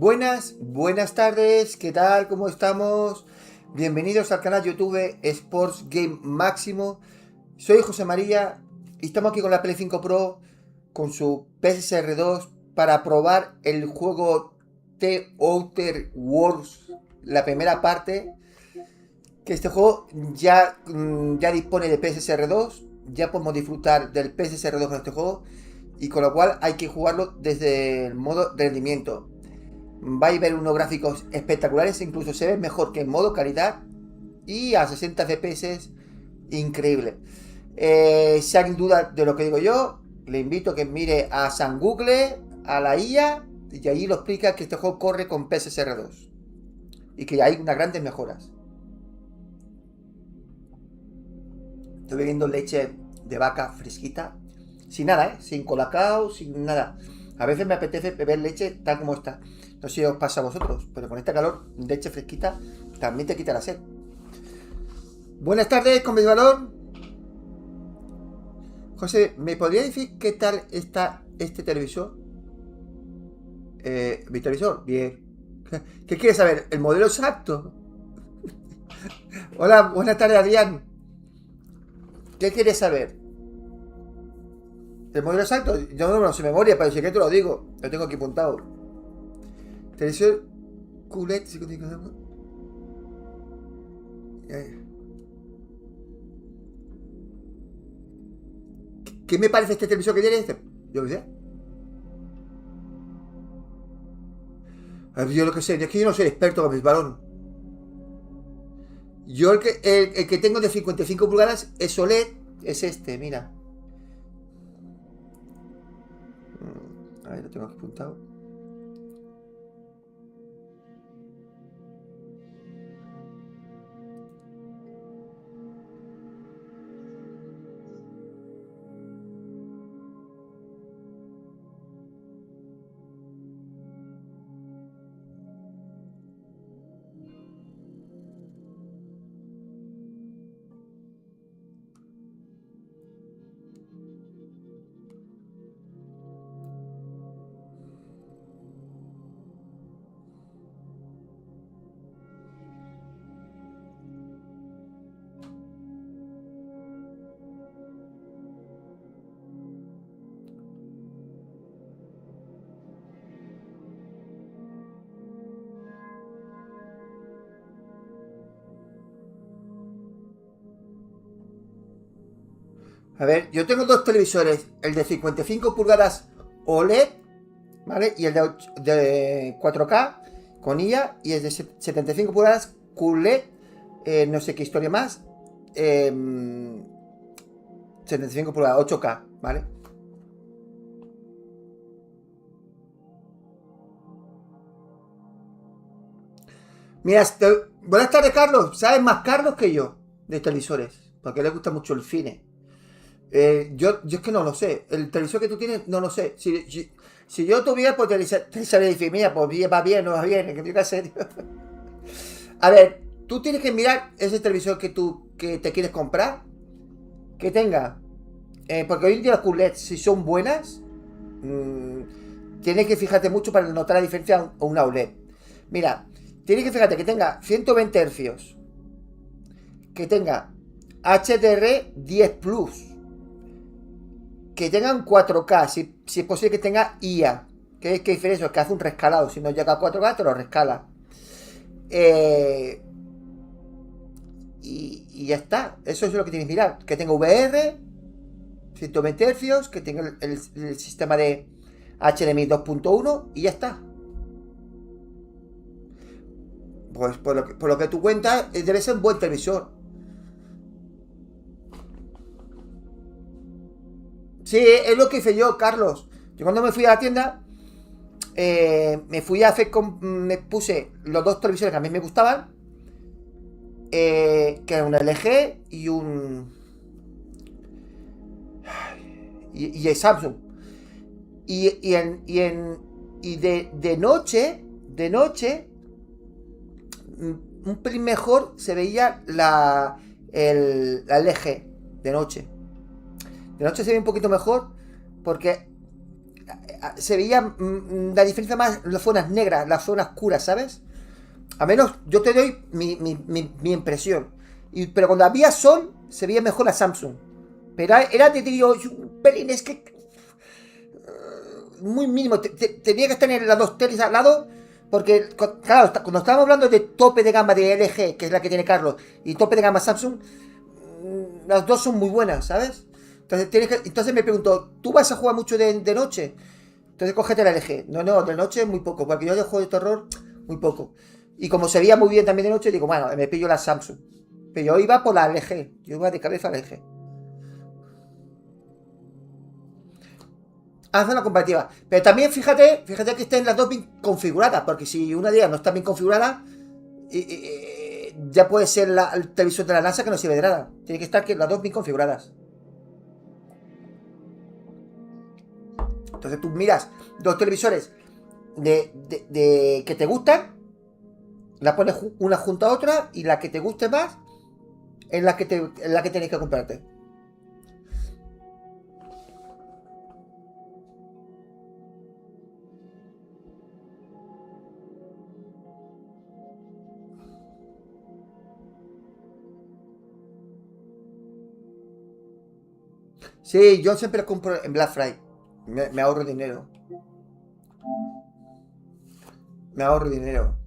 Buenas tardes, ¿qué tal? ¿Cómo estamos? Bienvenidos al canal YouTube Sports Game Máximo. Soy José María y estamos aquí con la PS5 Pro con su Pssr 2 para probar el juego The Outer Worlds, la primera parte. Que este juego ya dispone de Pssr 2, ya podemos disfrutar del Pssr 2 con este juego, y con lo cual hay que jugarlo desde el modo rendimiento. Vais a ver unos gráficos espectaculares, incluso se ve mejor que en modo calidad y a 60 FPS, increíble. Si alguien duda de lo que digo yo, le invito a que mire a San Google, a la IA, y allí lo explica que este juego corre con Pssr 2 y que hay unas grandes mejoras. Estoy bebiendo leche de vaca fresquita, sin nada, sin colacao, sin nada. A veces me apetece beber leche tal como está. No sé si os pasa a vosotros, pero con este calor, leche fresquita también te quita la sed. Buenas tardes, con mi valor. José, ¿me podría decir qué tal está este televisor? ¿Mi televisor? Bien. ¿Qué quieres saber? ¿El modelo exacto? Hola, buenas tardes, Adrián. ¿Qué quieres saber? ¿El modelo exacto? Yo no me lo sé de memoria, pero si que te lo digo. Lo tengo aquí apuntado. Televisor QLED 55. ¿Qué me parece este televisor que tiene este? Yo qué sé. Yo lo que sé, es que yo no soy experto con mis balón. Yo el que tengo de 55 pulgadas es OLED, es este, mira. A ver, lo tengo aquí apuntado. A ver, yo tengo dos televisores, el de 55 pulgadas OLED, ¿vale? Y el de 4K con IA, y el de 75 pulgadas QLED, no sé qué historia más, 75 pulgadas 8K, ¿vale? Mira, buenas tardes, Carlos. ¿Sabes más Carlos que yo de televisores? Porque le gusta mucho el cine. Yo es que no lo sé. El televisor que tú tienes, no lo sé. Si yo tuviera, pues te sabría decir, mira, pues va bien, no va bien. Que tengo que hacer. A ver, tú tienes que mirar ese televisor que te quieres comprar. Que tenga. Porque hoy en día las QLED, si son buenas, tienes que fijarte mucho para notar la diferencia a una OLED. Mira, tienes que fijarte que tenga 120 Hz. Que tenga HDR 10 Plus. Que tengan 4K, si es posible que tenga IA. ¿Qué diferencia? Es que hace un rescalado. Si no llega a 4K, te lo rescala. Y ya está. Eso es lo que tienes que mirar. Que tenga VR, 120 Hz, que tenga el sistema de HDMI 2.1 y ya está. Pues por lo que tú cuentas, debe ser un buen televisor. Sí, es lo que hice yo, Carlos. Yo cuando me fui a la tienda, me fui a hacer me puse los dos televisores que a mí me gustaban, que eran un LG y un y el Samsung. Y de noche, un pelín mejor se veía la LG de noche. De noche se ve un poquito mejor porque se veía la diferencia más en las zonas negras, las zonas oscuras, ¿sabes? A menos yo te doy mi impresión. Pero cuando había sol, se veía mejor la Samsung. Pero era, te digo, un pelín, es que... muy mínimo. Tenía que tener las dos teles al lado. Porque, claro, cuando estábamos hablando de tope de gama de LG, que es la que tiene Carlos, y tope de gama Samsung, las dos son muy buenas, ¿sabes? Entonces me pregunto, ¿tú vas a jugar mucho de noche? Entonces cógete la LG. No, de noche muy poco, porque yo de juego de terror muy poco. Y como se veía muy bien también de noche, digo, bueno, me pillo la Samsung. Pero yo iba por la LG, yo iba de cabeza a la LG. Haz una comparativa. Pero también fíjate que estén las dos bien configuradas, porque si una de ellas no está bien configurada, ya puede ser el televisor de la NASA que no sirve de nada. Tiene que estar las dos bien configuradas. Entonces tú miras dos televisores que te gustan, la pones una junto a otra y la que te guste más es la que tienes que comprarte. Sí, yo siempre compro en Black Friday. Me ahorro dinero. Me ahorro dinero.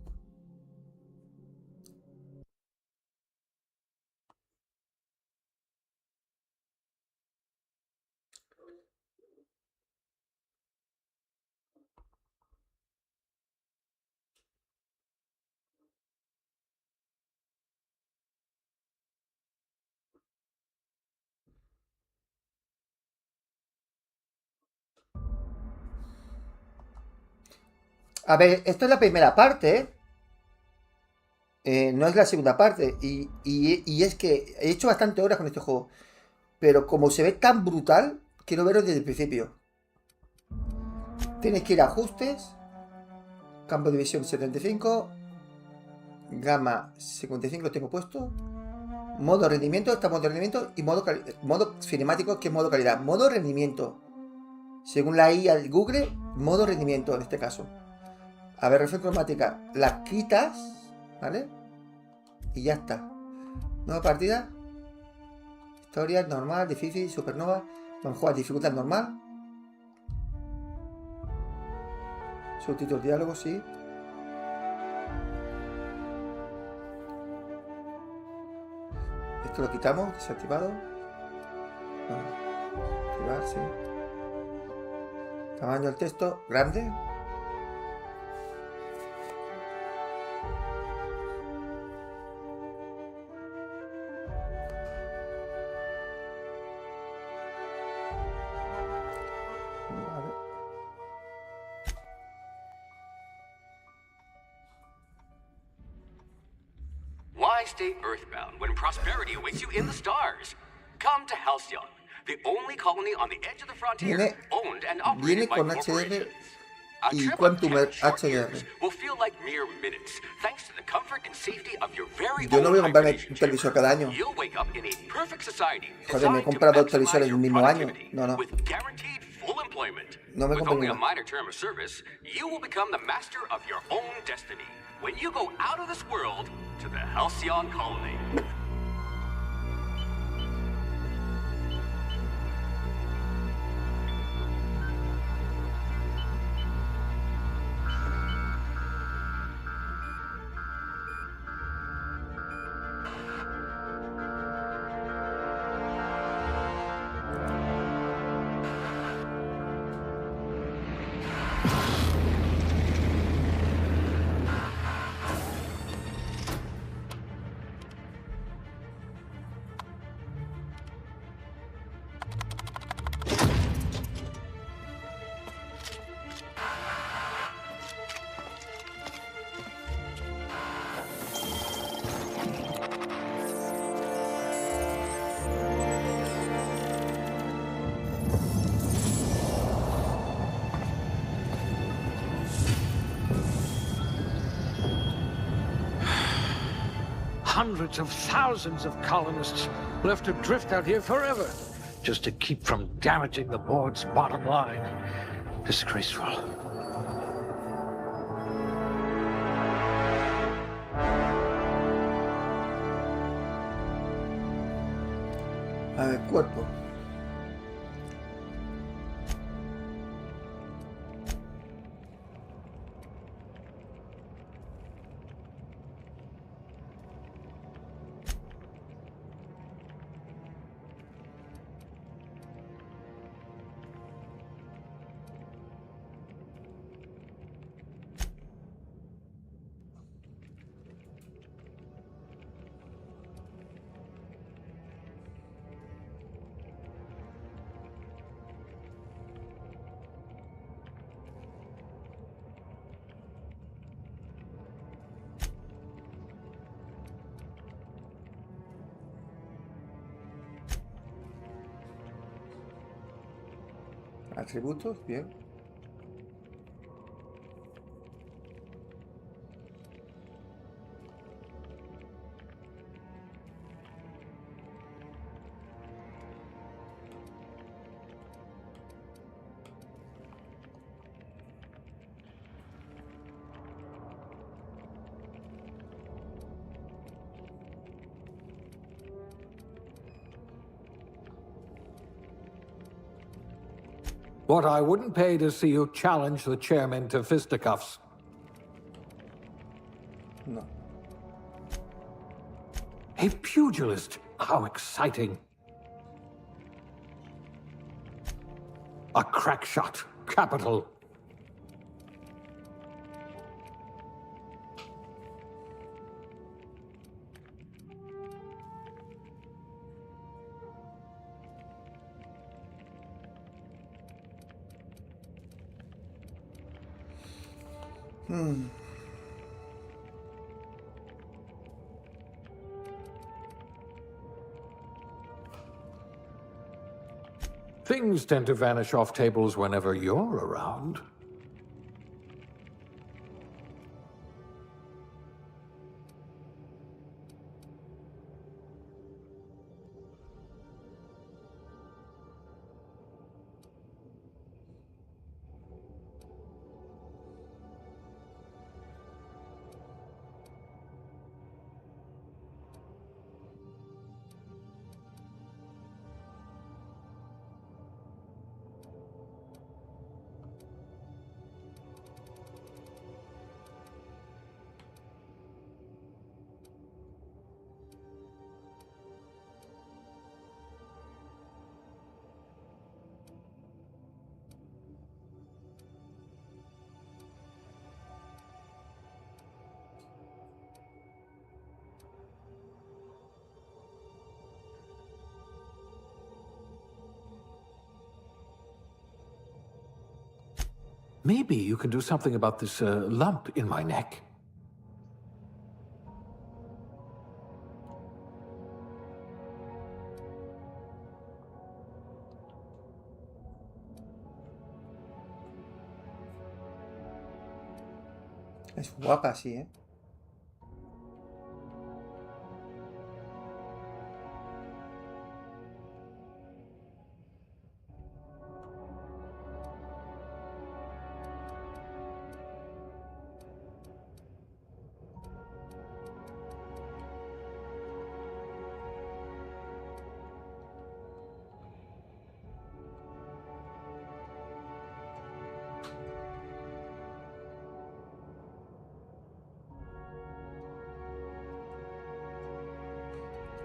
A ver, esto es la primera parte, ¿eh? No es la segunda parte. Y es que he hecho bastante horas con este juego. Pero como se ve tan brutal, quiero verlo desde el principio. Tienes que ir a ajustes. Campo de visión 75. Gama 55 lo tengo puesto. Modo rendimiento, está modo rendimiento. Y modo cinemático, que es modo calidad. Modo rendimiento. Según la IA del Google, modo rendimiento en este caso. A ver, reflexión cromática. Las quitas, ¿vale? Y ya está. Nueva partida. Historia, normal, difícil, supernova. Vamos a jugar dificultad normal. Subtítulos, diálogo, sí. Esto lo quitamos, desactivado. Activar, sí. Tamaño del texto, grande. Why stay earthbound when prosperity awaits you in the stars? Come to Halcyon, the only colony on the edge of the frontier, owned and operated by corporations. A trip of 10 short years will feel like mere minutes, thanks to the comfort and safety of your very Yo no voy a own comprarme un hibernation televisor chamber. cada año. You'll wake up in a perfect society Joder, me he designed to comprado dos maximize televisores your el mismo año. productivity No. with guaranteed full employment. No me With compré only a ninguno. minor term of service, you will become the master of your own destiny when you go out of this world to the Halcyon colony. Hundreds of thousands of colonists left adrift out here forever, just to keep from damaging the board's bottom line. Disgraceful. A ver, cuerpo. Atributos, bien. What I wouldn't pay to see you challenge the chairman to fisticuffs. No. A pugilist? How exciting. A crack shot. Capital. Things tend to vanish off tables whenever you're around. Maybe you can do something about this lump in my neck. Es guapa, sí, ¿eh?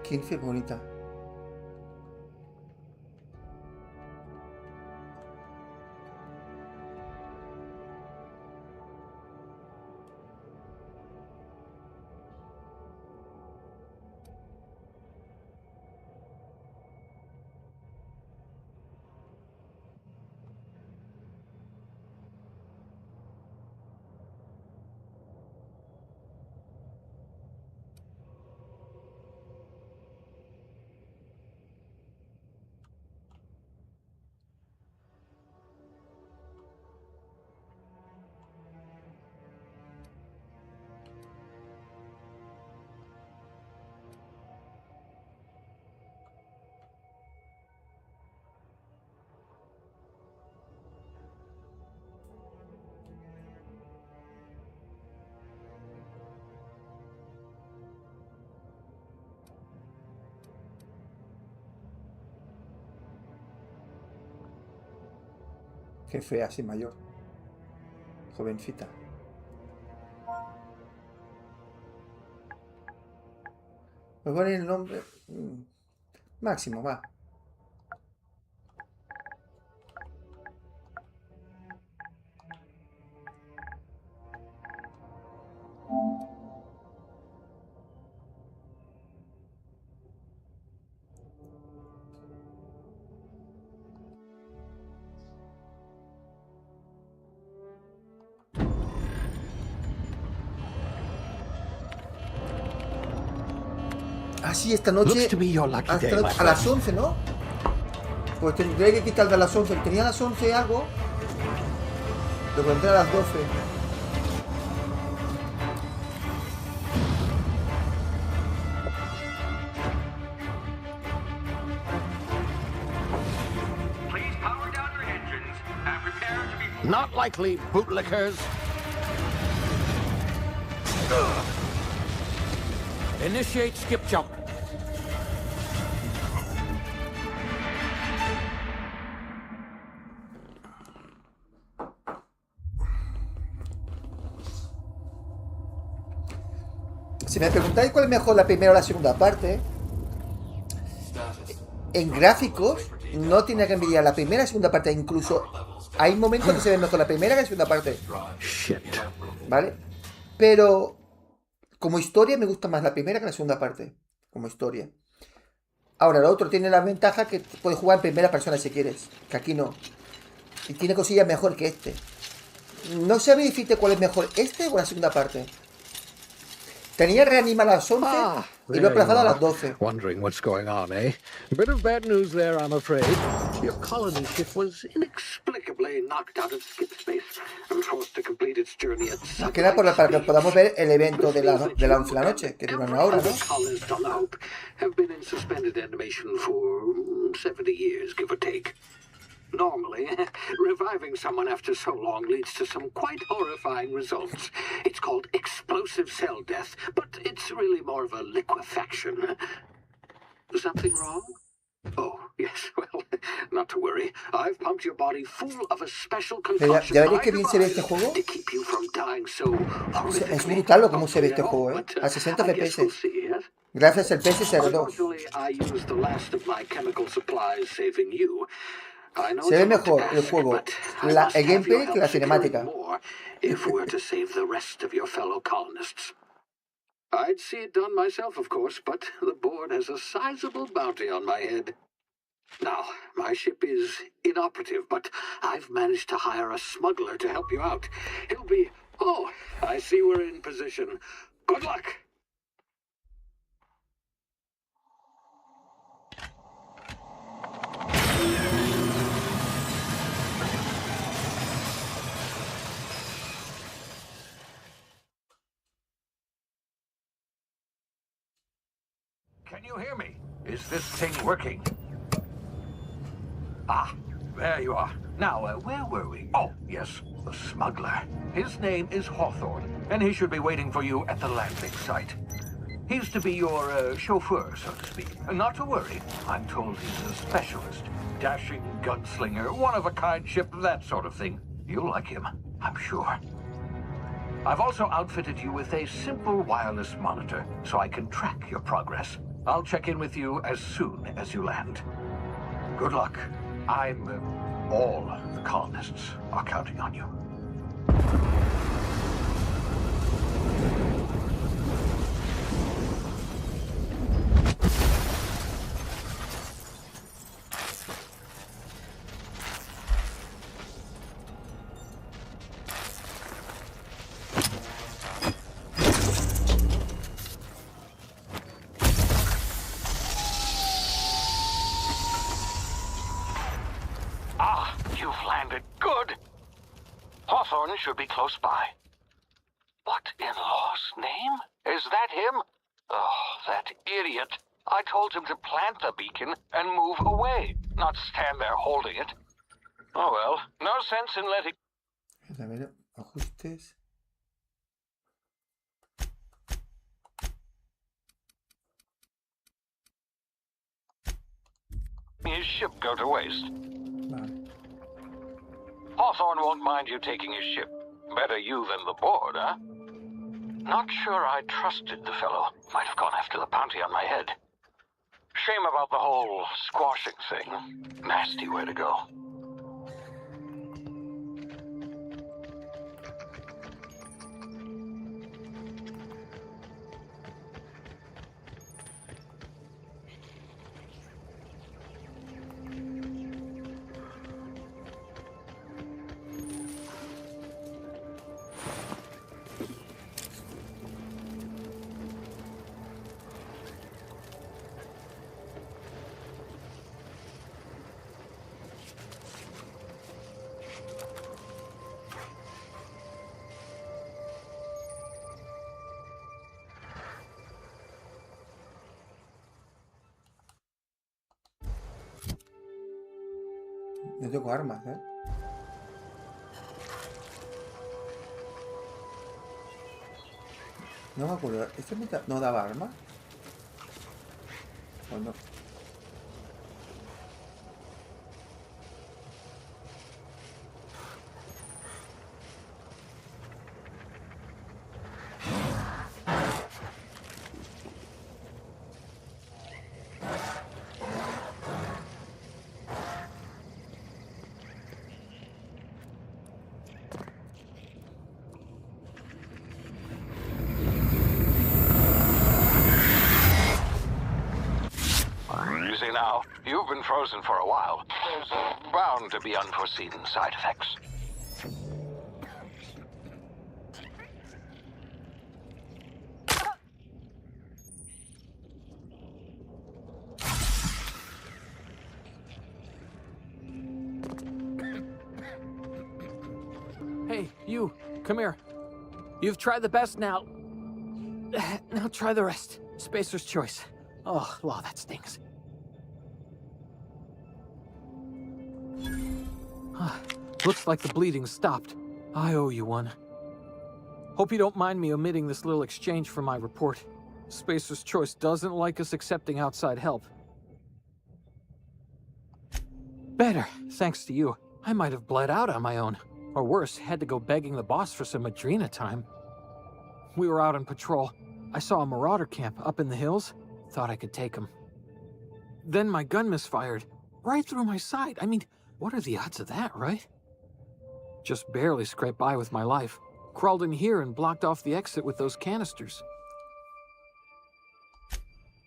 Quince, bonita. Jefe así mayor. Jovencita. Me voy a poner el nombre. Máximo, va. Ah, sí, esta noche a las 11, ¿no? Pues tendré que quitar de las 11. Tenía a las 11 algo. Lo pondré a las 12. Not likely, bootlickers. Initiate skip jump. Si me preguntáis cuál es mejor, la primera o la segunda parte, en gráficos no tiene que envidiar la primera y segunda parte. Incluso hay momentos que se ve mejor la primera que la segunda parte. ¿Vale? Pero como historia me gusta más la primera que la segunda parte. Como historia. Ahora, el otro tiene la ventaja que puedes jugar en primera persona si quieres. Que aquí no. Y tiene cosillas mejor que este. No sabría decirte cuál es mejor, este o la segunda parte. Tenía reanimar a las 11 y lo he aplazado a las 12. Wondering what's going on, eh? A bit of bad news there, I'm afraid. Your colony ship was inexplicably knocked out of skip space and forced to complete its journey at Más que nada para que podamos ver el evento de las 11 de la noche, que dura una hora, ¿no? Colonists on the Hope have been in suspended animation for 70 years, give or take. Normally, reviving someone after so long leads to some quite horrifying results. It's called explosive cell death, but it's really more of a liquefaction. Something wrong? Oh, yes, well, not to worry. I've pumped your body full of a special concoction ¿Ya veréis qué bien se ve este juego? to keep you from dying so horrifically. Es brutal lo como se ve este juego, ¿eh? A 60 FPS. Gracias al Pssr 2. Se ve mejor el juego, el gameplay que la cinemática. I'd see it done myself, of course, but the board has a sizable bounty on my head. Now, my ship is inoperative, but I've managed to hire a smuggler to help you out. He'll be... Oh, I see we're in position. Good luck! Can you hear me? Is this thing working? Ah, there you are. Now, where were we? Oh, yes, the smuggler. His name is Hawthorne, and he should be waiting for you at the landing site. He's to be your chauffeur, so to speak. Not to worry, I'm told he's a specialist. Dashing gunslinger, one-of-a-kind ship, that sort of thing. You'll like him, I'm sure. I've also outfitted you with a simple wireless monitor, so I can track your progress. I'll check in with you as soon as you land. Good luck. All the colonists are counting on you. Hawthorne should be close by. What in law's name? Is that him? Oh, that idiot. I told him to plant the beacon and move away, not stand there holding it. Oh well, no sense in letting... A ver, ajustes. His ship go to waste. Vale. Hawthorne won't mind you taking his ship. Better you than the board, huh? Not sure I trusted the fellow. Might have gone after the bounty on my head. Shame about the whole squashing thing. Nasty way to go. No tengo armas, ¿eh? No me acuerdo. ¿Este no daba armas? ¿O no? Now, you've been frozen for a while. There's bound to be unforeseen side effects. Hey, you, come here. You've tried the best now. Now try the rest. Spacer's choice. Oh, wow, that stings. Looks like the bleeding stopped. I owe you one. Hope you don't mind me omitting this little exchange from my report. Spacer's Choice doesn't like us accepting outside help. Better, thanks to you. I might have bled out on my own. Or worse, had to go begging the boss for some Adrena time. We were out on patrol. I saw a marauder camp up in the hills. Thought I could take him. Then my gun misfired. Right through my side. I mean, what are the odds of that, right? Just barely scraped by with my life. Crawled in here and blocked off the exit with those canisters.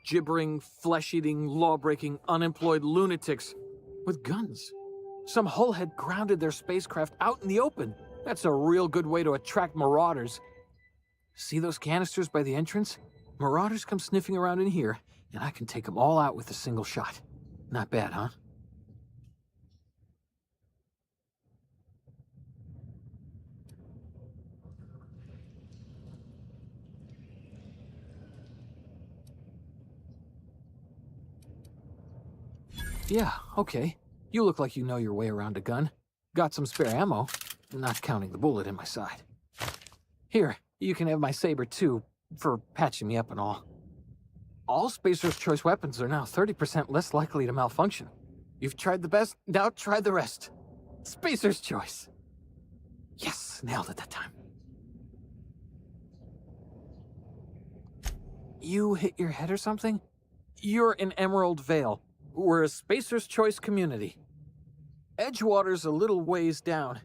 Gibbering, flesh-eating, law-breaking, unemployed lunatics with guns. Some hull had grounded their spacecraft out in the open. That's a real good way to attract marauders. See those canisters by the entrance? Marauders come sniffing around in here, and I can take them all out with a single shot. Not bad, huh? Yeah, okay. You look like you know your way around a gun. Got some spare ammo, not counting the bullet in my side. Here, you can have my saber too, for patching me up and all. All Spacer's Choice weapons are now 30% less likely to malfunction. You've tried the best, now try the rest. Spacer's Choice. Yes, nailed it that time. You hit your head or something? You're in Emerald Vale. We're a Spacer's Choice community. Edgewater's a little ways down.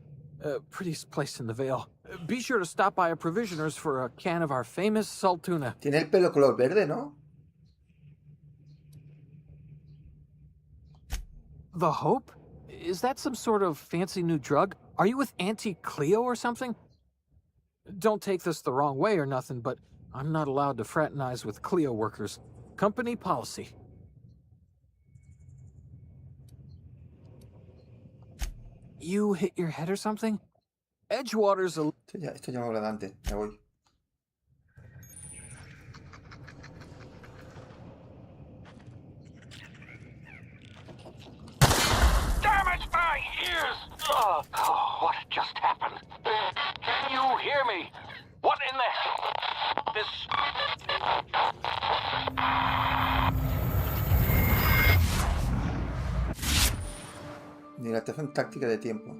Prettiest place in the Vale. Be sure to stop by a provisioner's for a can of our famous salt tuna. Tiene el pelo color verde, ¿no? The Hope? Is that some sort of fancy new drug? Are you with Auntie Cleo or something? Don't take this the wrong way or nothing, but I'm not allowed to fraternize with Cleo workers. Company policy. You hit your head or something? Edgewater's a... Esto ya me habla de antes. Me voy. Damn it, my ears! Oh, what just happened? Can you hear me? What in the... This... Dilatación táctica de tiempo.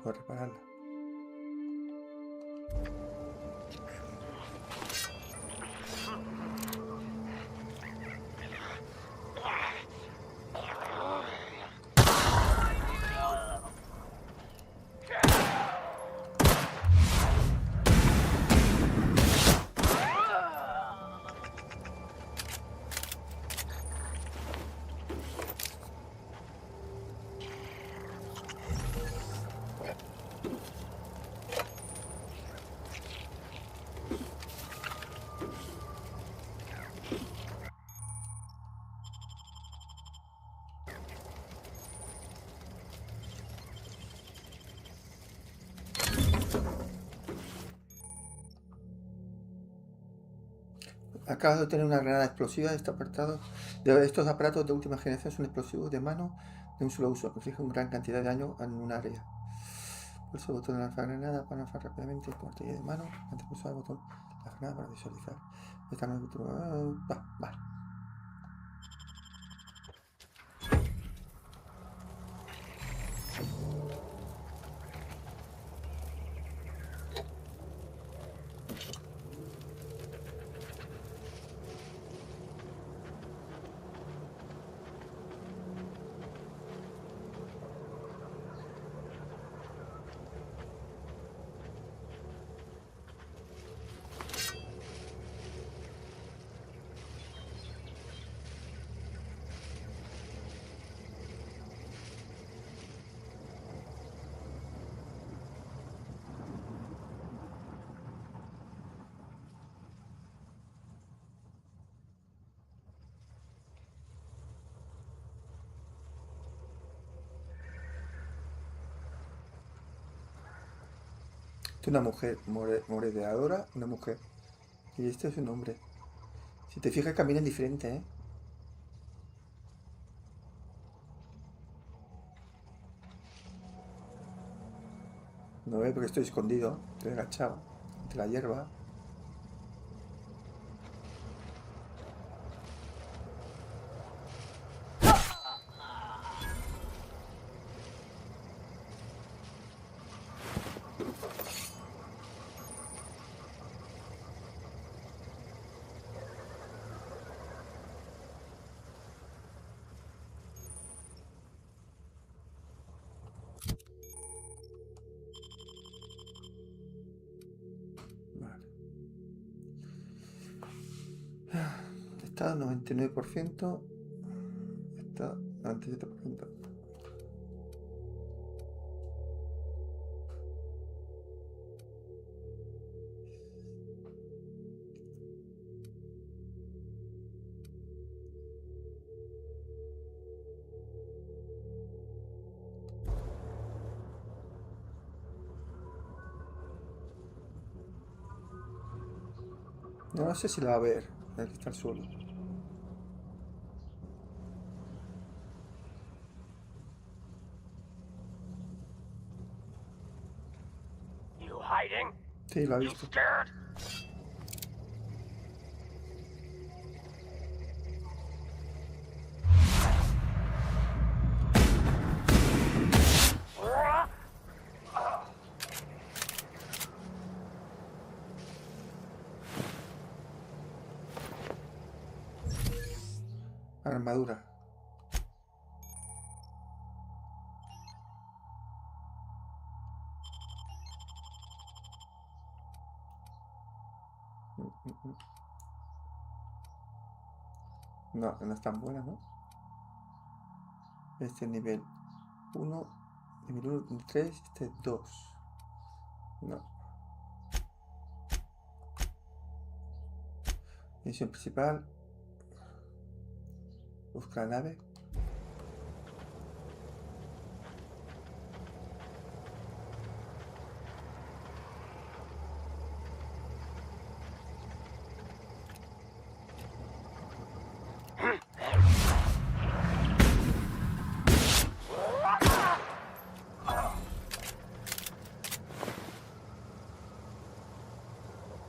puedo repararla. Acabo de tener una granada explosiva. Estos aparatos de última generación son explosivos de mano de un solo uso, que infligen gran cantidad de daño en un área. Pulsa el botón de lanzar granada para lanzar rápidamente con artillería de mano. Antes pulsar el botón de la granada para visualizar. Vale. Una mujer moredeadora, una mujer. Y este es un hombre. Si te fijas, caminan diferente, ¿eh? No ve porque estoy escondido, estoy agachado entre la hierba. Estado 99%. Estado 97%. No sé si la va a ver. Aquí está el suelo. Sí, lo ha visto. Armadura. No, no es tan buena, ¿no? Este es nivel 1, nivel 1, nivel 3, este es 2. No. Misión principal. Busca la nave.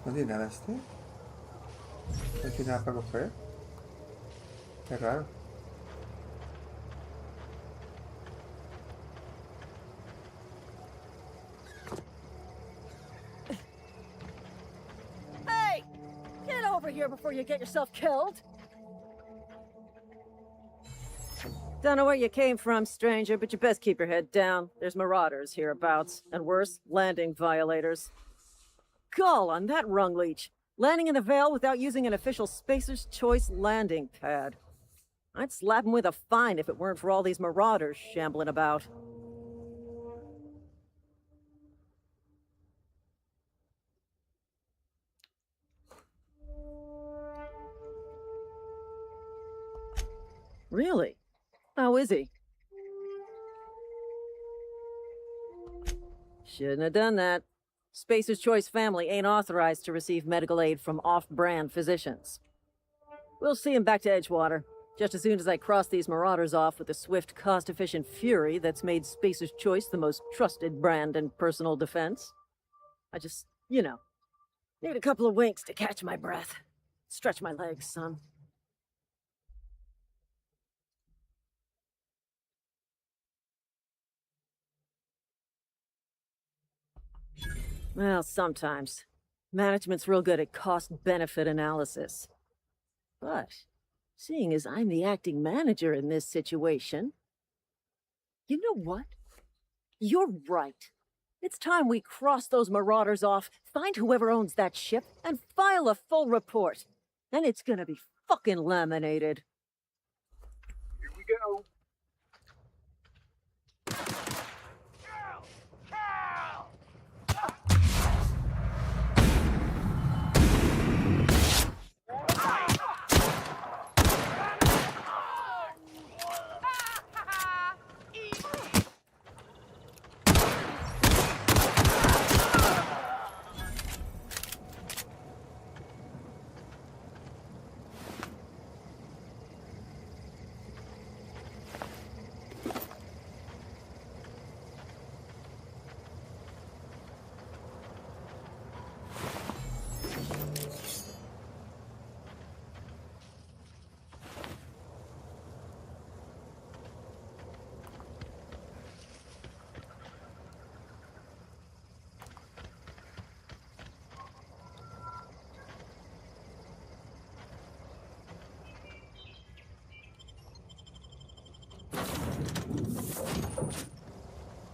No tiene nada este. No tiene nada para coger. Qué raro. here before you get yourself killed. Don't know where you came from, stranger, but you best keep your head down. There's marauders hereabouts, and worse, landing violators. Gall on that rung leech. Landing in the Vale without using an official Spacer's Choice landing pad. I'd slap him with a fine if it weren't for all these marauders shambling about. Really? How is he? Shouldn't have done that. Spacer's Choice family ain't authorized to receive medical aid from off-brand physicians. We'll see him back to Edgewater, just as soon as I cross these marauders off with the swift, cost-efficient fury that's made Spacer's Choice the most trusted brand in personal defense. I just, need a couple of winks to catch my breath. Stretch my legs, son. Well, sometimes. Management's real good at cost-benefit analysis. But, seeing as I'm the acting manager in this situation... You know what? You're right. It's time we cross those marauders off, find whoever owns that ship, and file a full report. Then it's gonna be fucking laminated. Here we go.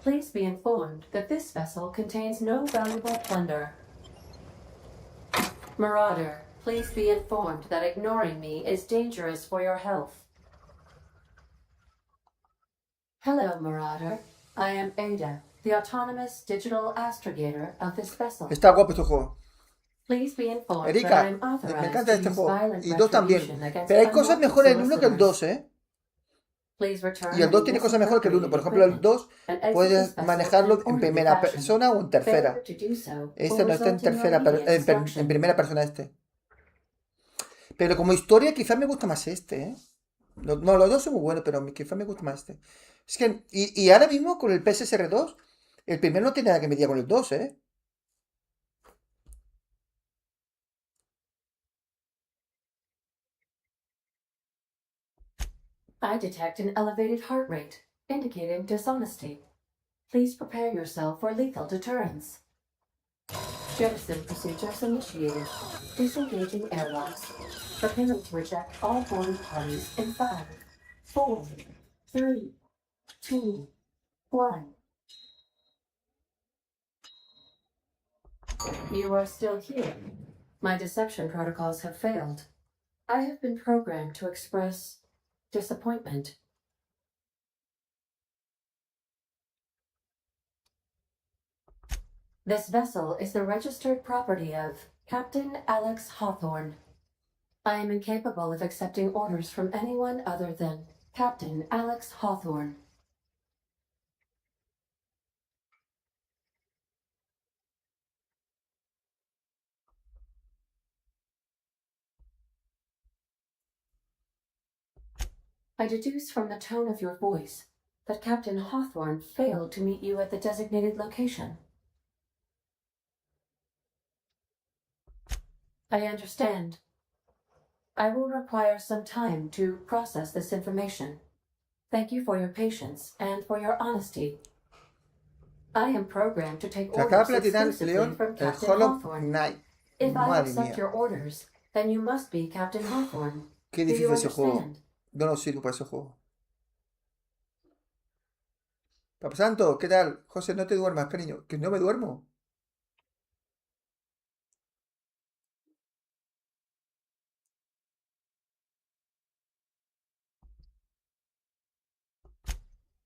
Please be informed that this vessel contains no valuable plunder. Marauder, please be informed that ignoring me is dangerous for your health. Hello, Marauder. I am Ada, the autonomous digital astrogator of this vessel. Está guapo este juego. Please be informed Erika, that I'm me authorized encanta to este use juego. violent Y 2 también. retribution against Pero hay cosas unlawful mejores en el 1 que el solicitors. 2, ¿eh? Please return Y el 2 tiene any cosas mejores que el 1. Por ejemplo, el 2 and exit puedes this vessel manejarlo in en orderly primera fashion. persona o en tercera. Failure to do so Este will no está en result in tercera, your immediate en destruction. primera persona este. Pero como historia quizás me gusta más este, ¿eh? No, los dos son muy buenos, pero quizás me gusta más este. Es que, y ahora mismo con el Pssr 2, el primero no tiene nada que medir con el 2, ¿eh? I detect an elevated heart rate, indicating dishonesty. Please prepare yourself for lethal deterrence. Jettison procedures initiated. Disengaging airlocks. Preparing to eject all boarding parties in 5, 4, 3, 2, 1. You are still here. My deception protocols have failed. I have been programmed to express disappointment. This vessel is the registered property of Captain Alex Hawthorne. I am incapable of accepting orders from anyone other than Captain Alex Hawthorne. I deduce from the tone of your voice that Captain Hawthorne failed to meet you at the designated location. I understand. I will require some time to process this information. Thank you for your patience and for your honesty. I am programmed to take Te acaba orders de platinar, exclusively León, from el Captain Hollow Hawthorne. Knight. If I Madre accept mía. your orders, Then you must be Captain Hawthorne. Qué Do you difícil ese juego. understand? Yo no sirvo para ese juego. Papá Santo, ¿qué tal? José, no te duermas, cariño. Que no me duermo.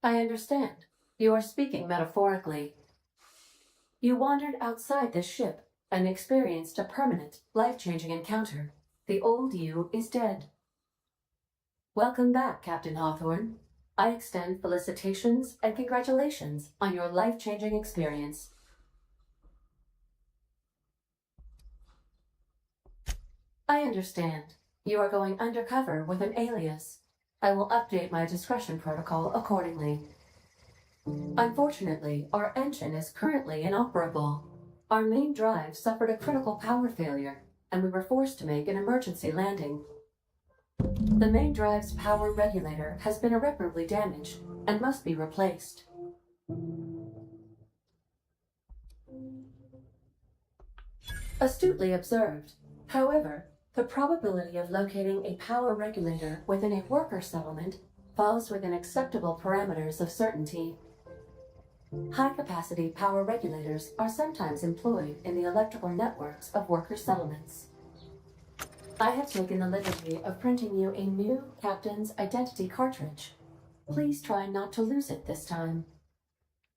I understand. You are speaking metaphorically. You wandered outside this ship and experienced a permanent, life-changing encounter. The old you is dead. Welcome back, Captain Hawthorne. I extend felicitations and congratulations on your life-changing experience. I understand. You are going undercover with an alias. I will update my discretion protocol accordingly. Unfortunately, our engine is currently inoperable. Our main drive suffered a critical power failure, and we were forced to make an emergency landing. The main drive's power regulator has been irreparably damaged and must be replaced. Astutely observed. However, the probability of locating a power regulator within a worker settlement falls within acceptable parameters of certainty. High-capacity power regulators are sometimes employed in the electrical networks of worker settlements. I have taken the liberty of printing you a new Captain's Identity cartridge. Please try not to lose it this time.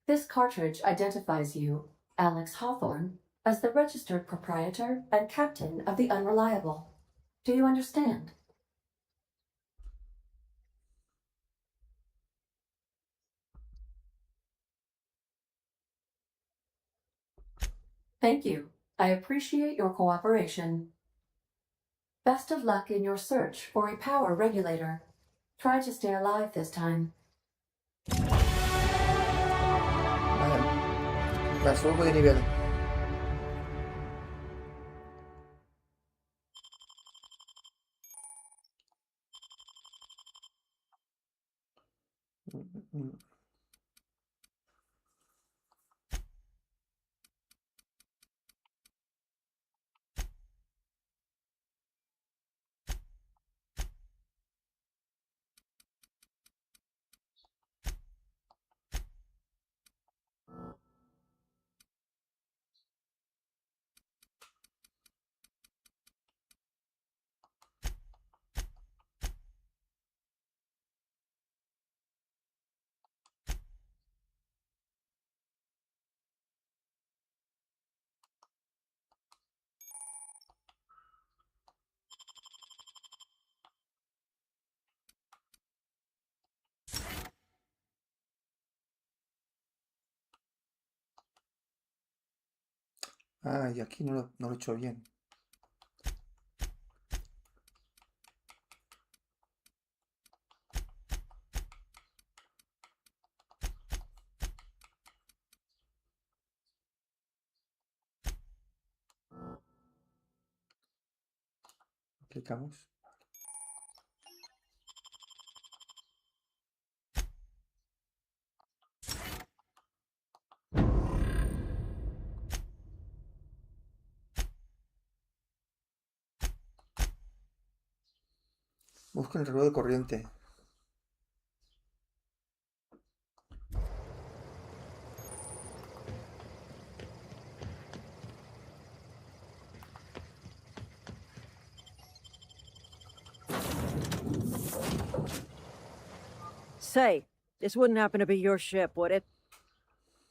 This cartridge identifies you, Alex Hawthorne, as the registered proprietor and captain of the Unreliable. Do you understand? Thank you. I appreciate your cooperation. Best of luck in your search for a power regulator. Try to stay alive this time. Vale, subo de nivel. Ah, y aquí no lo he hecho bien. Clicamos. Busca el reloj de corriente. Say, this wouldn't happen to be your ship, would it?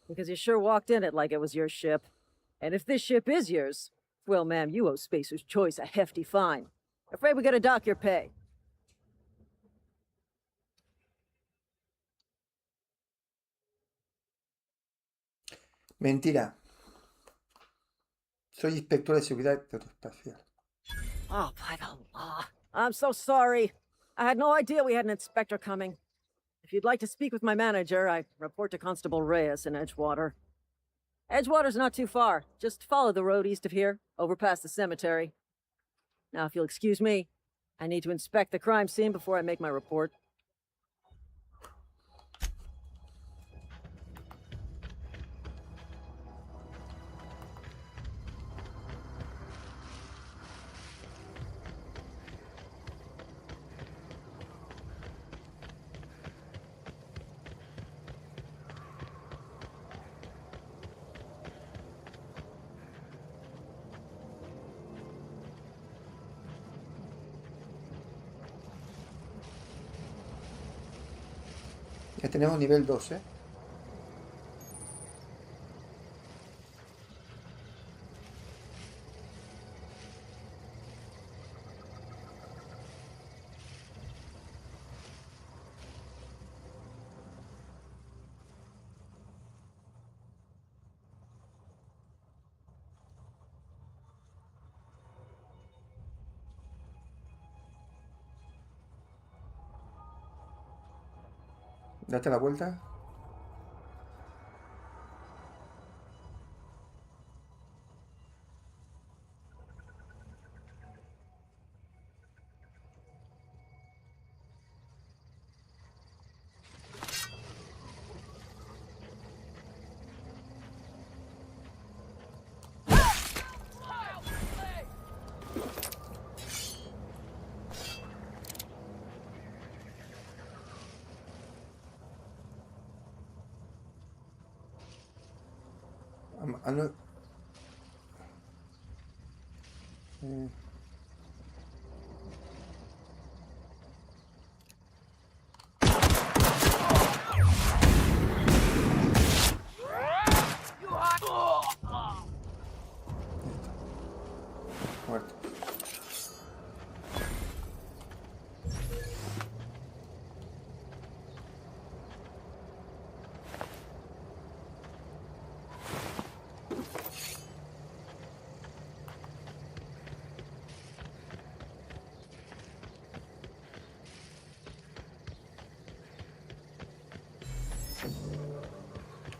Because you sure walked in it like it was your ship. And if this ship is yours, well, ma'am, you owe Spacer's Choice a hefty fine. Afraid we gotta dock your pay. Mentira. Soy inspector de seguridad aeroespacial. Oh, by the law. I'm so sorry. I had no idea we had an inspector coming. If you'd like to speak with my manager, I report to Constable Reyes in Edgewater. Edgewater's not too far. Just follow the road east of here, over past the cemetery. Now, if you'll excuse me, I need to inspect the crime scene before I make my report. Ya tenemos nivel 2, ¿eh? Date la vuelta. No. Muerto.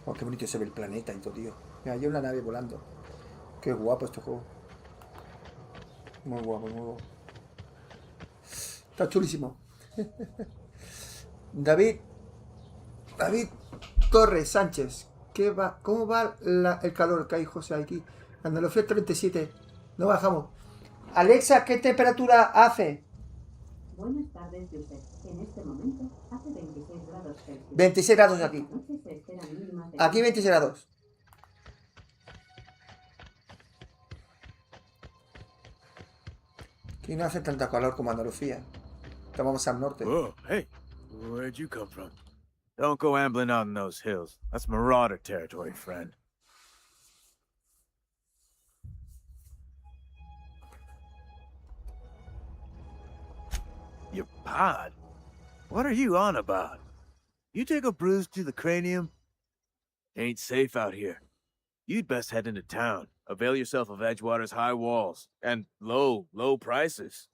Oh, qué bonito se ve el planeta y todo, tío. Mira, hay una nave volando. Qué guapo este juego. Muy guapo, muy guapo. Está chulísimo. David. David Torres Sánchez. ¿Cómo va el calor que hay, José, aquí? Andalucía 37. No bajamos. Alexa, ¿qué temperatura hace? Buenas tardes, Joseph. En este momento hace 26 grados Celsius. 26 grados aquí. Esta noche se esperan mínimas de Aquí 26 grados. Aquí no hace tanta calor como Andalucía. Estamos al norte. Whoa, hey, where'd you come from? Don't go ambling out in those hills. That's marauder territory, friend. Your pod? What are you on about? You take a bruise to the cranium? Ain't safe out here. You'd best head into town. Avail yourself of Edgewater's high walls. And low prices.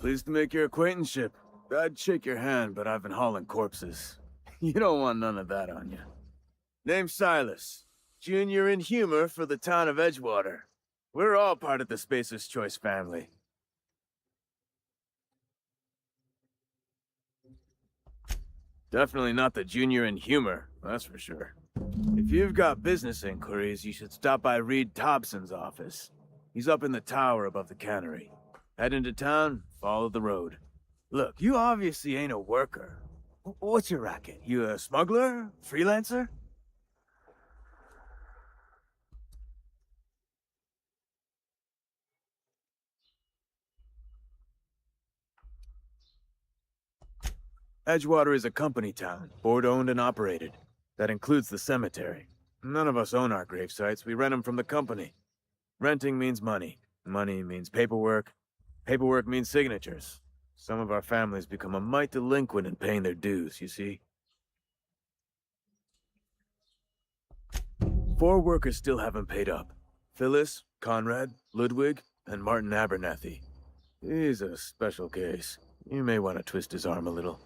Pleased to make your acquaintanceship. I'd shake your hand, but I've been hauling corpses. You don't want none of that on you. Name's Silas. Junior in humor for the town of Edgewater. We're all part of the Spacer'S Choice family. Definitely not the junior in humor, that's for sure. If you've got business inquiries, you should stop by Reed Thompson's office. He's up in the tower above the cannery. Head into town, follow the road. Look, you obviously ain't a worker. What's your racket? You a smuggler? Freelancer? Edgewater is a company town, board-owned and operated. That includes the cemetery. None of us own our grave sites, we rent them from the company. Renting means money. Money means paperwork. Paperwork means signatures. Some of our families become a mite delinquent in paying their dues, you see? 4 workers still haven't paid up. Phyllis, Conrad, Ludwig, and Martin Abernathy. He's a special case. You may want to twist his arm a little.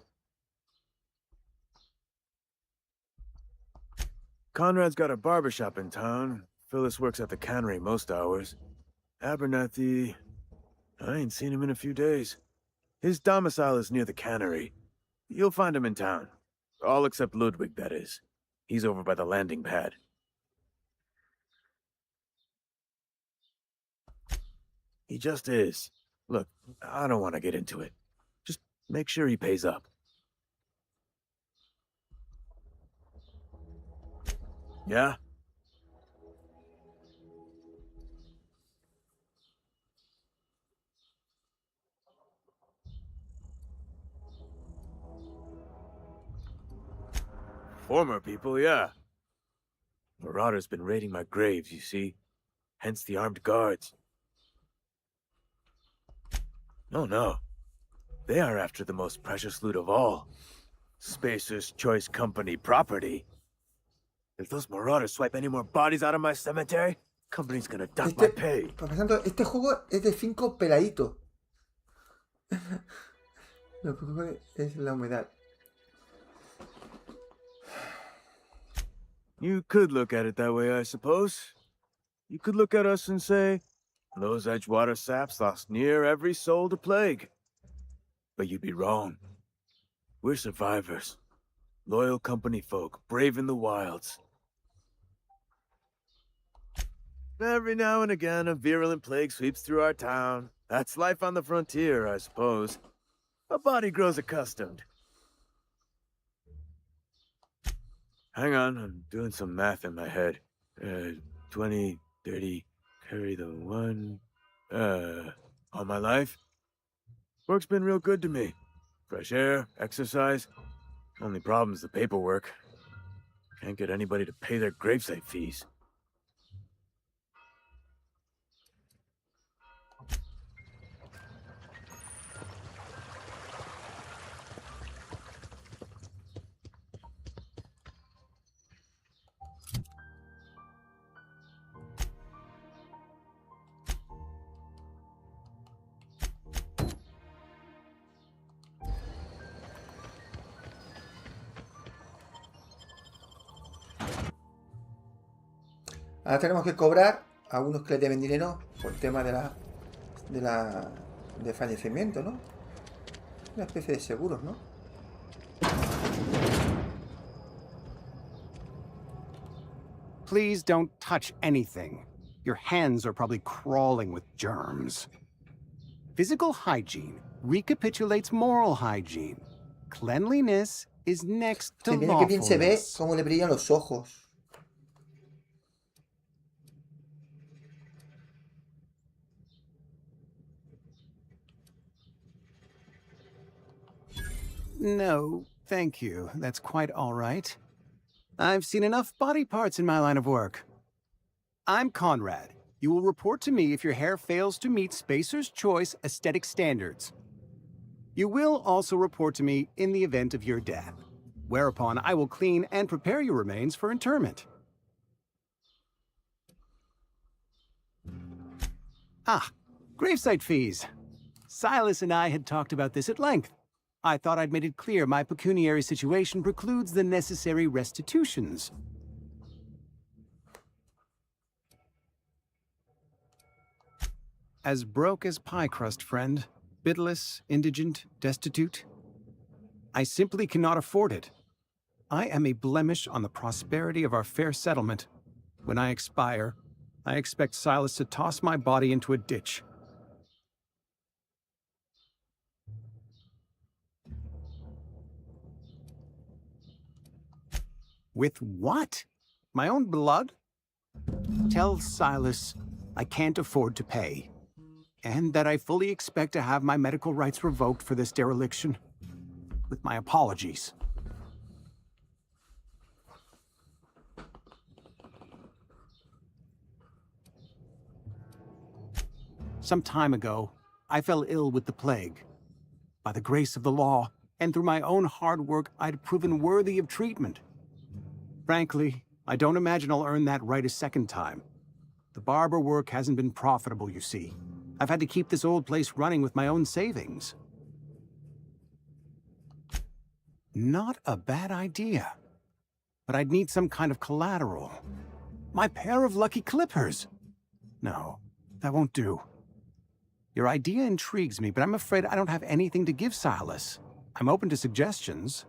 Conrad's got a barbershop in town. Phyllis works at the cannery most hours. Abernathy... I ain't seen him in a few days. His domicile is near the cannery. You'll find him in town. All except Ludwig, that is. He's over by the landing pad. He just is. Look, I don't want to get into it. Just make sure he pays up. Yeah? Former people, yeah. Marauders been raiding my graves, you see. Hence the armed guards. Oh no. They are after the most precious loot of all. Spacer's Choice Company property. If those marauders swipe any more bodies out of my cemetery, company's gonna dock my pay. Pasando, este juego es de 5 peladitos. Lo que ocurre es la humedad. You could look at it that way, I suppose. You could look at us and say, those Edgewater saps lost near every soul to plague. But you'd be wrong. We're survivors. Loyal company folk, brave in the wilds. Every now and again, a virulent plague sweeps through our town. That's life on the frontier, I suppose. A body grows accustomed. Hang on, I'm doing some math in my head. 20, 30, carry the 1... all my life? Work's been real good to me. Fresh air, exercise. Only problem's the paperwork. Can't get anybody to pay their gravesite fees. Ahora tenemos que cobrar a unos que le deben dinero por el tema de fallecimiento, ¿no? Una especie de seguros, ¿no? Please don't touch anything. Your hands are probably crawling with germs. Physical hygiene recapitulates moral hygiene. Cleanliness is next to Mira que bien se ve lawfulness. cómo le brillan los ojos. No, thank you. That's quite all right. I've seen enough body parts in my line of work. I'm Conrad. You will report to me if your hair fails to meet Spacer's Choice aesthetic standards. You will also report to me in the event of your death, whereupon I will clean and prepare your remains for interment. Ah, gravesite fees. Silas and I had talked about this at length. I thought I'd made it clear my pecuniary situation precludes the necessary restitutions. As broke as pie crust, friend. Bitless, indigent, destitute. I simply cannot afford it. I am a blemish on the prosperity of our fair settlement. When I expire, I expect Silas to toss my body into a ditch. With what? My own blood? Tell Silas I can't afford to pay, and that I fully expect to have my medical rights revoked for this dereliction. With my apologies. Some time ago, I fell ill with the plague. By the grace of the law, and through my own hard work, I'd proven worthy of treatment. Frankly, I don't imagine I'll earn that right a second time. The barber work hasn't been profitable, you see. I've had to keep this old place running with my own savings. Not a bad idea. But I'd need some kind of collateral. My pair of lucky clippers! No, that won't do. Your idea intrigues me, but I'm afraid I don't have anything to give Silas. I'm open to suggestions.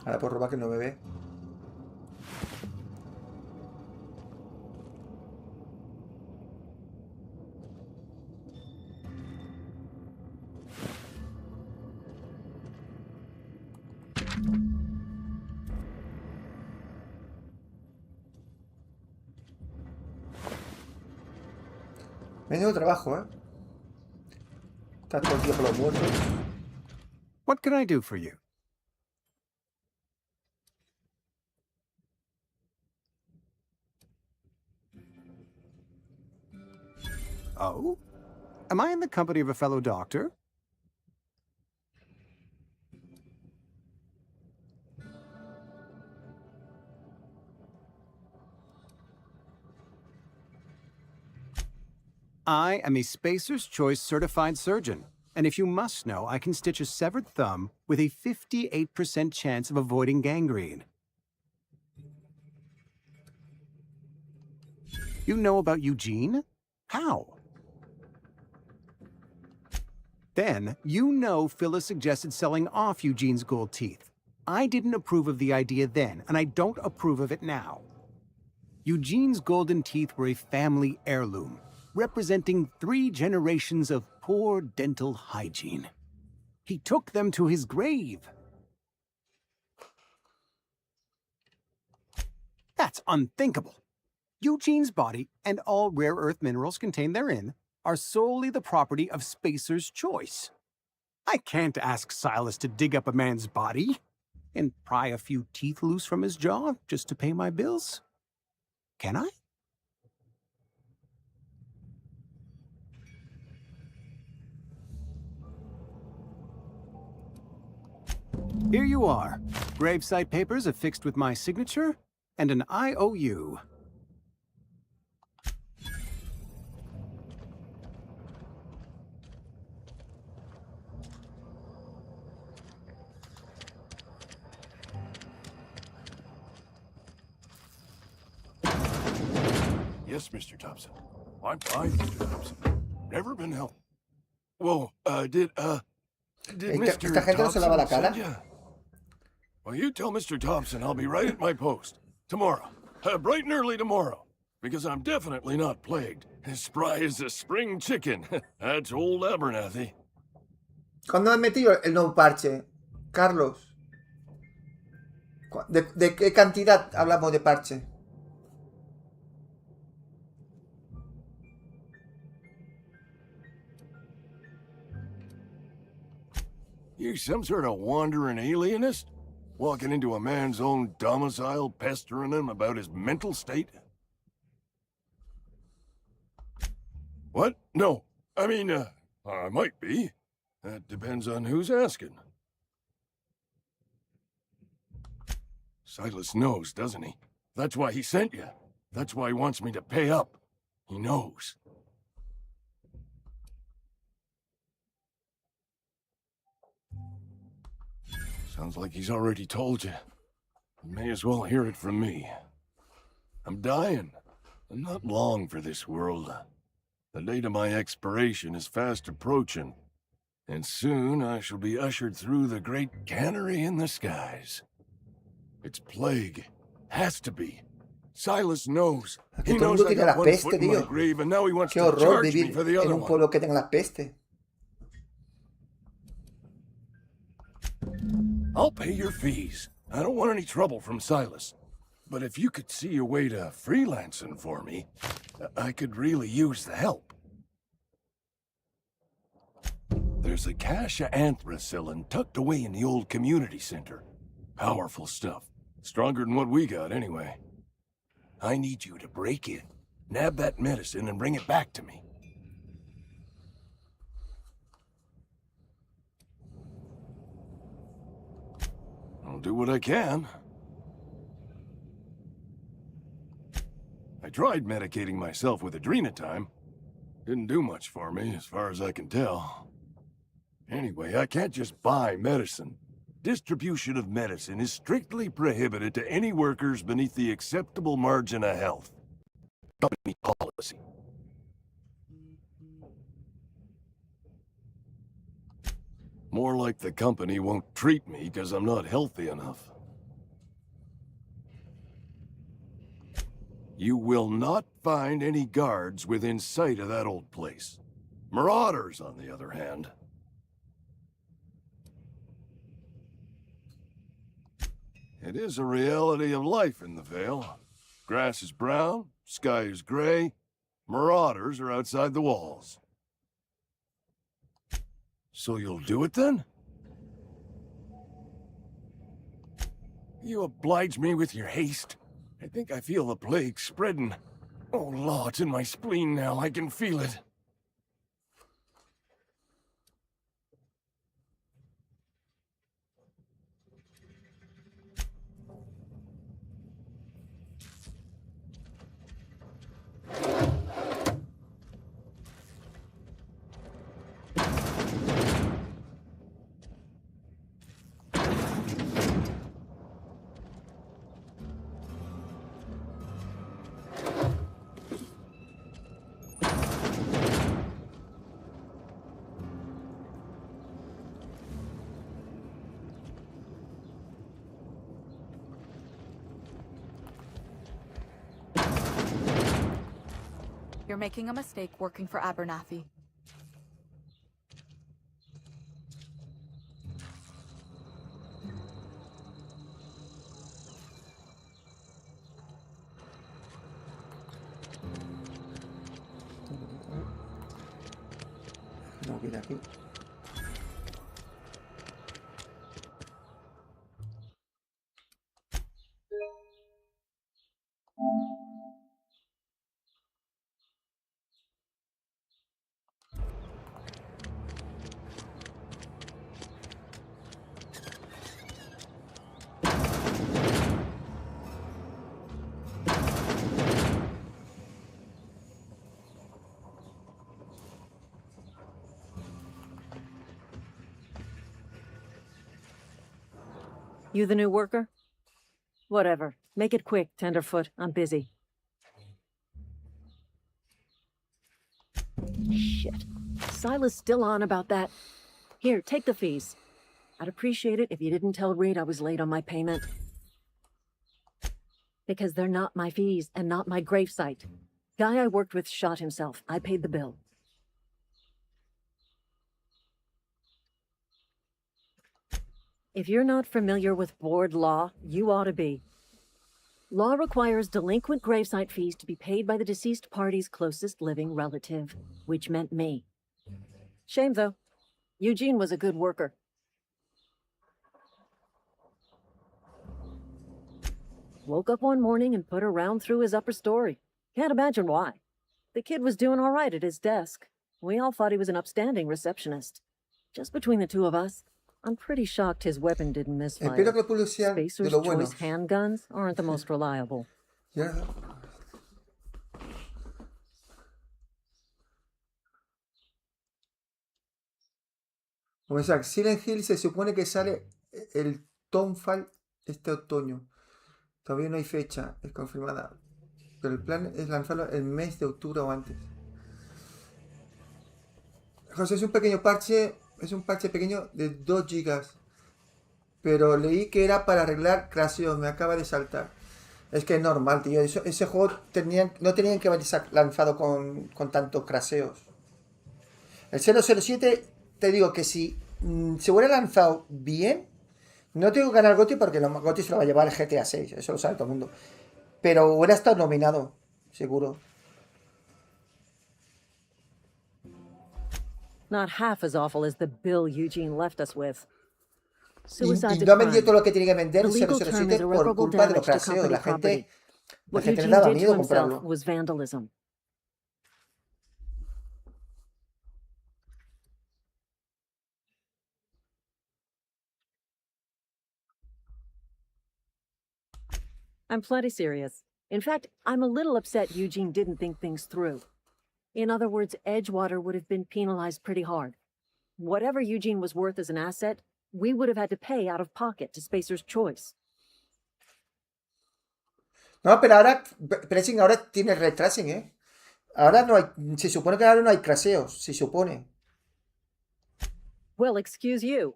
Ahora por robar que no me ve. Menudo trabajo, ¿eh? Está todo el día con los muertos. What can I do for you? Oh? Am I in the company of a fellow doctor? I am a Spacer's Choice certified surgeon, and if you must know, I can stitch a severed thumb with a 58% chance of avoiding gangrene. You know about Eugene? How? Then, you know Phyllis suggested selling off Eugene's gold teeth. I didn't approve of the idea then, and I don't approve of it now. Eugene's golden teeth were a family heirloom, representing 3 generations of poor dental hygiene. He took them to his grave. That's unthinkable. Eugene's body and all rare earth minerals contained therein are solely the property of Spacer's Choice. I can't ask Silas to dig up a man's body and pry a few teeth loose from his jaw just to pay my bills. Can I? Here you are. Gravesite papers affixed with my signature and an IOU. Yes, Mr. Thompson. I'm fine, Mr. Thompson. Never been helped. Whoa, did Mr. Esta gente no se lava la Thompson cara. send ya? Well, you tell Mr. Thompson I'll be right at my post. Tomorrow. Bright and early tomorrow. Because I'm definitely not plagued. As spry as a spring chicken. That's old Abernathy. ¿Cuándo han metido el nuevo parche? Carlos. ¿De qué cantidad hablamos de parche? You some sort of wandering alienist? Walking into a man's own domicile, pestering him about his mental state? What? No. I mean, I might be. That depends on who's asking. Silas knows, doesn't he? That's why he sent you. That's why he wants me to pay up. He knows. Sounds like he's already told you. You may as well hear it from me. I'm dying. I'm not long for this world. The date of my expiration is fast approaching, and soon I shall be ushered through the great cannery in the skies. It's plague. Has to be. Silas knows. He knows I got one foot in my grave, and now he wants to charge me for the other one. Pueblo que tenga la peste. I'll pay your fees. I don't want any trouble from Silas. But if you could see a way to freelancing for me, I could really use the help. There's a cache of anthracillin tucked away in the old community center. Powerful stuff. Stronger than what we got, anyway. I need you to break in, nab that medicine, and bring it back to me. I'll do what I can. I tried medicating myself with adrenatime. Didn't do much for me, as far as I can tell. Anyway, I can't just buy medicine. Distribution of medicine is strictly prohibited to any workers beneath the acceptable margin of health. Company policy. More like the company won't treat me because I'm not healthy enough. You will not find any guards within sight of that old place. Marauders, on the other hand. It is a reality of life in the Vale. Grass is brown, sky is gray, Marauders are outside the walls. So you'll do it then? You oblige me with your haste. I think I feel the plague spreading. Oh, Law, it's in my spleen now. I can feel it. You're making a mistake working for Abernathy. No, viene aquí. You the new worker? Whatever. Make it quick, Tenderfoot. I'm busy. Shit. Silas still on about that. Here, take the fees. I'd appreciate it if you didn't tell Reed I was late on my payment. Because they're not my fees and not my gravesite. Guy I worked with shot himself. I paid the bill. If you're not familiar with board law, you ought to be. Law requires delinquent gravesite fees to be paid by the deceased party's closest living relative, which meant me. Shame, though. Eugene was a good worker. Woke up one morning and put a round through his upper story. Can't imagine why. The kid was doing all right at his desk. We all thought he was an upstanding receptionist. Just between the two of us, I'm pretty shocked his weapon didn't misfire. Espero que los pueblos sean de Spacer'S lo choice buenos. handguns aren't the most reliable. Ya. O sea, Silent Hill se supone que sale el Townfall este otoño. Todavía no hay fecha, es confirmada. Pero el plan es lanzarlo el mes de octubre o antes. José, es un pequeño parche, es un parche pequeño de 2 gigas. Pero leí que era para arreglar crasheos, me acaba de saltar. Es que es normal, tío. Ese juego no tenían que haber lanzado con tantos crasheos. El 007, te digo que si se hubiera lanzado bien, no tengo que ganar GOTY porque el GOTY se lo va a llevar el GTA 6, eso lo sabe todo el mundo. Pero hubiera estado nominado, seguro. Not half as awful as the bill Eugene left us with. Y no ha vendido todo lo que tiene que vender el 007 por culpa de los crasheos. La gente le daba miedo comprarlo. Was vandalism. I'm plenty serious. In fact, I'm a little upset Eugene didn't think things through. In other words, Edgewater would have been penalized pretty hard. Whatever Eugene was worth as an asset, we would have had to pay out of pocket to Spacer's Choice. No, pero ahora, Pressing ahora tiene ray tracing, ¿eh? Ahora no hay, se supone que ahora no hay crasheos, se supone. Well, excuse you.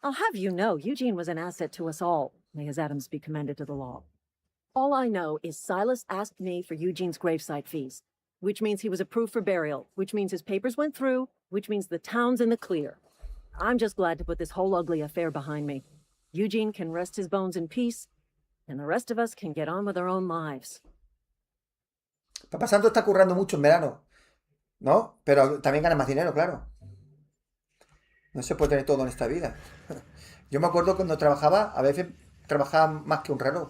I'll have you know, Eugene was an asset to us all. May his atoms be commended to the law. All I know is Silas asked me for Eugene's gravesite fees, which means he was approved for burial, which means his papers went through, which means the town's in the clear. I'm just glad to put this whole ugly affair behind me. Eugene can rest his bones in peace, and the rest of us can get on with our own lives. Papá Santo está currando mucho en verano, ¿no? Pero también gana más dinero, claro. No se puede tener todo en esta vida. Yo me acuerdo cuando trabajaba, a veces trabajaba más que un reloj.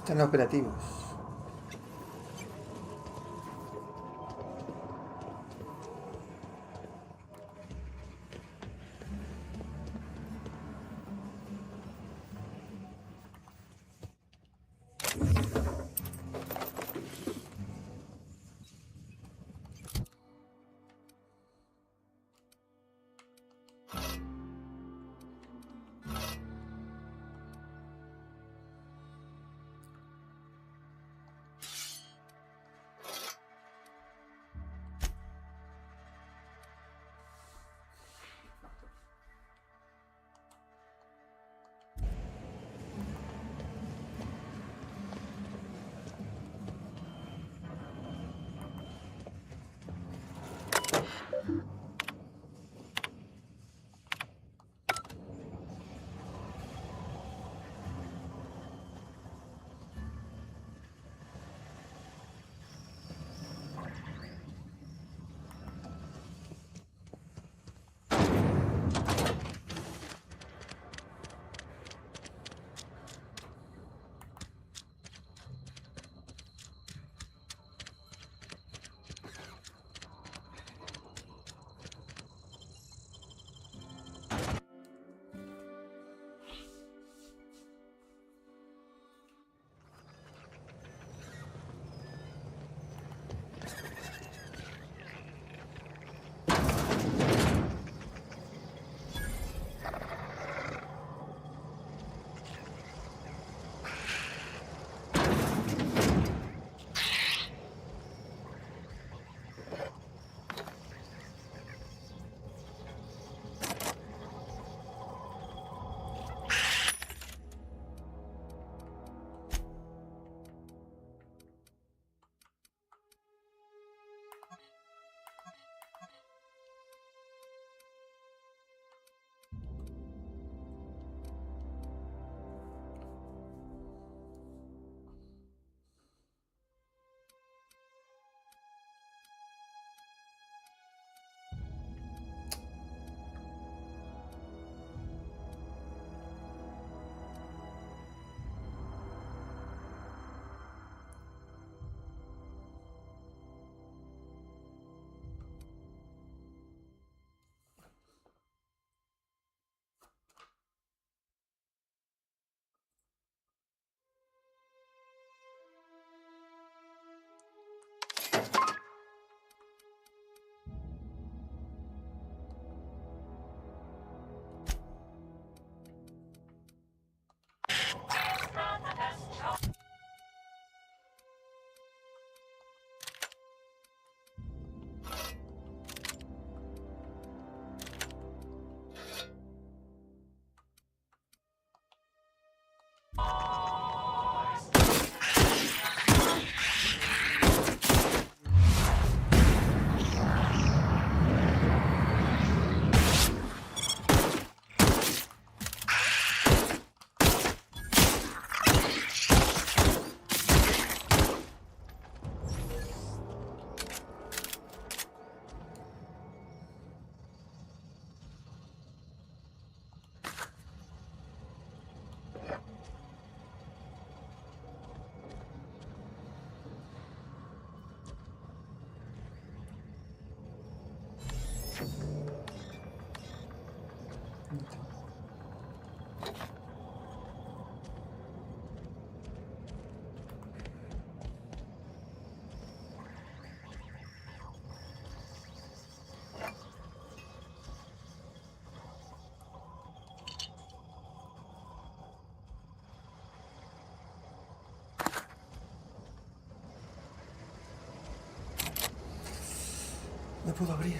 Están operativos. No puedo abrir.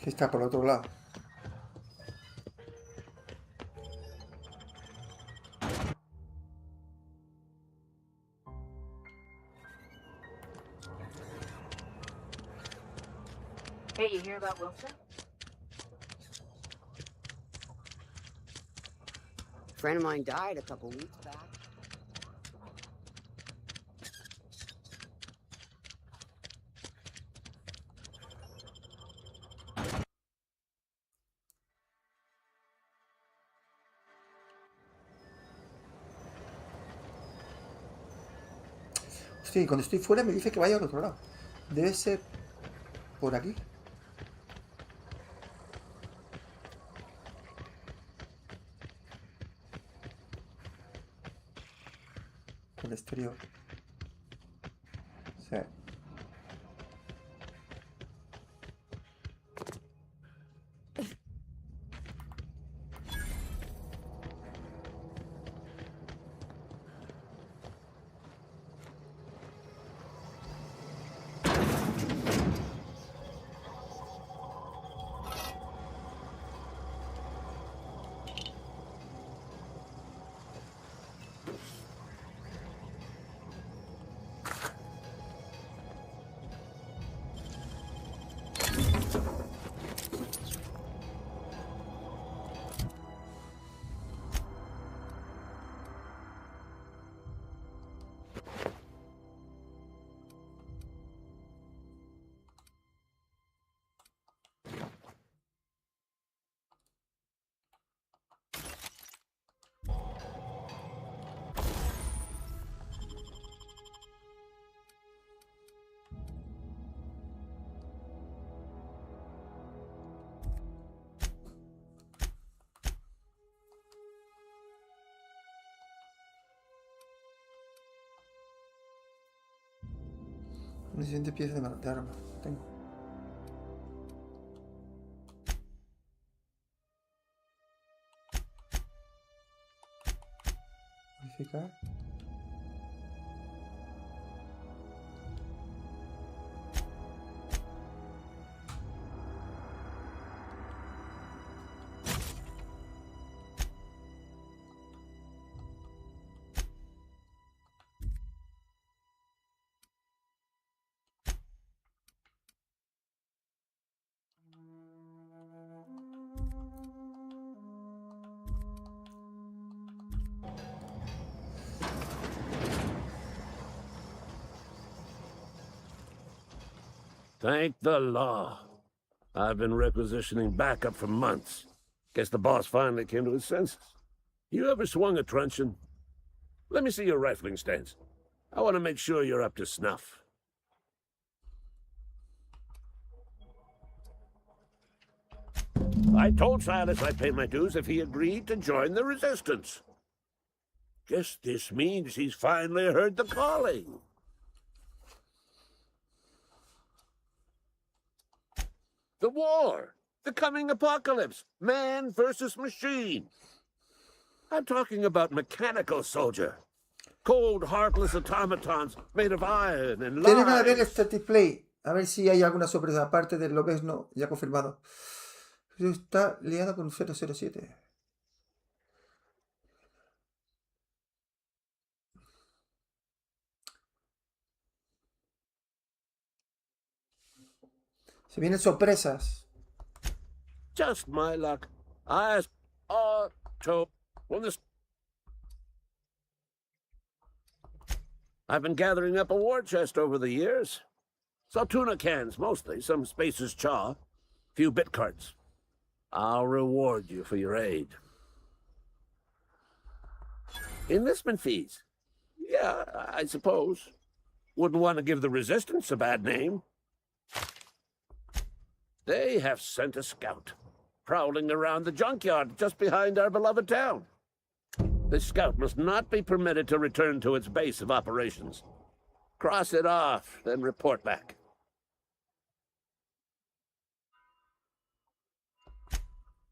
Que está por el otro lado. Hey, you hear about Wilson? A friend of mine died a couple weeks back. Hostia, y cuando estoy fuera me dice que vaya al otro lado. Debe ser por aquí. El exterior. Sí. Una siguiente pieza de arma. Tengo. Modificar. Thank the law. I've been requisitioning backup for months. Guess the boss finally came to his senses. You ever swung a truncheon? Let me see your rifling stance. I want to make sure you're up to snuff. I told Silas I'd pay my dues if he agreed to join the resistance. Guess this means he's finally heard the calling. The war! The coming apocalypse! Man versus machine! I'm talking about mechanical soldier. Cold, heartless automatons made of iron and Tienen a ver el lies. static play. A ver si hay alguna sorpresa. Aparte del Lobezno, ya confirmado. Está liado con 007. Se vienen sorpresas. Just my luck. I to when this. I've been gathering up a war chest over the years. Saw tuna cans mostly, some Spacer'S chaw, few bit carts. I'll reward you for your aid. Enlistment fees. Yeah, I suppose. Wouldn't want to give the resistance a bad name. They have sent a scout, prowling around the junkyard just behind our beloved town. This scout must not be permitted to return to its base of operations. Cross it off, then report back.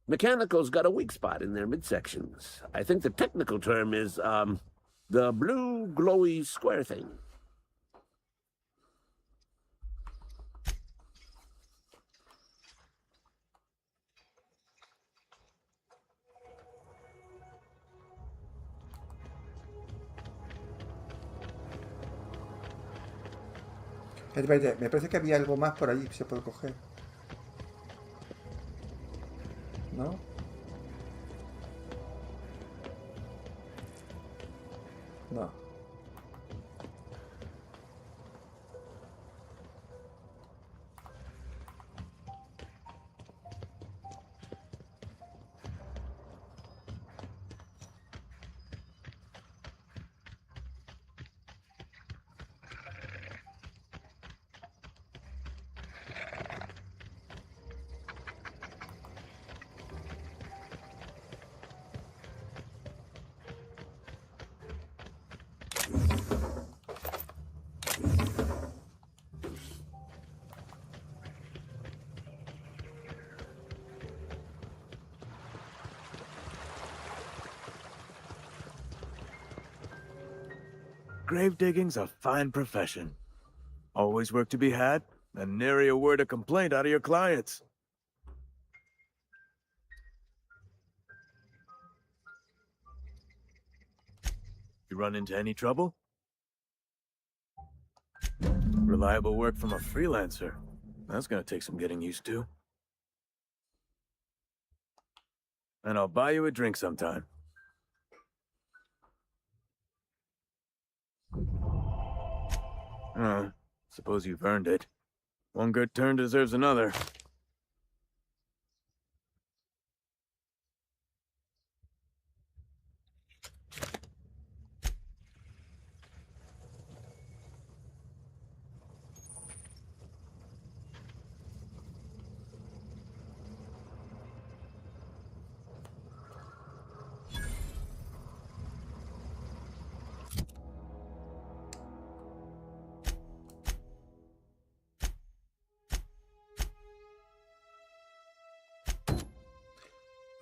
Mechanical's got a weak spot in their midsections. I think the technical term is, the blue glowy square thing. Espérate, me parece que había algo más por allí que se puede coger. ¿No? No. Grave digging's a fine profession. Always work to be had, and nary a word of complaint out of your clients. You run into any trouble? Reliable work from a freelancer. That's gonna take some getting used to. And I'll buy you a drink sometime. Suppose you've earned it. One good turn deserves another.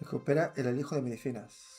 Recupera el alijo de medicinas.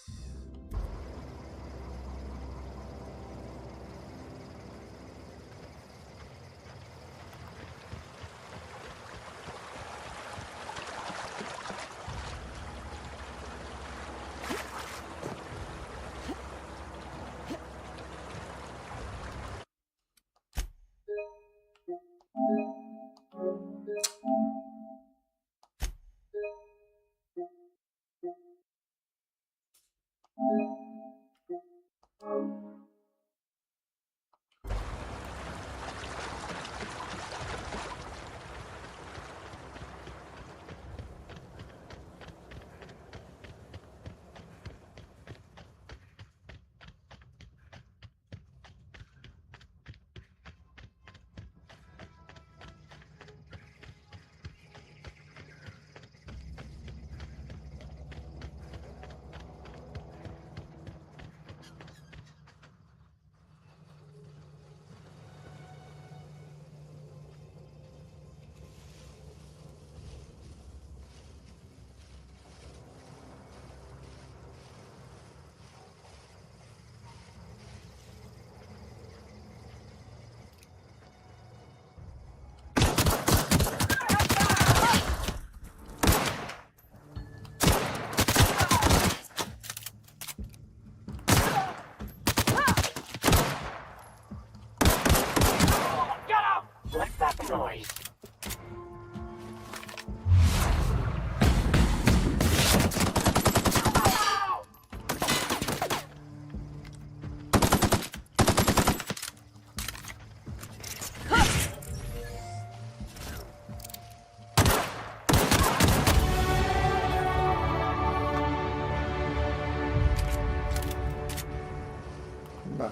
Va.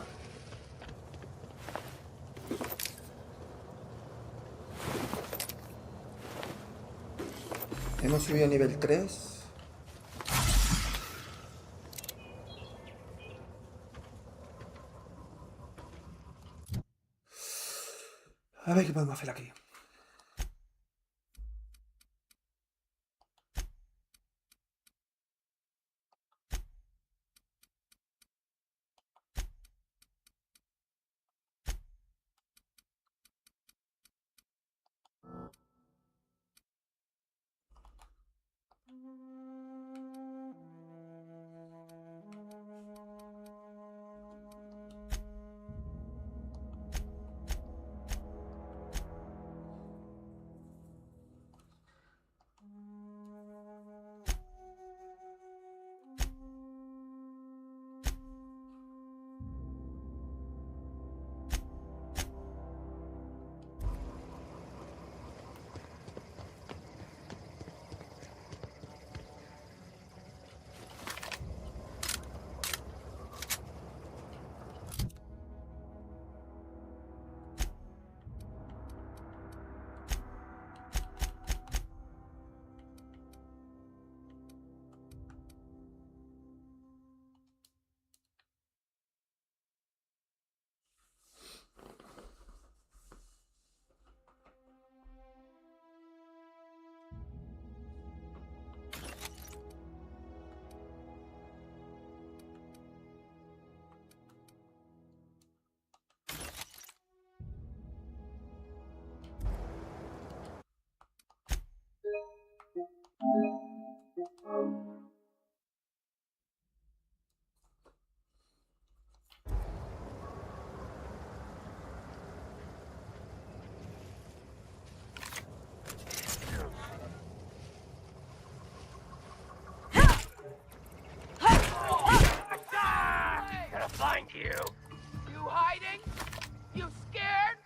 Hemos subido a nivel 3. A ver qué podemos hacer aquí. you. You hiding? You scared?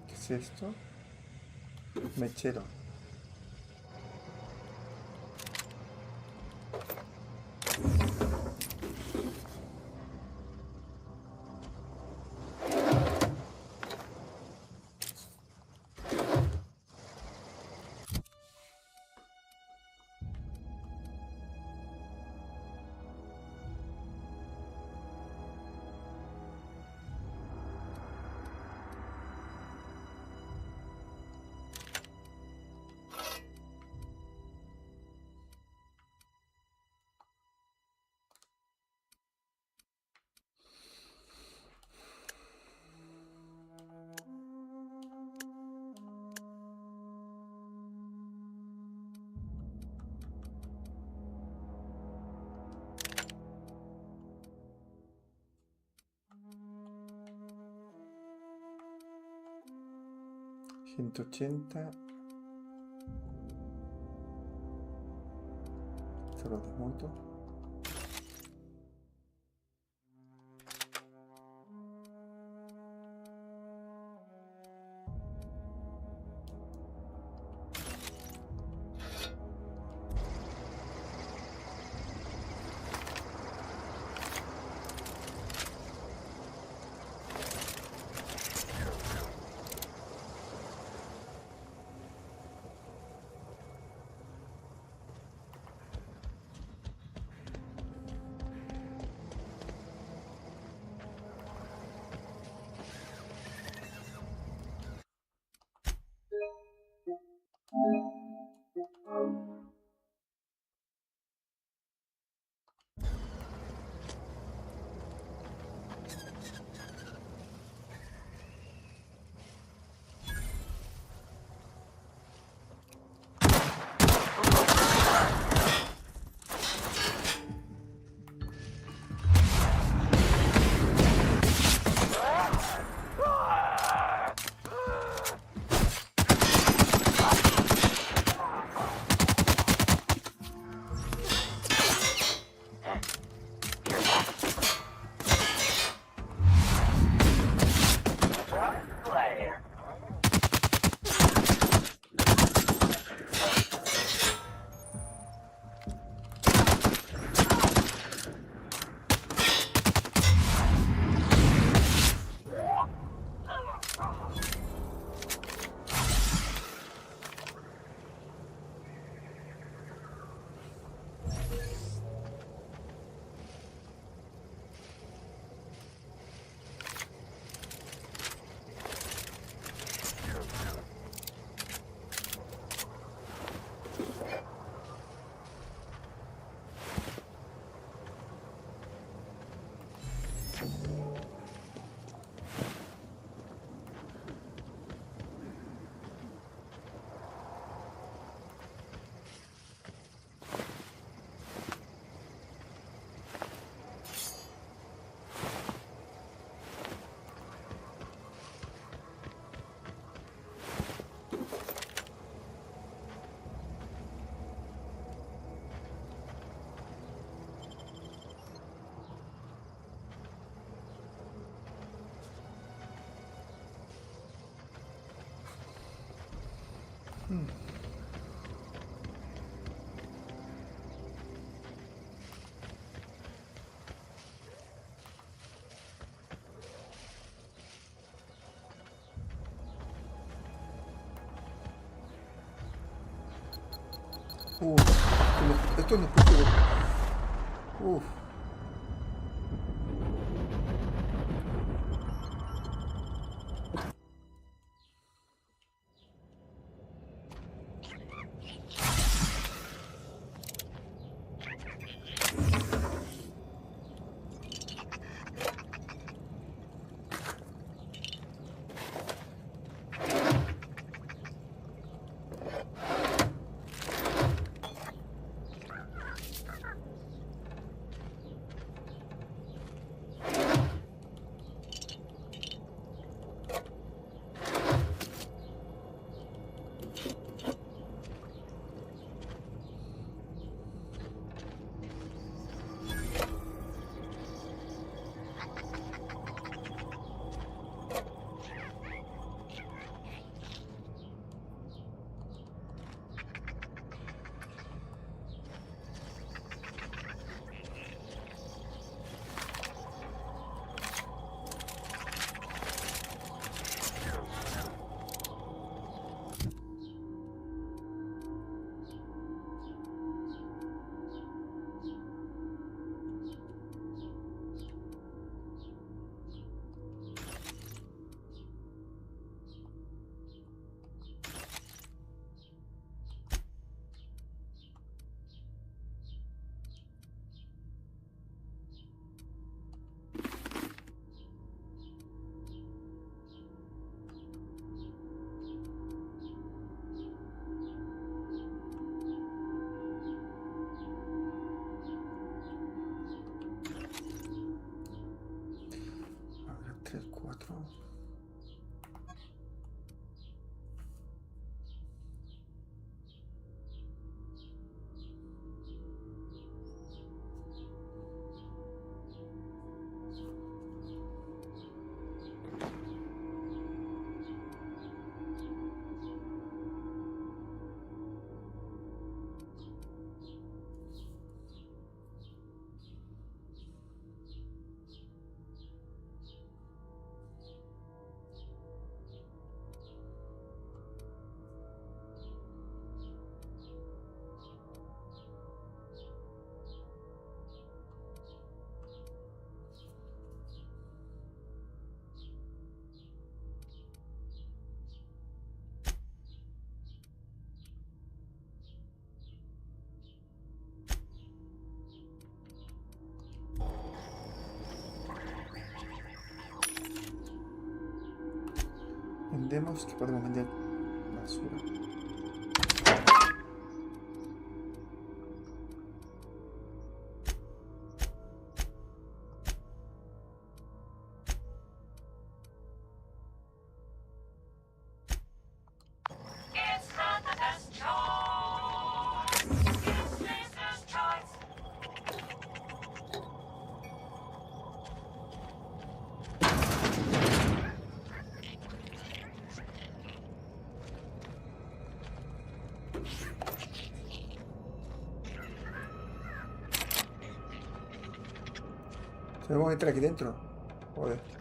¿Qué es esto? Mechero. $180. Esto lo desmonto. Esto no es posible. Uf. Vendemos, que podemos vender basura. Tenemos que entrar aquí dentro. Joder.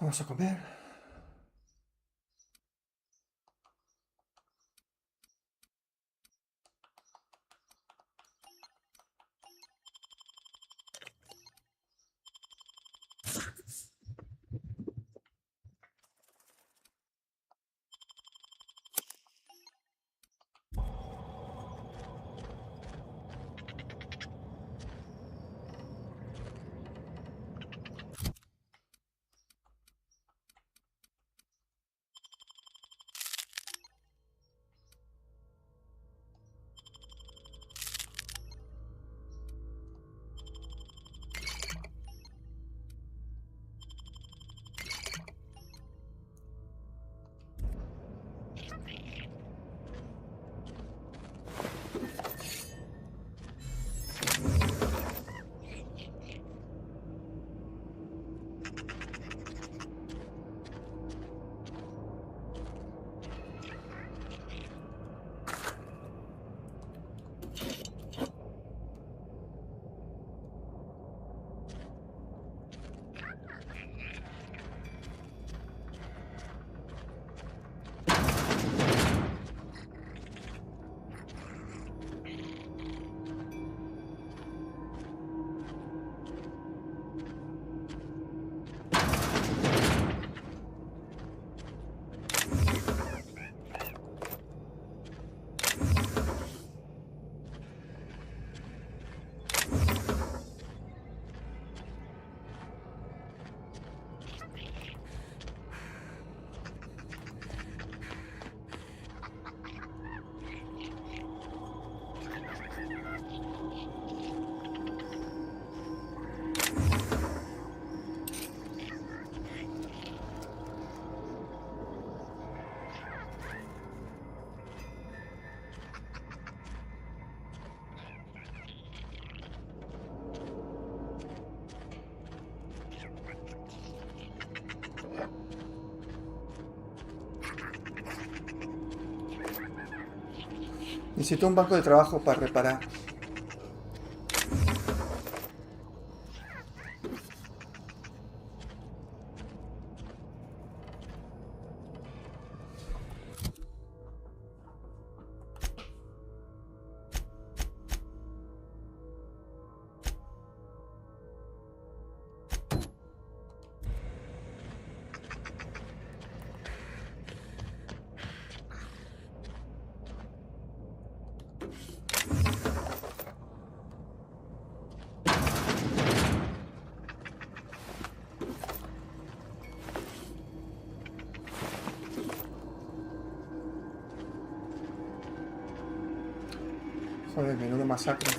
Vamos a comer. Necesito un banco de trabajo para reparar. Joder, menudo masacre.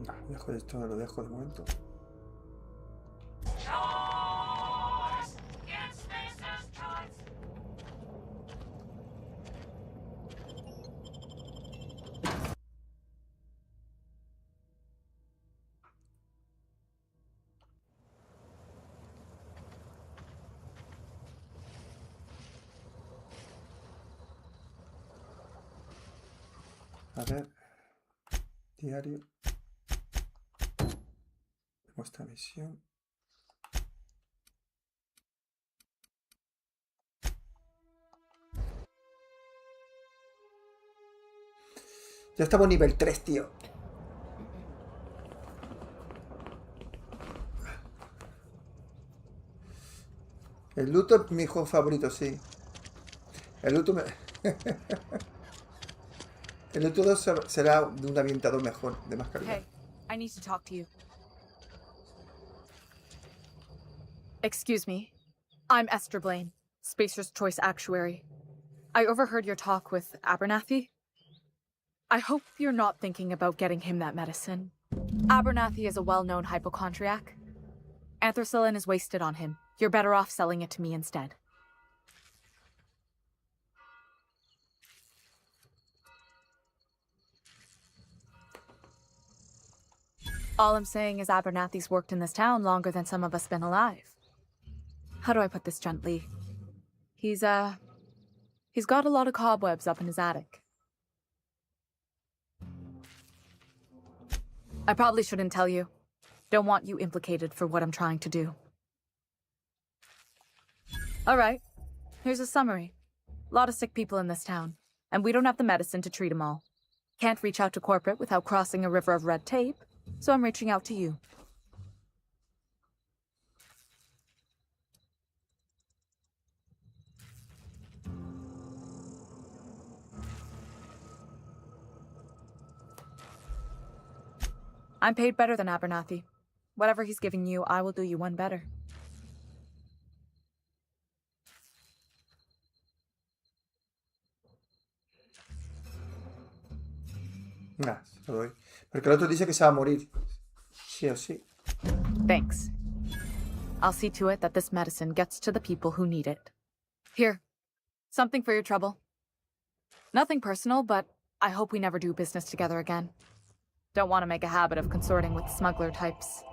No, dejo esto, lo dejo de momento. A ver, diario. Nuestra misión. Ya estamos nivel 3, tío. El luto es mi juego favorito, sí. El luto me... El luto 2 será de un ambientador mejor, de más calidad. Hey, I need to talk to you. Excuse me. I'm Esther Blaine, Spacer's Choice Actuary. I overheard your talk with Abernathy. I hope you're not thinking about getting him that medicine. Abernathy is a well-known hypochondriac. Anthracillin is wasted on him. You're better off selling it to me instead. All I'm saying is Abernathy's worked in this town longer than some of us been alive. How do I put this gently? He's got a lot of cobwebs up in his attic. I probably shouldn't tell you. Don't want you implicated for what I'm trying to do. Alright, here's a summary. A lot of sick people in this town, and we don't have the medicine to treat them all. Can't reach out to corporate without crossing a river of red tape, so I'm reaching out to you. I'm paid better than Abernathy. Whatever he's giving you, I will do you one better. Nah, se lo doy. Porque el otro dice que se va a morir. Sí o sí. Thanks. I'll see to it that this medicine gets to the people who need it. Here, something for your trouble. Nothing personal, but I hope we never do business together again. Don't want to make a habit of consorting with smuggler types.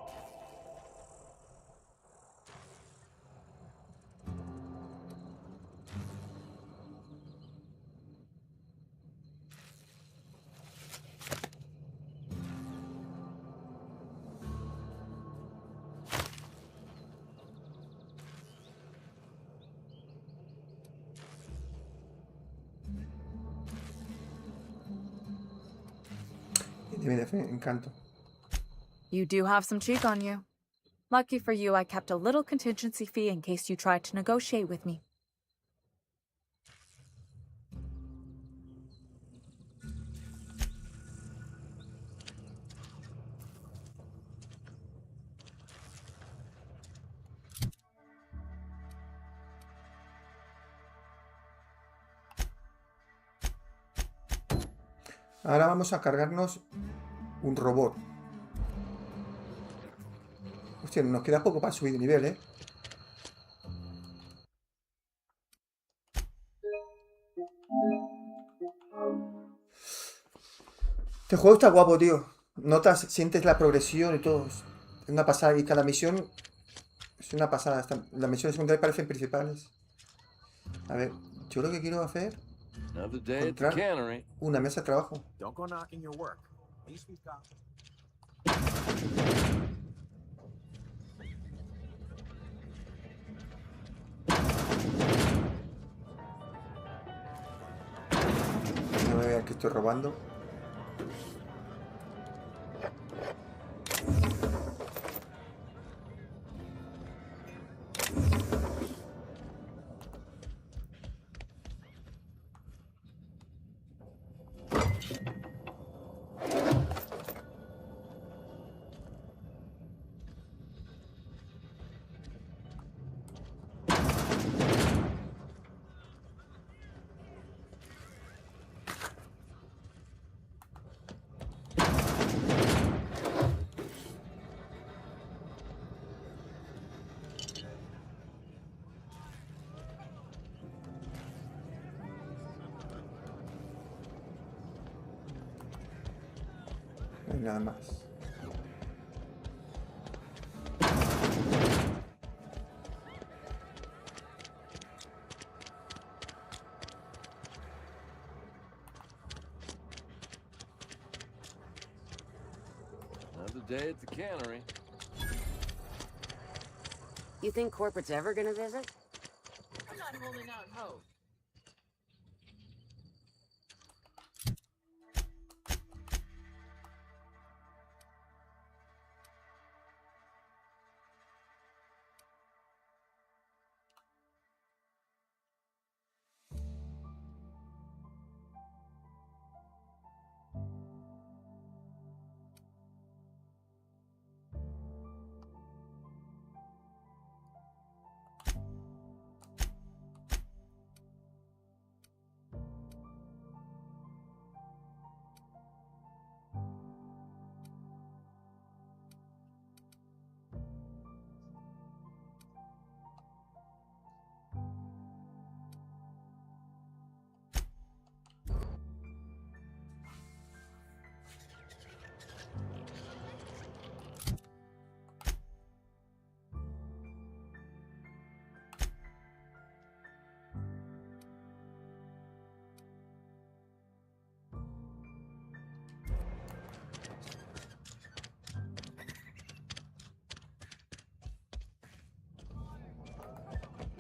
Encanto. You do have some cheek on you. Lucky for you, I kept a little contingency fee in case you tried to negotiate with me. Ahora vamos a cargarnos un robot. Hostia, nos queda poco para subir de nivel, ¿eh? Este juego está guapo, tío. Notas, sientes la progresión y todo. Es una pasada. Y cada misión es una pasada. Las misiones secundarias parecen principales. A ver, yo lo que quiero hacer... encontrar una mesa de trabajo. No me vean que estoy robando. hay nada más. Another day at the cannery. You think corporate's ever gonna visit? I'm not holding out hope.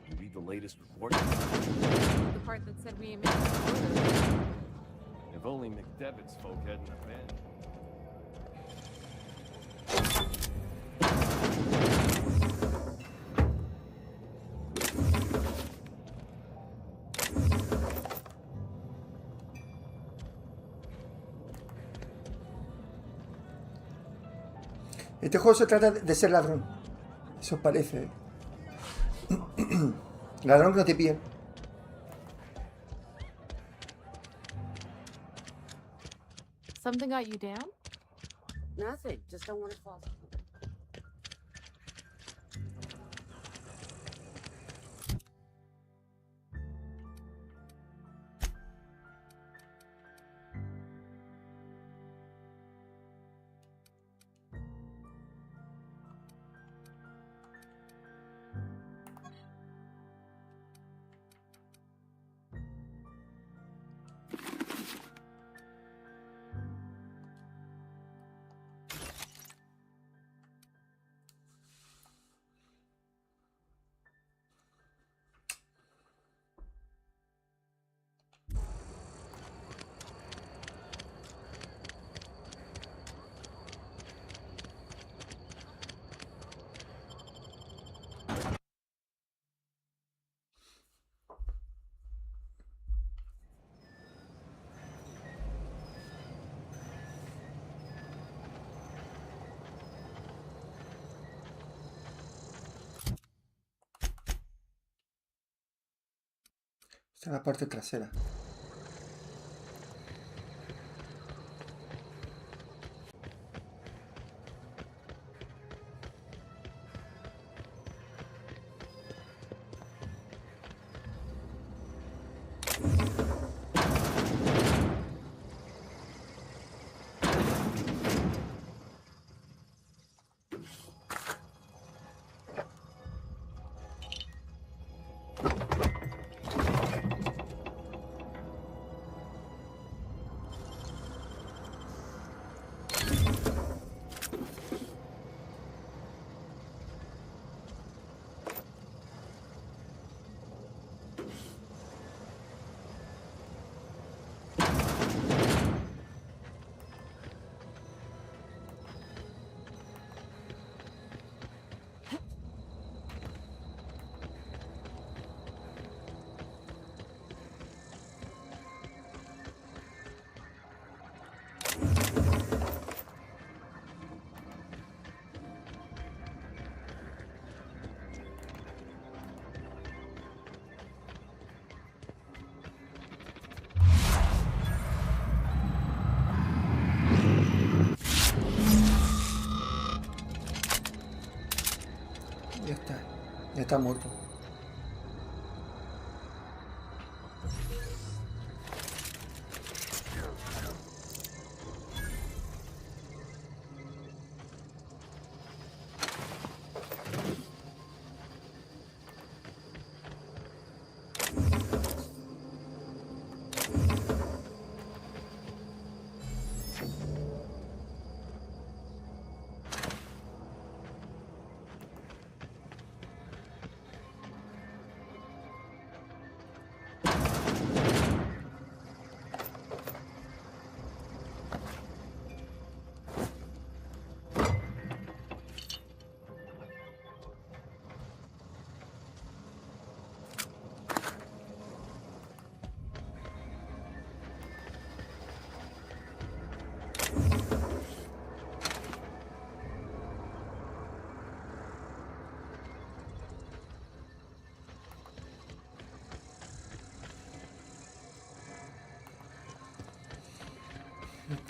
You read the latest report? The part that said we emitted quotas. If only McDevitt's folk hadn't abandoned. Este juego se trata de ser ladrón. Eso parece, ¿eh? Ladrón que no te pille. Something got you down? Nothing. Just don't want to fall. Esta es la parte trasera. Ya está muerto.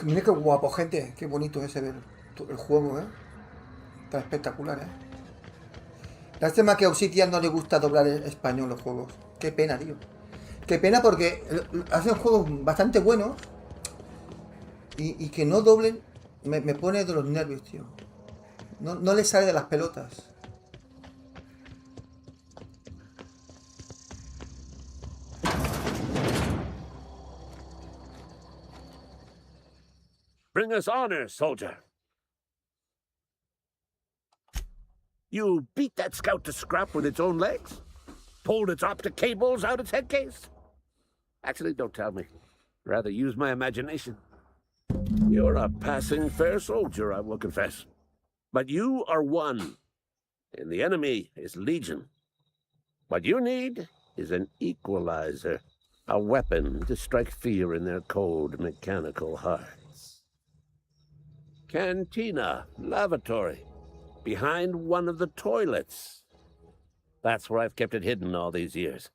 Mira qué guapo, gente. Qué bonito ese ver el juego, ¿eh? Está espectacular, ¿eh? Lástima que a Obsidian no le gusta doblar en español los juegos. Qué pena, tío. Qué pena porque hacen juegos bastante buenos y que no doblen me pone de los nervios, tío. No le sale de las pelotas. Bring us honor, soldier. You beat that scout to scrap with its own legs? Pulled its optic cables out its head case? Actually, don't tell me. Rather use my imagination. You're a passing fair soldier, I will confess. But you are one, and the enemy is legion. What you need is an equalizer, a weapon to strike fear in their cold, mechanical hearts. Cantina, lavatory, behind one of the toilets. That's where I've kept it hidden all these years.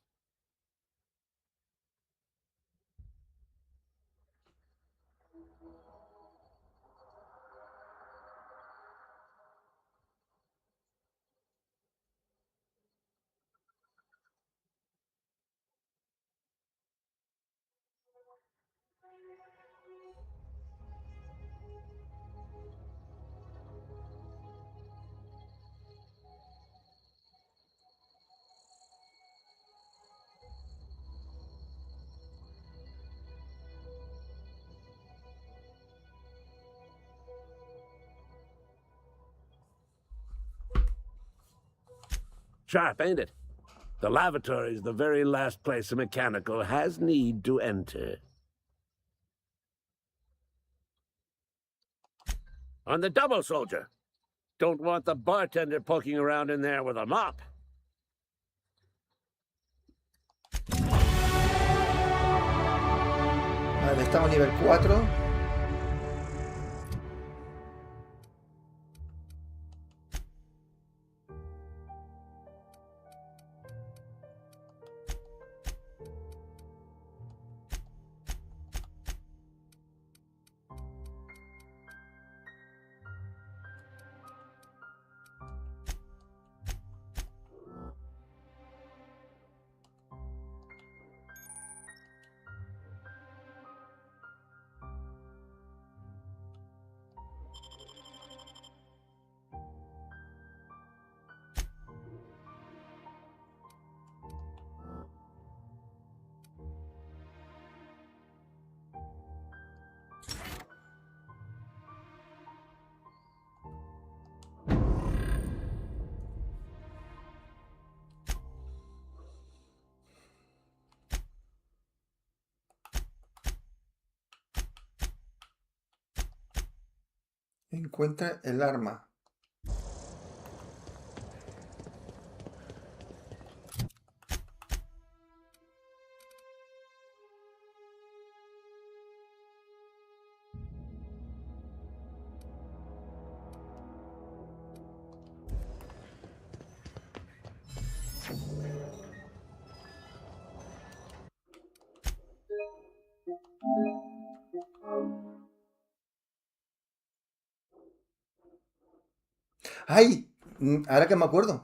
Sharp, ain't it? The lavatory is the very last place a mechanical has need to enter. On the double, soldier. Don't want the bartender poking around in there with a mop. Vale, estamos nivel 4. Encuentra el arma. ¡Ay! Ahora que me acuerdo.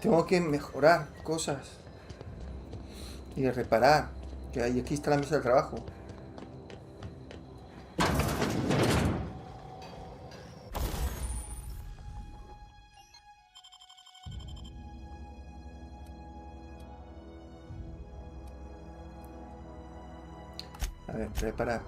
Tengo que mejorar cosas. Y reparar. Que ahí aquí está la mesa de trabajo. A ver, reparar.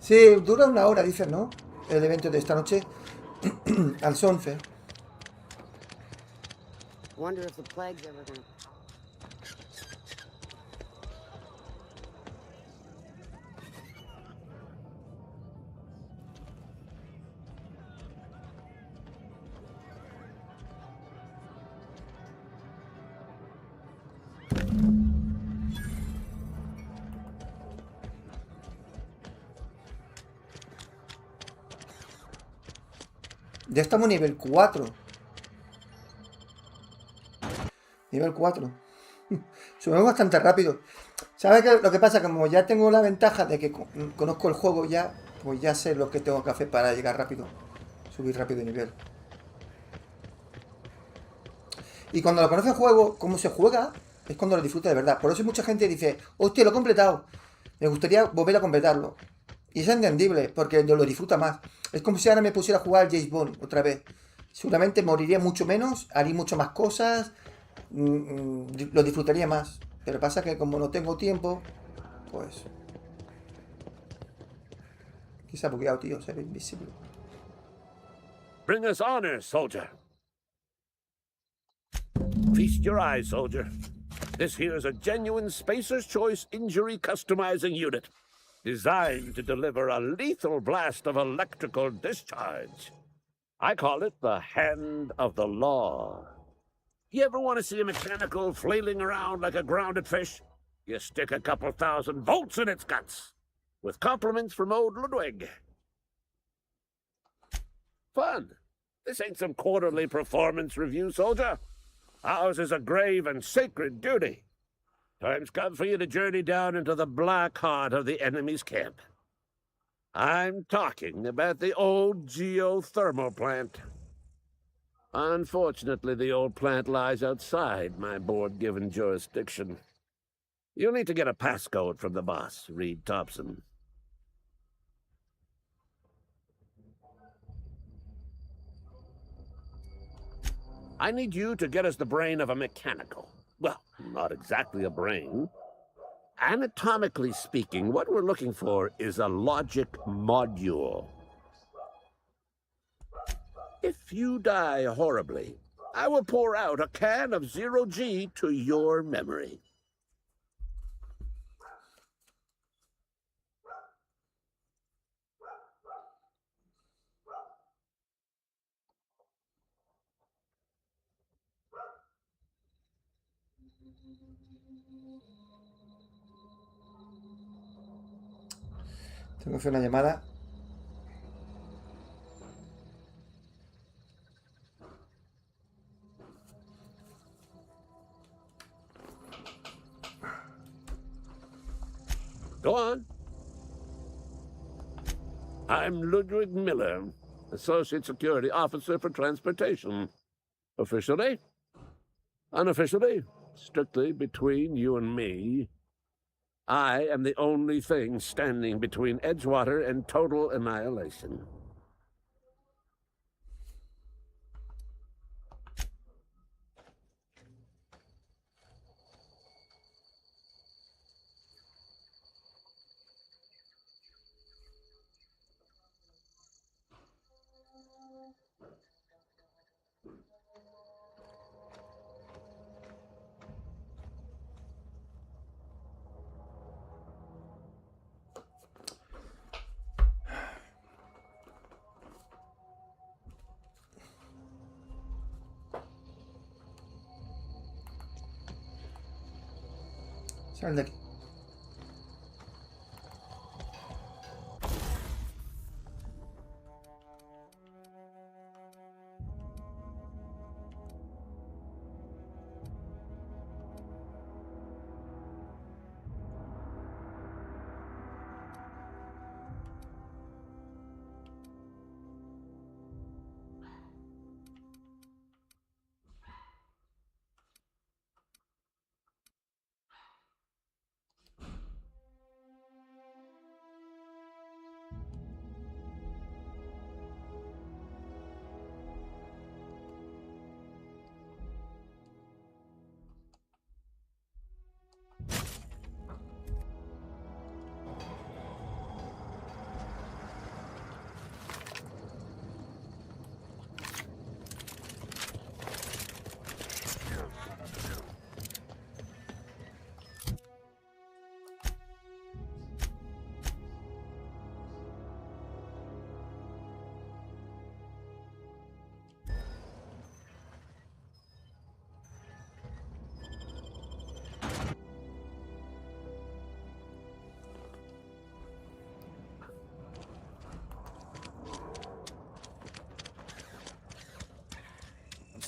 Sí, dura 1 hora, dicen, ¿no? El evento de esta noche. A las 11. Wonder if the plague's ever gonna... Ya estamos nivel 4. Nivel 4. Subimos bastante rápido. ¿Sabes qué? Lo que pasa? Que como ya tengo la ventaja de que conozco el juego ya, pues ya sé lo que tengo que hacer para llegar rápido. Subir rápido de nivel. Y cuando lo conoce el juego, cómo se juega, es cuando lo disfruta de verdad. Por eso mucha gente dice, hostia, lo he completado. Me gustaría volver a completarlo. Y es entendible, porque lo disfruta más. Es como si ahora me pusiera a jugar James Bond otra vez. Seguramente moriría mucho menos, haría mucho más cosas, lo disfrutaría más. Pero pasa que como no tengo tiempo, pues... Quizá bugueado, tío, se ve invisible. Bring us honor, soldier. Feast your eyes, soldier. This here is a genuine Spacer's Choice injury customizing unit, designed to deliver a lethal blast of electrical discharge. I call it the Hand of the Law. You ever want to see a mechanical flailing around like a grounded fish? You stick a couple thousand volts in its guts. With compliments from old Ludwig. Fun. This ain't some quarterly performance review, soldier. Ours is a grave and sacred duty. Time's come for you to journey down into the black heart of the enemy's camp. I'm talking about the old geothermal plant. Unfortunately, the old plant lies outside my board-given jurisdiction. You'll need to get a passcode from the boss, Reed Thompson. I need you to get us the brain of a mechanical. Well, not exactly a brain. Anatomically speaking, what we're looking for is a logic module. If you die horribly, I will pour out a can of 0G to your memory. Tengo que hacer una llamada. Go on. I'm Ludwig Miller, Associate Security Officer for Transportation. Officially, unofficially, strictly between you and me, I am the only thing standing between Edgewater and total annihilation. Sal de aquí.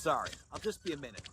sorry. I'll just be a minute.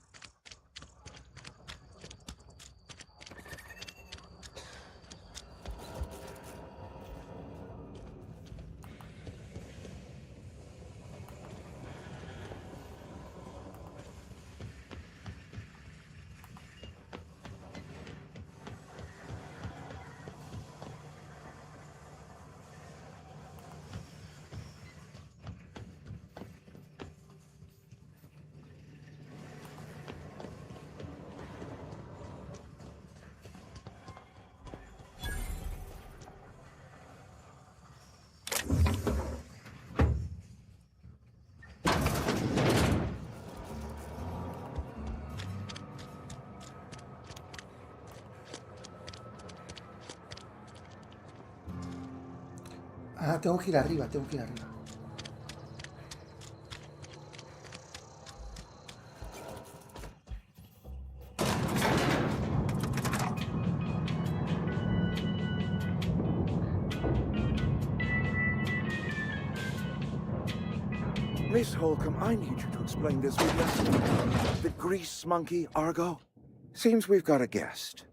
Ah, tengo que ir arriba, tengo que ir arriba. Miss Holcomb, I need you to explain this with us. The grease monkey, Argo? Seems we've got a guest.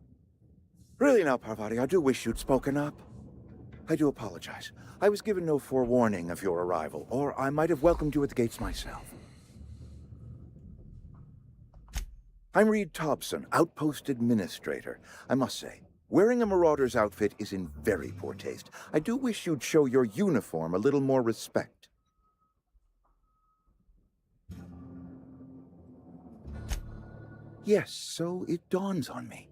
Really now, Parvati, I do wish you'd spoken up. I do apologize. I was given no forewarning of your arrival, or I might have welcomed you at the gates myself. I'm Reed Thompson, Outpost Administrator. I must say, wearing a Marauder's outfit is in very poor taste. I do wish you'd show your uniform a little more respect. Yes, so it dawns on me.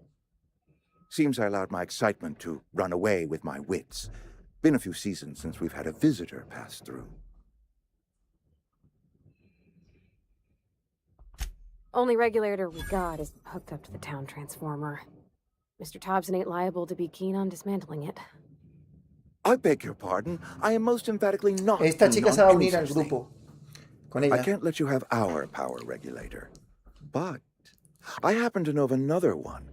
Seems I allowed my excitement to run away with my wits. Been a few seasons since we've had a visitor pass through. Only regulator we got is hooked up to the town transformer. Mr. Thompson ain't liable to be keen on dismantling it. I beg your pardon. I am most emphatically not. Esta chica se va a unir al grupo con ella. I can't let you have our power regulator. But I happen to know of another one.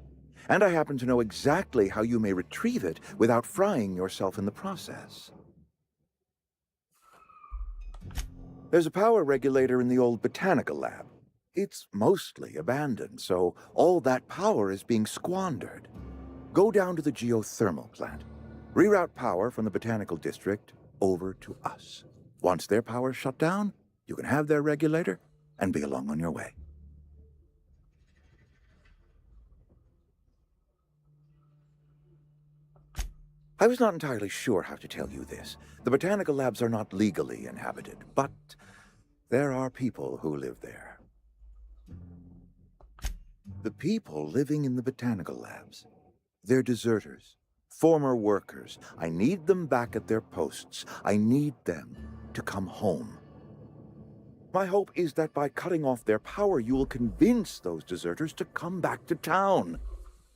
And I happen to know exactly how you may retrieve it without frying yourself in the process. There's a power regulator in the old botanical lab. It's mostly abandoned, so all that power is being squandered. Go down to the geothermal plant. Reroute power from the botanical district over to us. Once their power's shut down, you can have their regulator and be along on your way. I was not entirely sure how to tell you this. The botanical labs are not legally inhabited, but there are people who live there. The people living in the botanical labs, they're deserters, former workers. I need them back at their posts. I need them to come home. My hope is that by cutting off their power, you will convince those deserters to come back to town.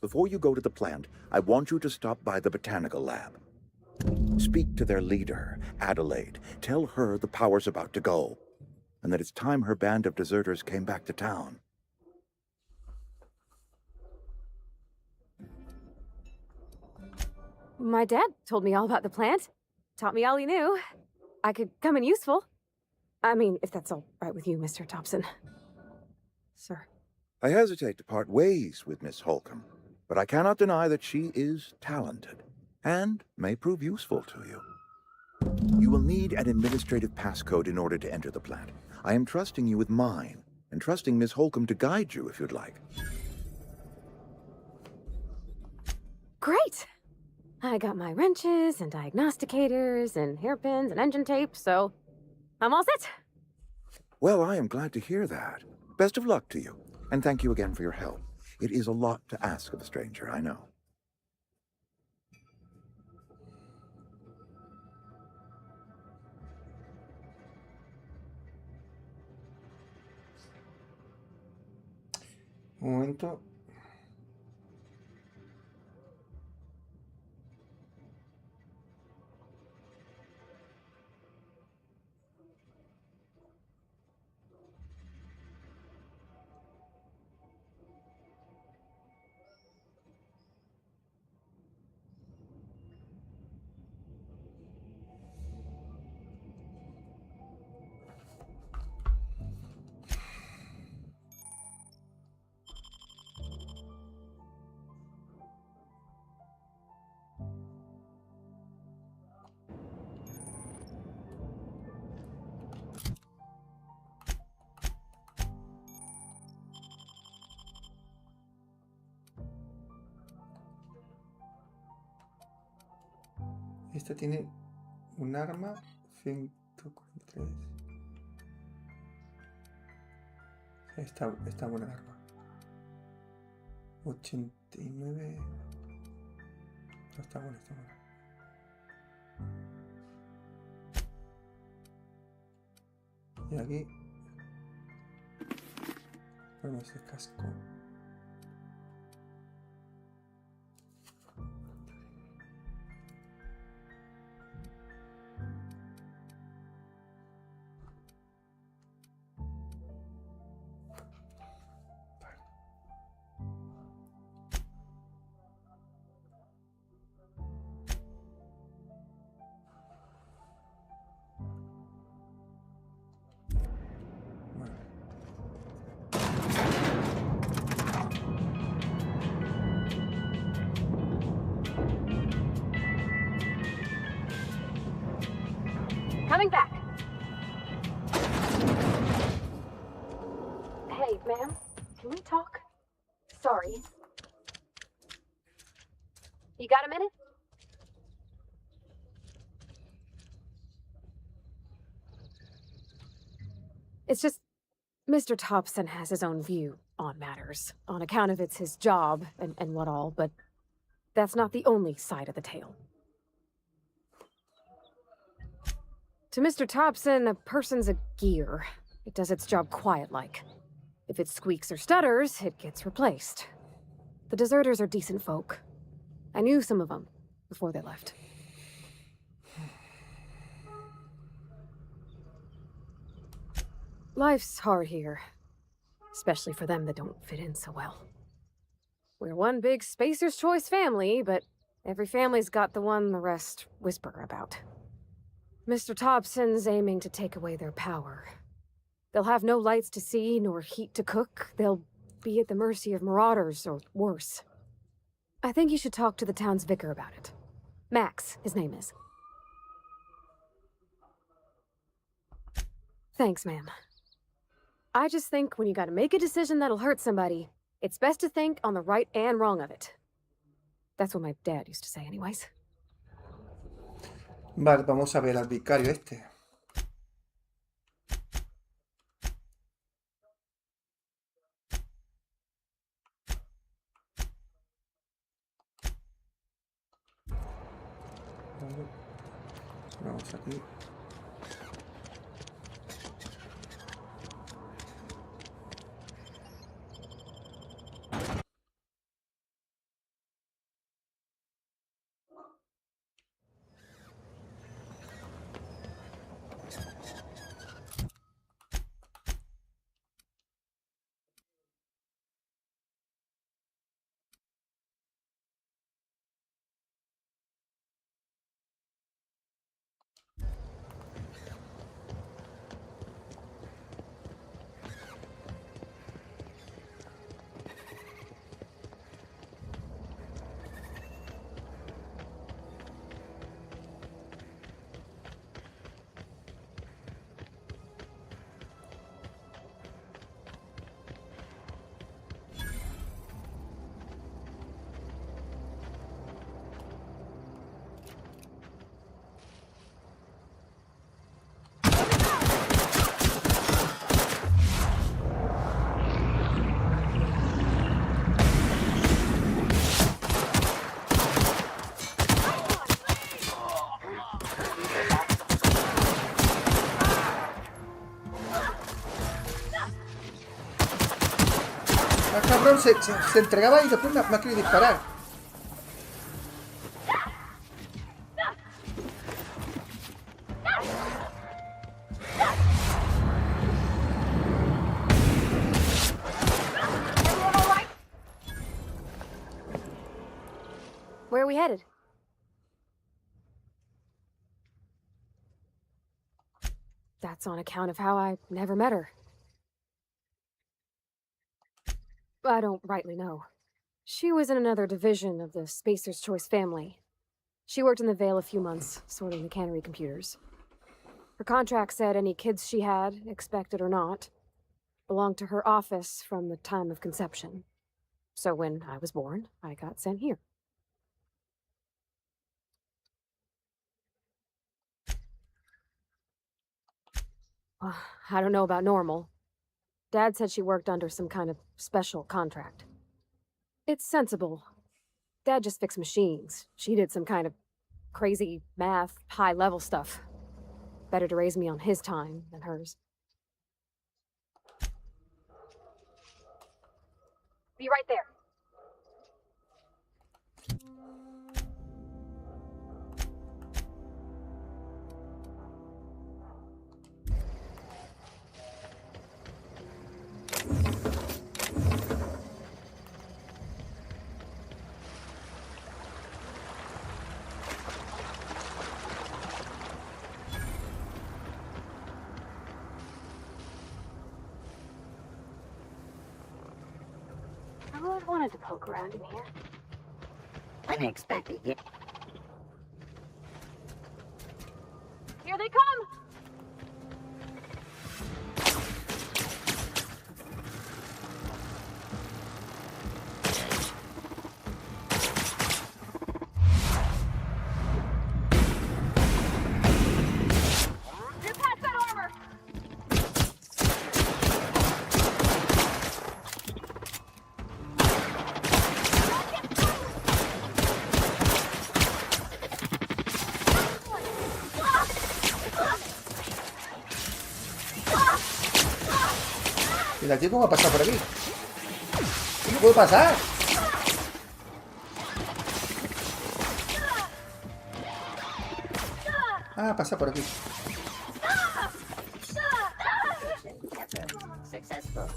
Before you go to the plant, I want you to stop by the botanical lab. Speak to their leader, Adelaide. Tell her the power's about to go, and that it's time her band of deserters came back to town. My dad told me all about the plant. Taught me all he knew. I could come in useful. I mean, if that's all right with you, Mr. Thompson. Sir. I hesitate to part ways with Miss Holcomb, but I cannot deny that she is talented and may prove useful to you. You will need an administrative passcode in order to enter the plant. I am trusting you with mine, and trusting Miss Holcomb to guide you if you'd like. Great! I got my wrenches and diagnosticators and hairpins and engine tape, so I'm all set. Well, I am glad to hear that. Best of luck to you, and thank you again for your help. It is a lot to ask of a stranger, I know. Un momento. Esta tiene un arma 143. Está buena el arma. 89. No, está buena, está buena. Y aquí ponemos ese casco. Coming back. Hey, ma'am, can we talk? Sorry. You got a minute? It's just, Mr. Thompson has his own view on matters, on account of it's his job and what all, but that's not the only side of the tale. To Mr. Thompson, a person's a gear. It does its job quiet-like. If it squeaks or stutters, it gets replaced. The deserters are decent folk. I knew some of them before they left. Life's hard here, especially for them that don't fit in so well. We're one big Spacer's Choice family, but every family's got the one the rest whisper about. Mr. Thompson's aiming to take away their power. They'll have no lights to see, nor heat to cook. They'll be at the mercy of marauders, or worse. I think you should talk to the town's vicar about it. Max, his name is. Thanks, ma'am. I just think when you gotta make a decision that'll hurt somebody, it's best to think on the right and wrong of it. That's what my dad used to say anyways. Vale, vamos a ver al vicario este. Vamos aquí. Cabrón, se entregaba y después me ha querido disparar. Where are we headed? That's on account of how I never met her. I don't rightly know. She was in another division of the Spacer's Choice family. She worked in the Vale a few months, sorting the cannery computers. Her contract said any kids she had, expected or not, belonged to her office from the time of conception. So when I was born, I got sent here. I don't know about normal. Dad said she worked under some kind of special contract. It's sensible. Dad just fixed machines. She did some kind of crazy math, high-level stuff. Better to raise me on his time than hers. Be right there. I always wanted to poke around in here. Unexpected. Here they come! Get past that armor! Mira, tío, ¿cómo ha pasado por aquí? ¿Cómo puedo pasar? Ah, pasa por aquí. Successful.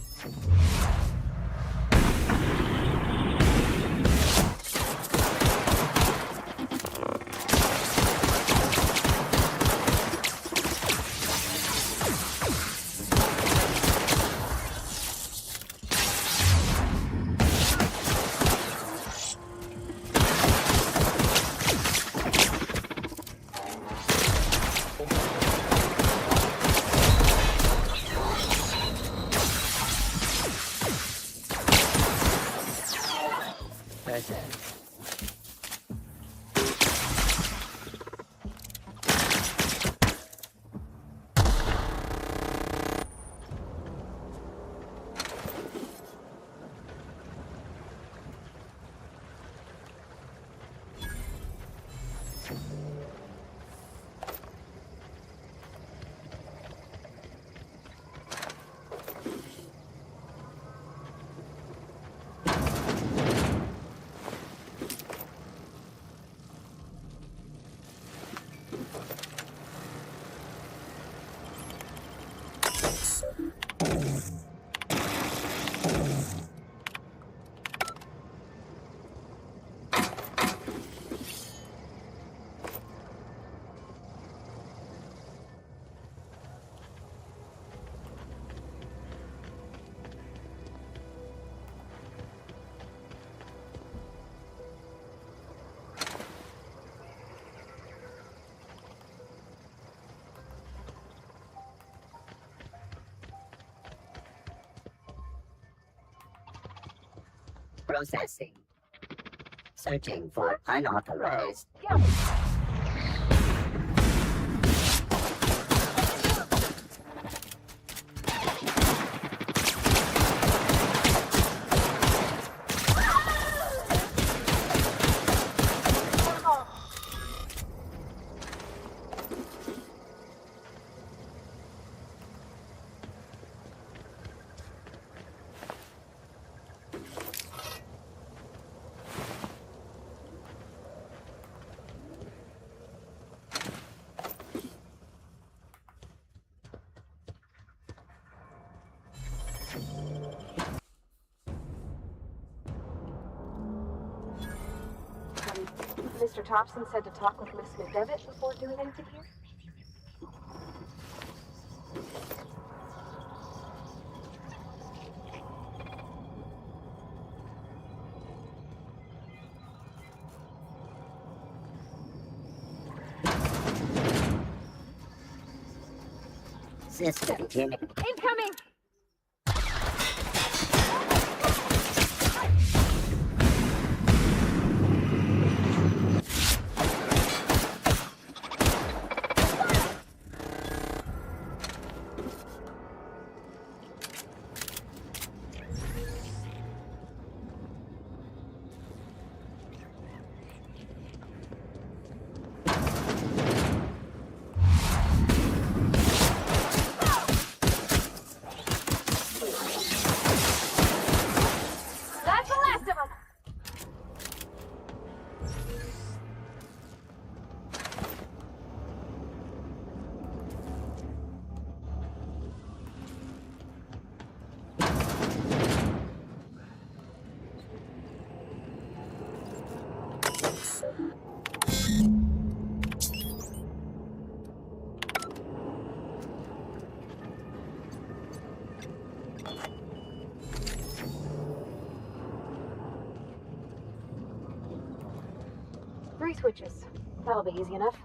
Processing. Searching for unauthorized. Mr. Thompson said to talk with Miss McDevitt before doing anything here? System Incoming! 3 switches. That'll be easy enough.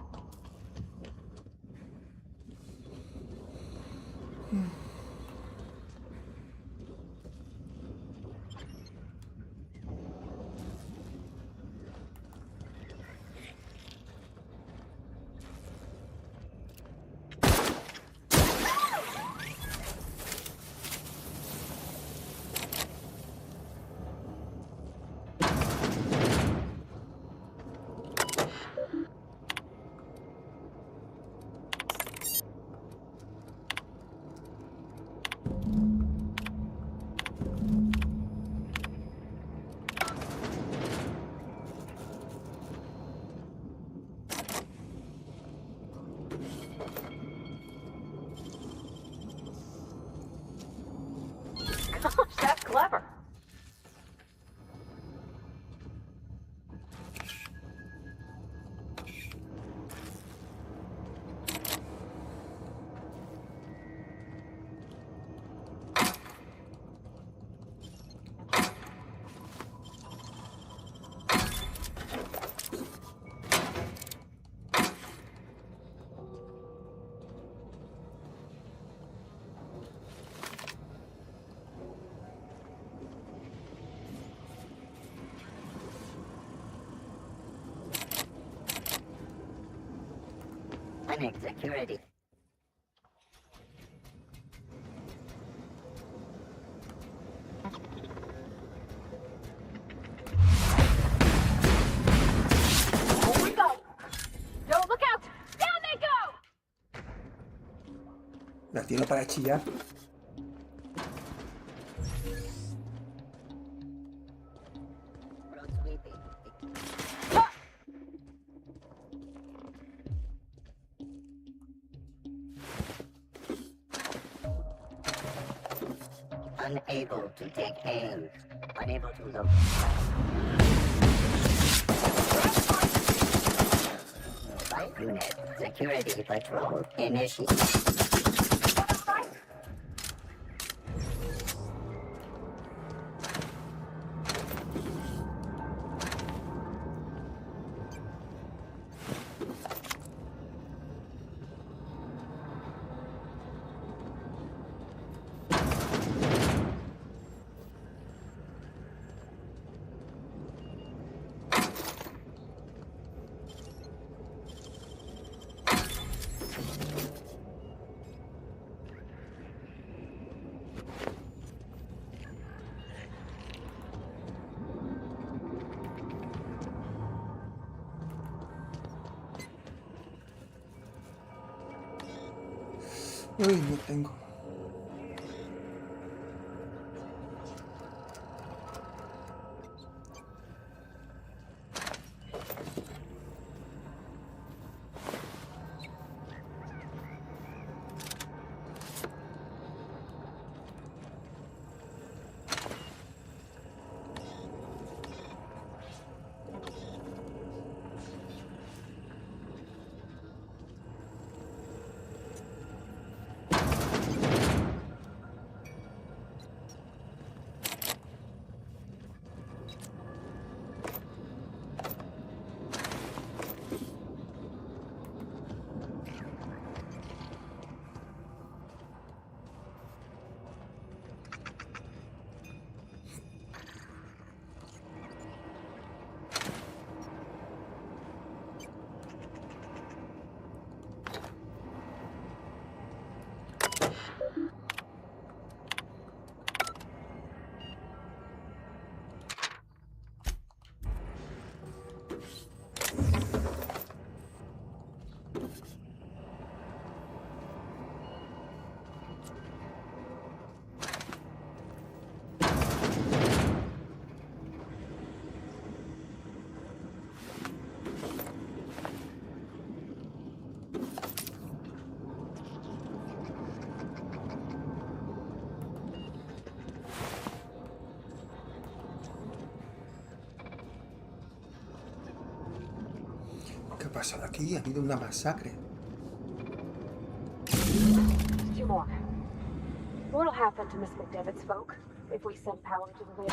That's clever. Clinic security. Here we go. Yo, look out! Down they go! La tiene para chillar. Unable to take aim. Unable to look. Light unit. Security patrol initiated. Uy, no tengo. ¿Qué ha pasado aquí? Ha habido una masacre. Two more. What'll happen to Miss McDevitt's folk if we send power to the lake?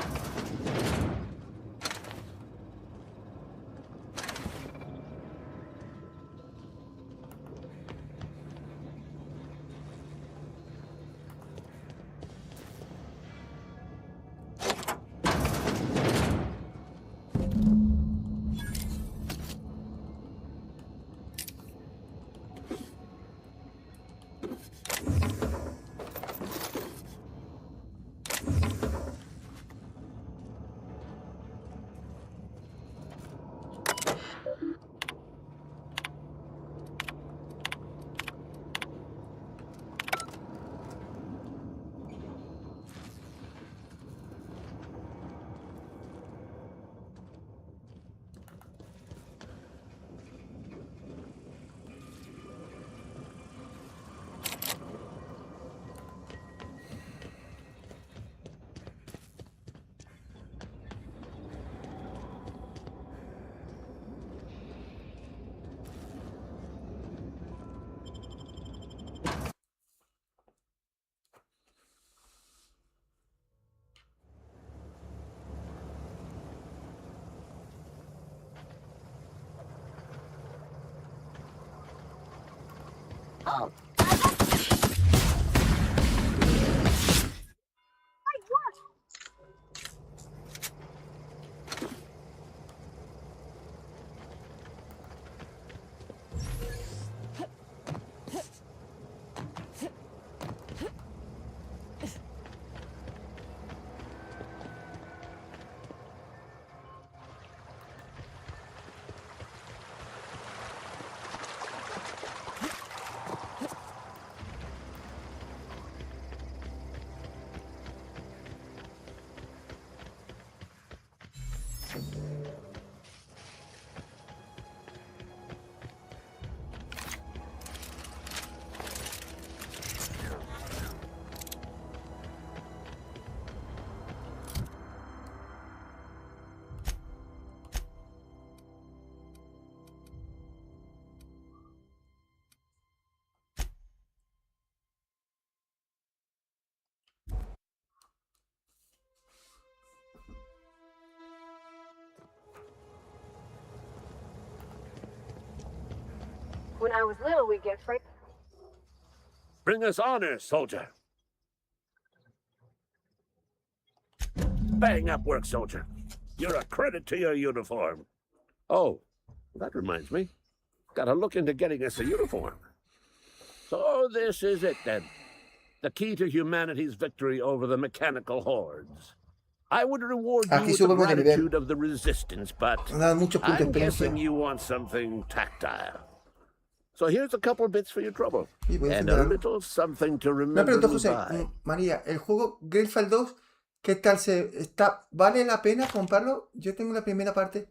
Oh. When I was little, we'd get freight. Bring us honor, soldier. Bang up work, soldier. You're a credit to your uniform. Oh, that reminds me. Gotta look into getting us a uniform. So this is it, then. The key to humanity's victory over the mechanical hordes. I would reward you with the gratitude of the resistance, but I'm guessing you want something tactile. So here's a couple bits for your trouble. And a little something to remember me by. María, el juego Grateful 2, ¿qué tal vale la pena comprarlo? Yo tengo la primera parte.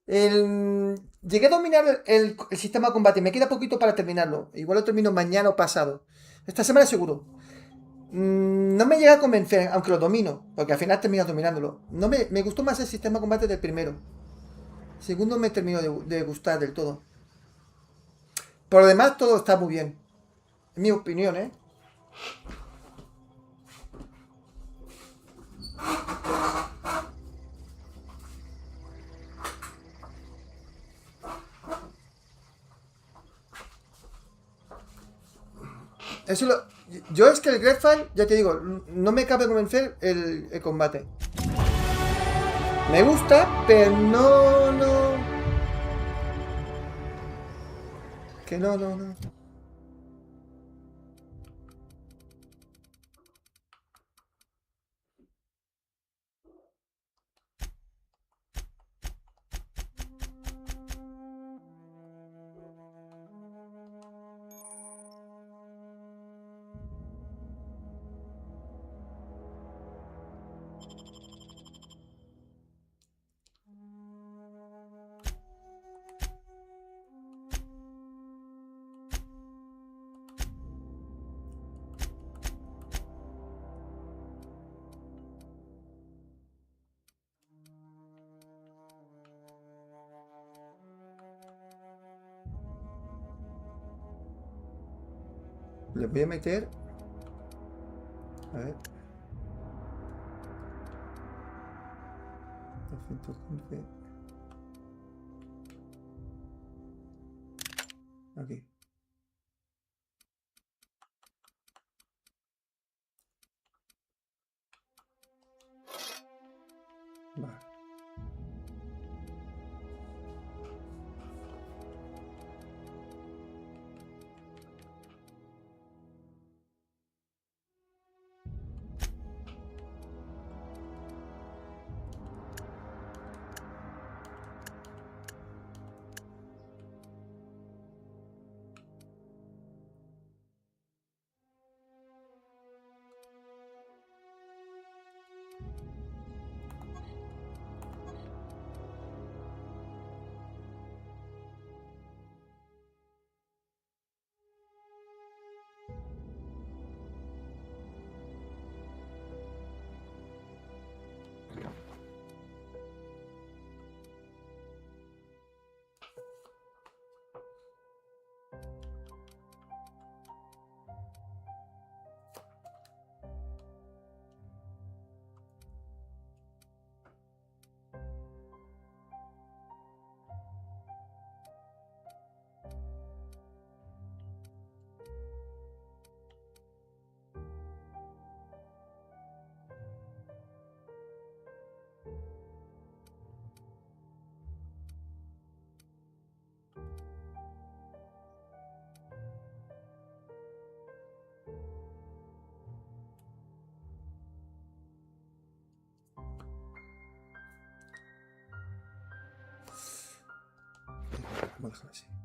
Llegué a dominar el sistema de combate. Me queda poquito para terminarlo. Igual lo termino mañana o pasado. Esta semana seguro. No me llega a convencer, aunque lo domino. Porque al final termino dominándolo. Me gustó más el sistema de combate del primero. El segundo me terminó de gustar del todo. Por lo demás, todo está muy bien. En mi opinión, ¿eh? Yo es que el Grateful, ya te digo, no me cabe convencer el combate. Me gusta, pero no. Que no. Le voy a meter. A ver. 215. Aquí. Vale. Vamos a dejarlo así.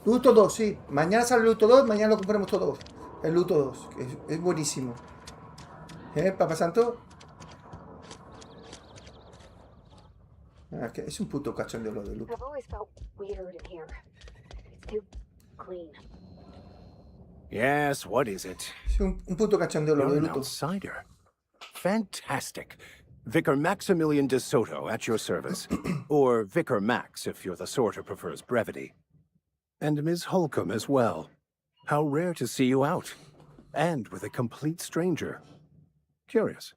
Luto 2, sí. Mañana sale el Luto 2, mañana lo compramos todos. El Luto 2, que es buenísimo. Papa Santo? Ah, que es un puto cachondeo lo de Luto. I've always felt weird in here. It's too clean. Yes, what is it? Es un puto cachondeo lo You're de an Luto. outsider. Fantastic. Vicar Maximilian de Soto at your service. Or Vicar Max if you're the sort who prefers brevity. And Ms. Holcomb as well. How rare to see you out. And with a complete stranger. Curious.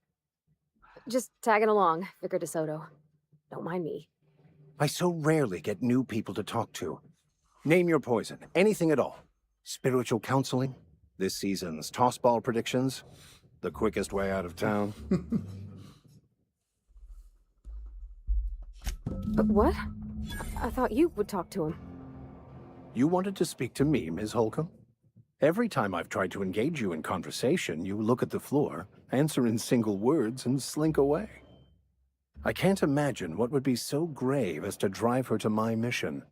Just tagging along, Vicar DeSoto. Don't mind me. I so rarely get new people to talk to. Name your poison, anything at all. Spiritual counseling, this season's tossball predictions, the quickest way out of town. But what? I thought you would talk to him. You wanted to speak to me, Ms. Holcomb? Every time I've tried to engage you in conversation, you look at the floor, answer in single words, and slink away. I can't imagine what would be so grave as to drive her to my mission.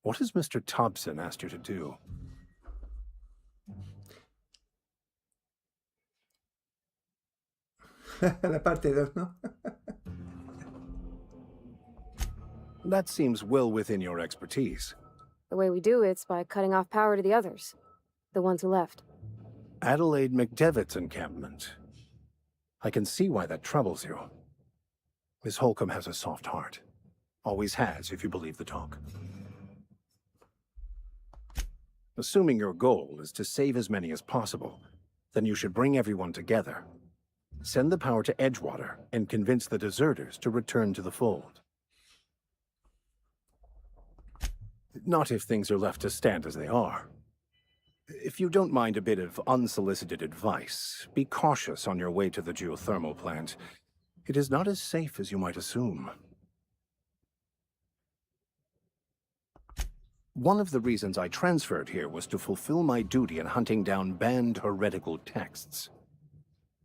What has Mr. Thompson asked you to do? La parte 2, ¿no? That seems well within your expertise. The way we do it's by cutting off power to the others. The ones who left. Adelaide McDevitt's encampment. I can see why that troubles you. Miss Holcomb has a soft heart. Always has, if you believe the talk. Assuming your goal is to save as many as possible, then you should bring everyone together. Send the power to Edgewater and convince the deserters to return to the fold. Not if things are left to stand as they are. If you don't mind a bit of unsolicited advice, be cautious on your way to the geothermal plant. It is not as safe as you might assume. One of the reasons I transferred here was to fulfill my duty in hunting down banned heretical texts.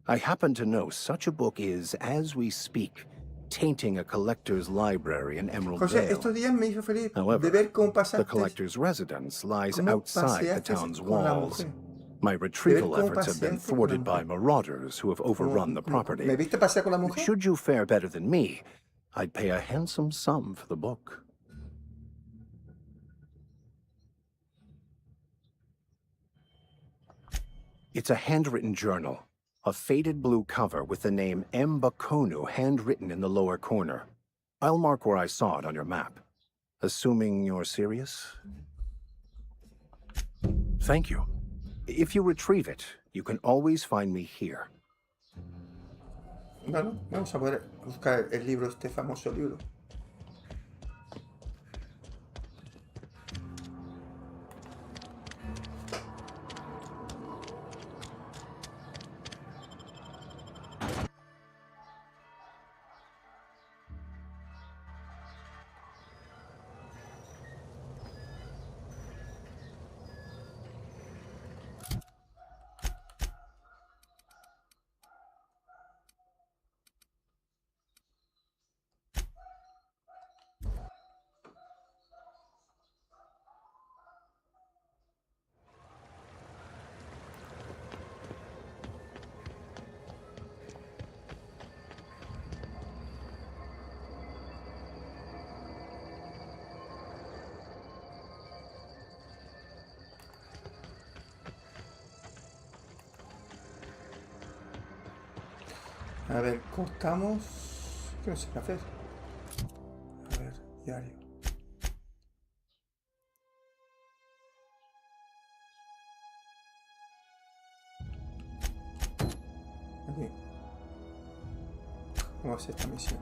I happen to know such a book is, as we speak, tainting a collector's library in Emerald José, Vale. estos días me hizo feliz However, de ver cómo the pasaste. collector's residence lies cómo outside the paseaste town's con la walls. mujer. My retrieval cómo efforts have been paseaste con la thwarted by marauders who have overrun the property. ¿Me viste pasear con la mujer? Should you fare better than me, I'd pay a handsome sum for the book. It's a handwritten journal, a faded blue cover with the name M. Bakonu handwritten in the lower corner. I'll mark where I saw it on your map. Assuming you're serious? Thank you. If you retrieve it, you can always find me here. Bueno, vamos a poder buscar el libro, este famoso libro. A ver, cortamos. ¿Qué no sé qué hacer? A ver, diario. Aquí. ¿Cómo hacer esta misión?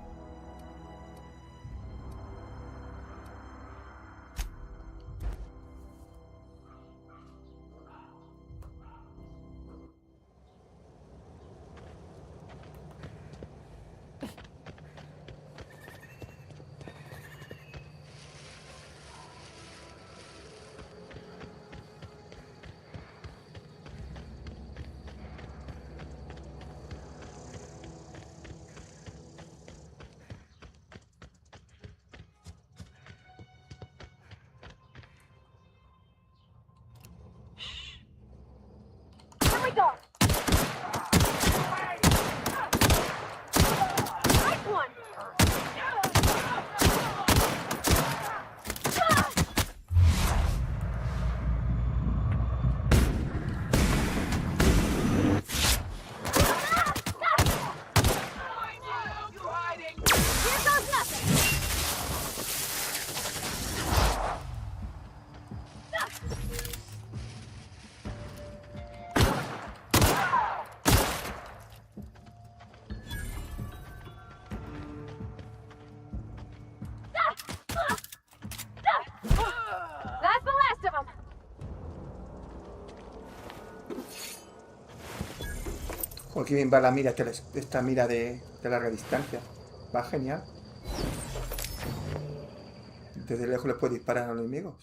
Star. Nice one. Here goes nothing. That's the last of them. Joder, qué bien va la mira, esta mira de larga distancia. Va genial. Desde lejos les puede disparar a los enemigos.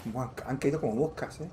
Buah, han caído como moscas, ¿eh?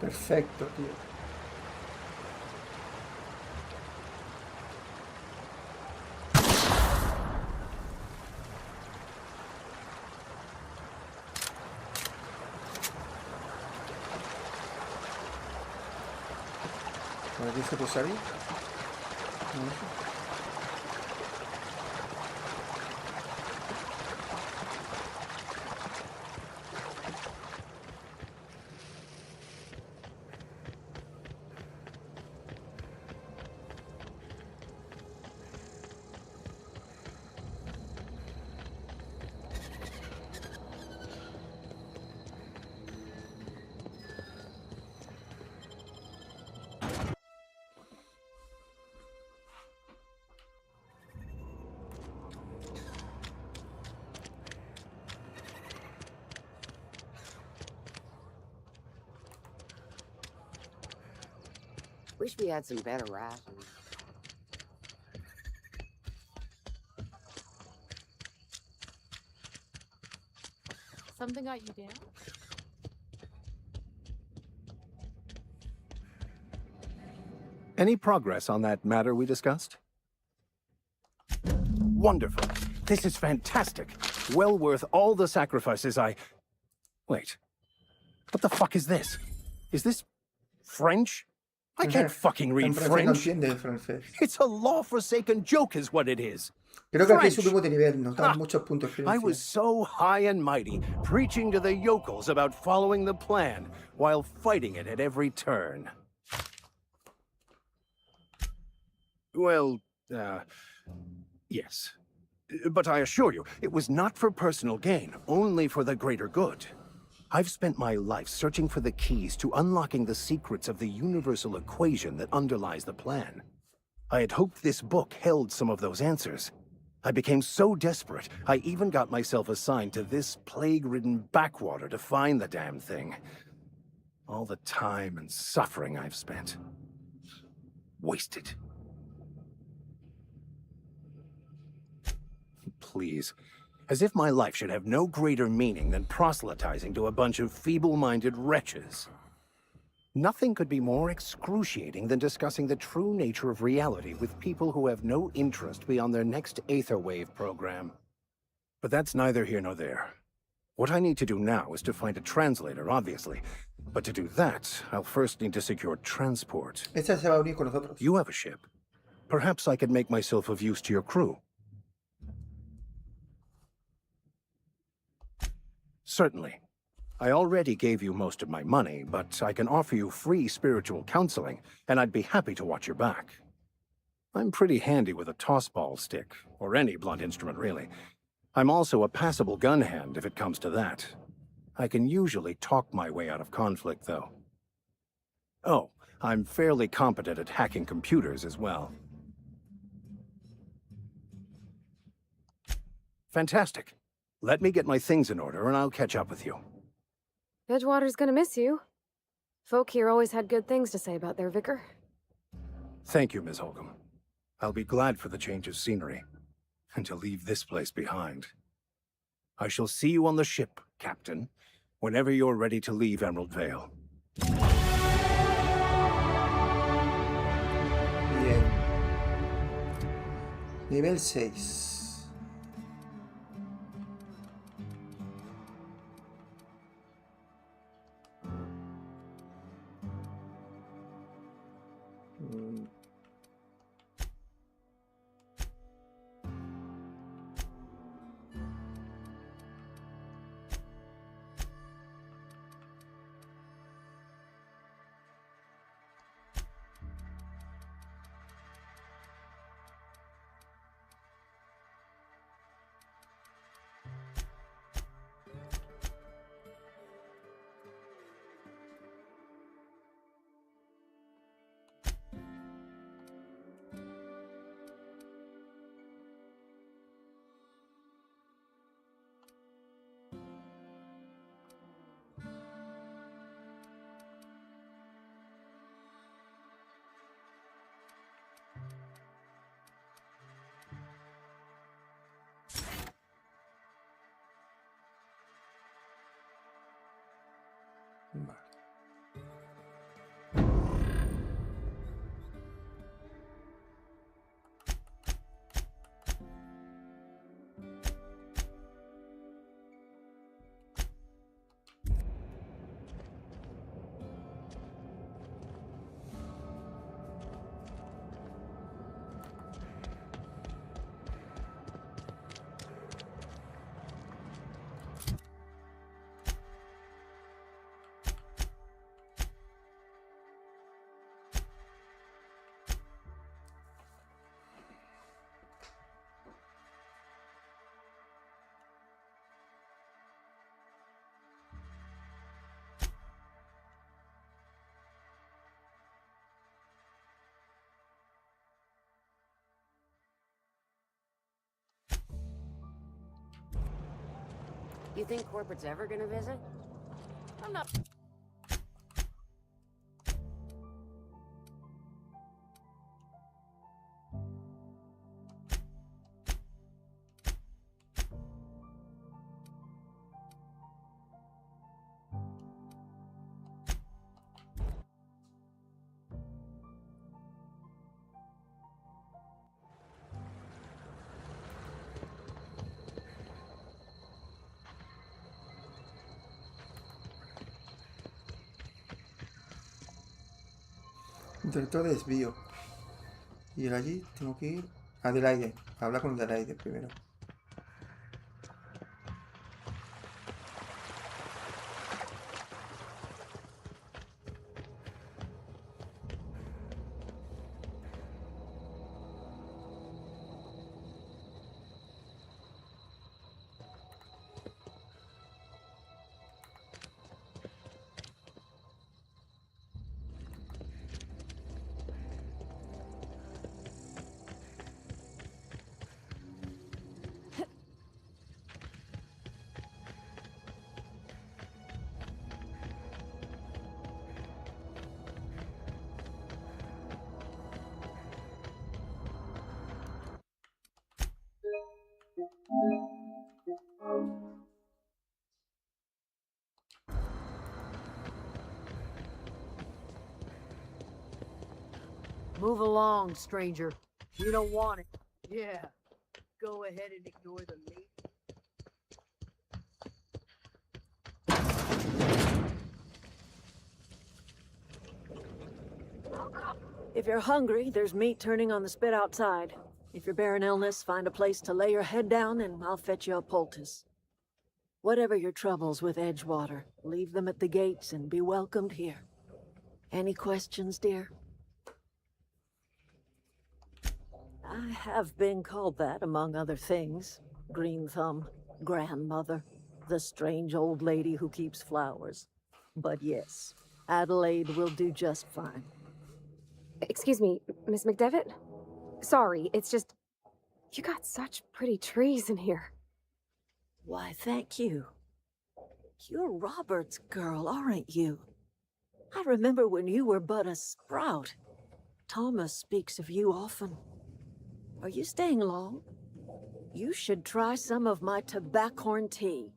Perfecto, tío. ¿Por aquí se puede salir? No sé. Wish we had some better rations. Something got you down? Any progress on that matter we discussed? Wonderful. This is fantastic. Well worth all the sacrifices I... Wait. What the fuck is this? Is this French? I can't fucking read French. It's a law-forsaken joke is what it is. Creo que aquí subimos de nivel, nos dan muchos puntos de I was so high and mighty, preaching to the yokels about following the plan, while fighting it at every turn. Well, yes. But I assure you, it was not for personal gain, only for the greater good. I've spent my life searching for the keys to unlocking the secrets of the universal equation that underlies the plan. I had hoped this book held some of those answers. I became so desperate, I even got myself assigned to this plague-ridden backwater to find the damn thing. All the time and suffering I've spent. Wasted. Please. As if my life should have no greater meaning than proselytizing to a bunch of feeble-minded wretches. Nothing could be more excruciating than discussing the true nature of reality with people who have no interest beyond their next Aetherwave program. But that's neither here nor there. What I need to do now is to find a translator, obviously. But to do that, I'll first need to secure transport. Esta se va a unir con nosotros. You have a ship. Perhaps I could make myself of use to your crew. Certainly. I already gave you most of my money, but I can offer you free spiritual counseling, and I'd be happy to watch your back. I'm pretty handy with a tossball stick, or any blunt instrument, really. I'm also a passable gun hand, if it comes to that. I can usually talk my way out of conflict, though. Oh, I'm fairly competent at hacking computers as well. Fantastic. Let me get my things in order, and I'll catch up with you. Edgewater's gonna miss you. Folk here always had good things to say about their vicar. Thank you, Ms. Holcomb. I'll be glad for the change of scenery, and to leave this place behind. I shall see you on the ship, Captain, whenever you're ready to leave Emerald Vale. Bien. Nivel 6. You think corporate's ever gonna visit? I'm not... Intento desvío. Y allí tengo que ir a Adelaide. Habla con Adelaide primero. Move along, stranger. You don't want it. Yeah. Go ahead and ignore the meat. If you're hungry, there's meat turning on the spit outside. If you're bearing illness, find a place to lay your head down and I'll fetch you a poultice. Whatever your troubles with Edgewater, leave them at the gates and be welcomed here. Any questions, dear? I have been called that, among other things. Green Thumb, grandmother, the strange old lady who keeps flowers. But yes, Adelaide will do just fine. Excuse me, Miss McDevitt? Sorry, it's just... You got such pretty trees in here. Why, thank you. You're Robert's girl, aren't you? I remember when you were but a sprout. Thomas speaks of you often. Are you staying long? You should try some of my tobaccorn tea.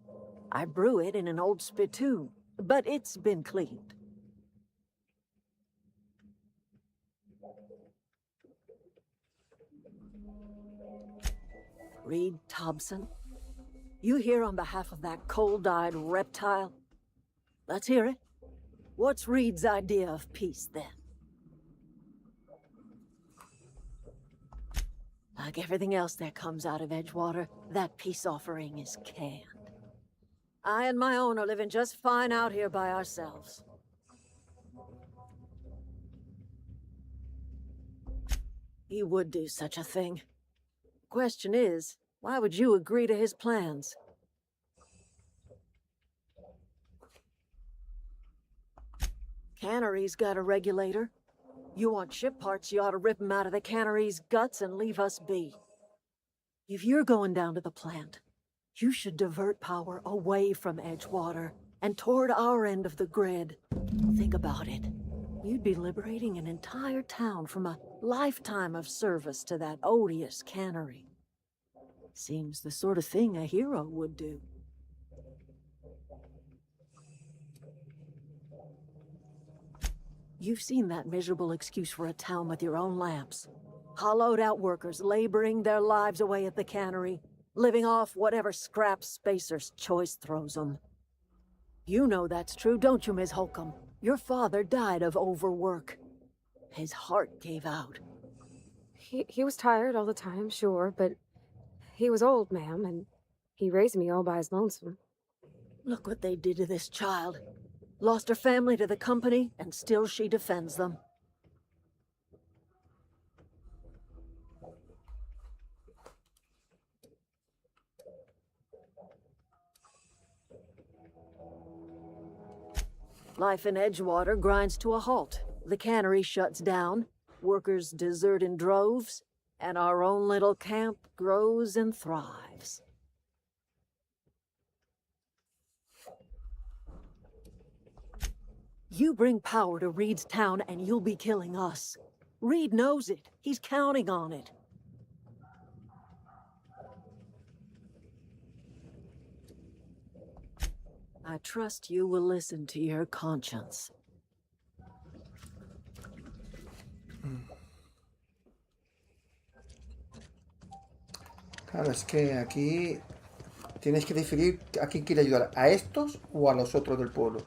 I brew it in an old spittoon, but it's been cleaned. Reed Thompson? You here on behalf of that cold-eyed reptile? Let's hear it. What's Reed's idea of peace, then? Like everything else that comes out of Edgewater, that peace offering is canned. I and my own are living just fine out here by ourselves. He would do such a thing. Question is, why would you agree to his plans? Cannery's got a regulator. You want ship parts, you ought to rip them out of the cannery's guts and leave us be. If you're going down to the plant, you should divert power away from Edgewater and toward our end of the grid. Think about it. You'd be liberating an entire town from a lifetime of service to that odious cannery. Seems the sort of thing a hero would do. You've seen that miserable excuse for a town with your own lamps. Hollowed out workers laboring their lives away at the cannery, living off whatever scraps Spacer'S choice throws them. You know that's true, don't you, Ms. Holcomb? Your father died of overwork. His heart gave out. He was tired all the time, sure, but he was old, ma'am, and he raised me all by his lonesome. Look what they did to this child. Lost her family to the company, and still she defends them. Life in Edgewater grinds to a halt. The cannery shuts down, workers desert in droves, and our own little camp grows and thrives. You bring power to Reed's town and you'll be killing us. Reed knows it. He's counting on it. I trust you will listen to your conscience. Claro, es que aquí tienes que decidir a quién quiere ayudar, a estos o a los otros del pueblo.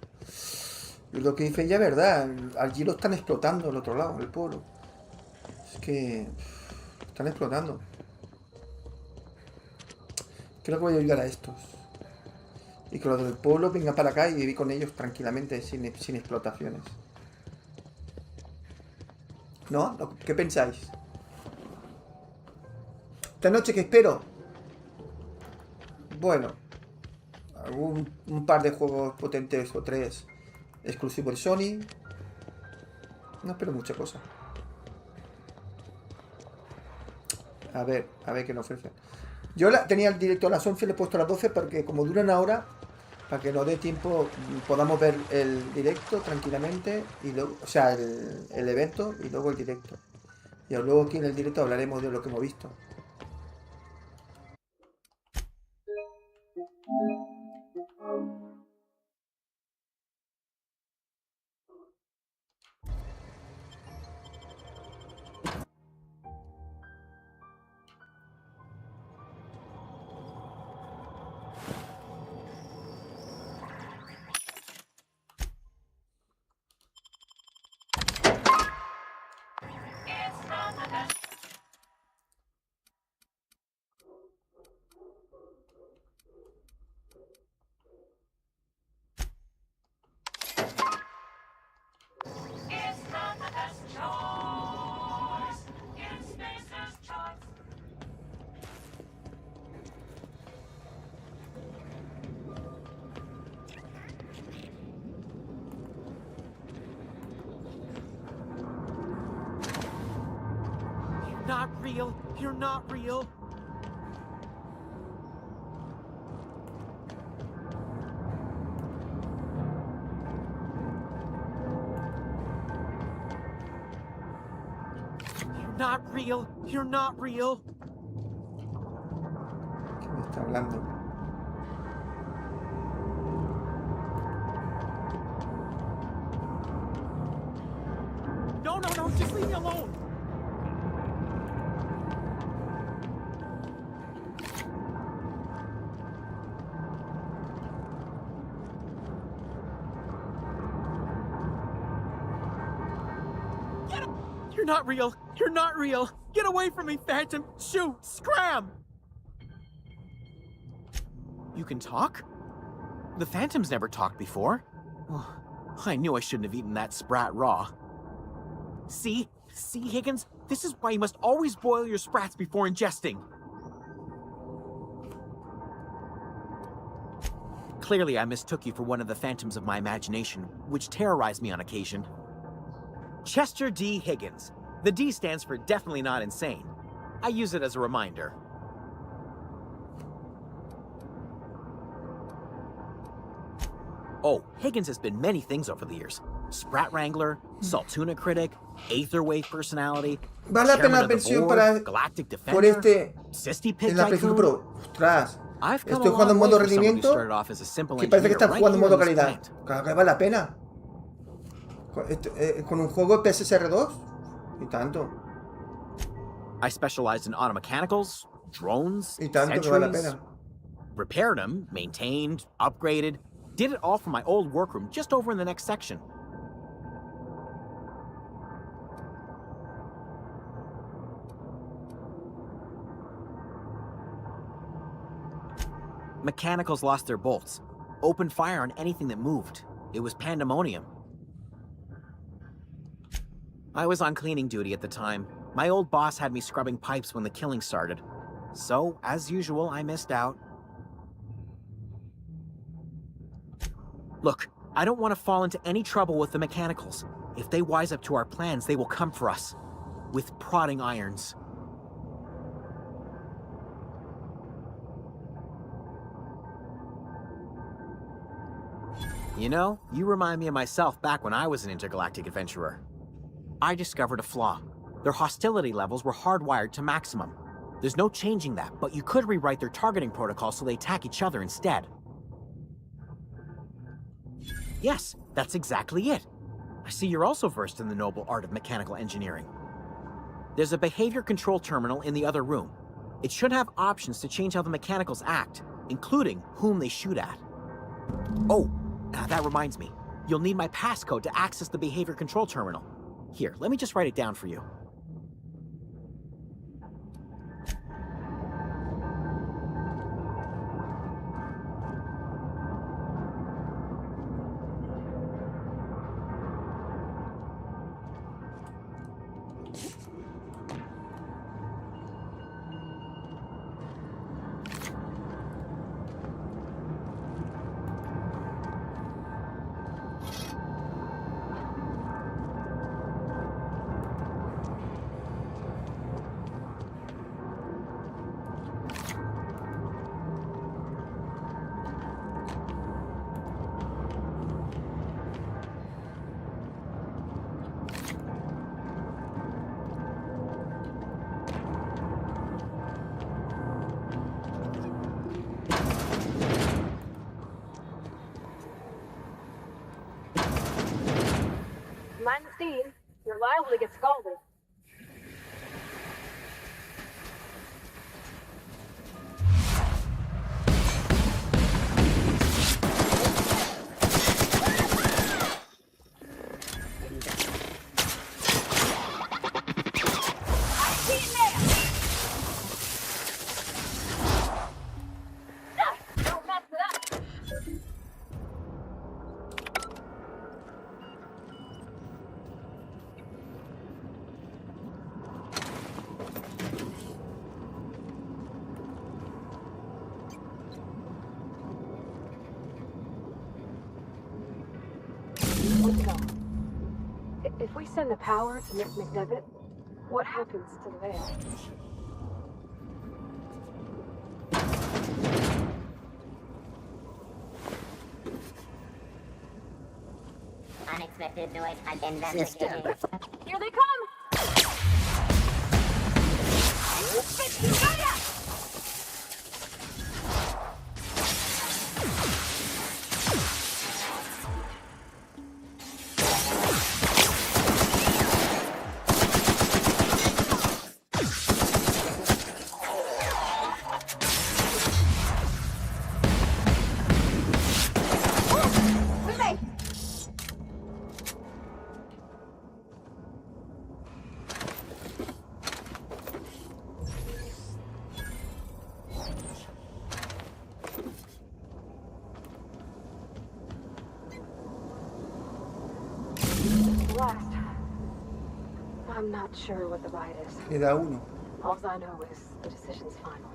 Y lo que dice ella es verdad, allí lo están explotando al otro lado, el pueblo. Es que están explotando. Creo que voy a ayudar a estos. Y que los del pueblo vengan para acá y vivir con ellos tranquilamente, sin explotaciones. ¿No? ¿Qué pensáis? Esta noche, ¿qué espero? Bueno, un par de juegos potentes o 3 exclusivos de Sony. No espero mucha cosa. A ver qué nos ofrecen. Yo tenía el directo a las 11 y le he puesto a las 12 porque como dura una hora, para que nos dé tiempo, podamos ver el directo tranquilamente y luego, o sea, el evento y luego el directo. Y luego aquí en el directo hablaremos de lo que hemos visto. Not real. You're not real. You're not real. You're not real. ¿Qué me está hablando? No, just leave me alone. You're not real. You're not real. Get away from me, Phantom. Shoot. Scram. You can talk? The Phantom's never talked before. Oh, I knew I shouldn't have eaten that sprat raw. See, Higgins? This is why you must always boil your sprats before ingesting. Clearly, I mistook you for one of the phantoms of my imagination, which terrorized me on occasion. Chester D. Higgins. The D stands for definitely not insane. I use it as a reminder. Oh, Higgins has been many things over the years. Sprat Wrangler, Saltuna Critic, Aetherwave Personality, Vale la pena la pensión para Galactic Defender, por este Sisty en la PlayStation Pro. Ostras, estoy jugando en modo rendimiento que parece que están jugando en modo calidad. Claro que vale la pena. Con un juego de Pssr 2 y tanto. I specialized in automechanicals, drones, y tanto que vale la sentries, pena. repaired them, maintained, upgraded, did it all from my old workroom just over in the next section. Mechanicals lost their bolts, opened fire on anything that moved. It was pandemonium. I was on cleaning duty at the time. My old boss had me scrubbing pipes when the killing started. So, as usual, I missed out. Look, I don't want to fall into any trouble with the mechanicals. If they wise up to our plans, they will come for us. With prodding irons. You know, you remind me of myself back when I was an intergalactic adventurer. I discovered a flaw. Their hostility levels were hardwired to maximum. There's no changing that, but you could rewrite their targeting protocol so they attack each other instead. Yes, that's exactly it. I see you're also versed in the noble art of mechanical engineering. There's a behavior control terminal in the other room. It should have options to change how the mechanicals act, including whom they shoot at. Oh, that reminds me. You'll need my passcode to access the behavior control terminal. Here, let me just write it down for you. Mind the steam. You're liable to get scalded. If we send the power to Miss McDevitt, what happens to the veil? Unexpected noise investigated. Here they come! Last. I'm not sure what the ride is. Queda uno. All I know is the decision's final.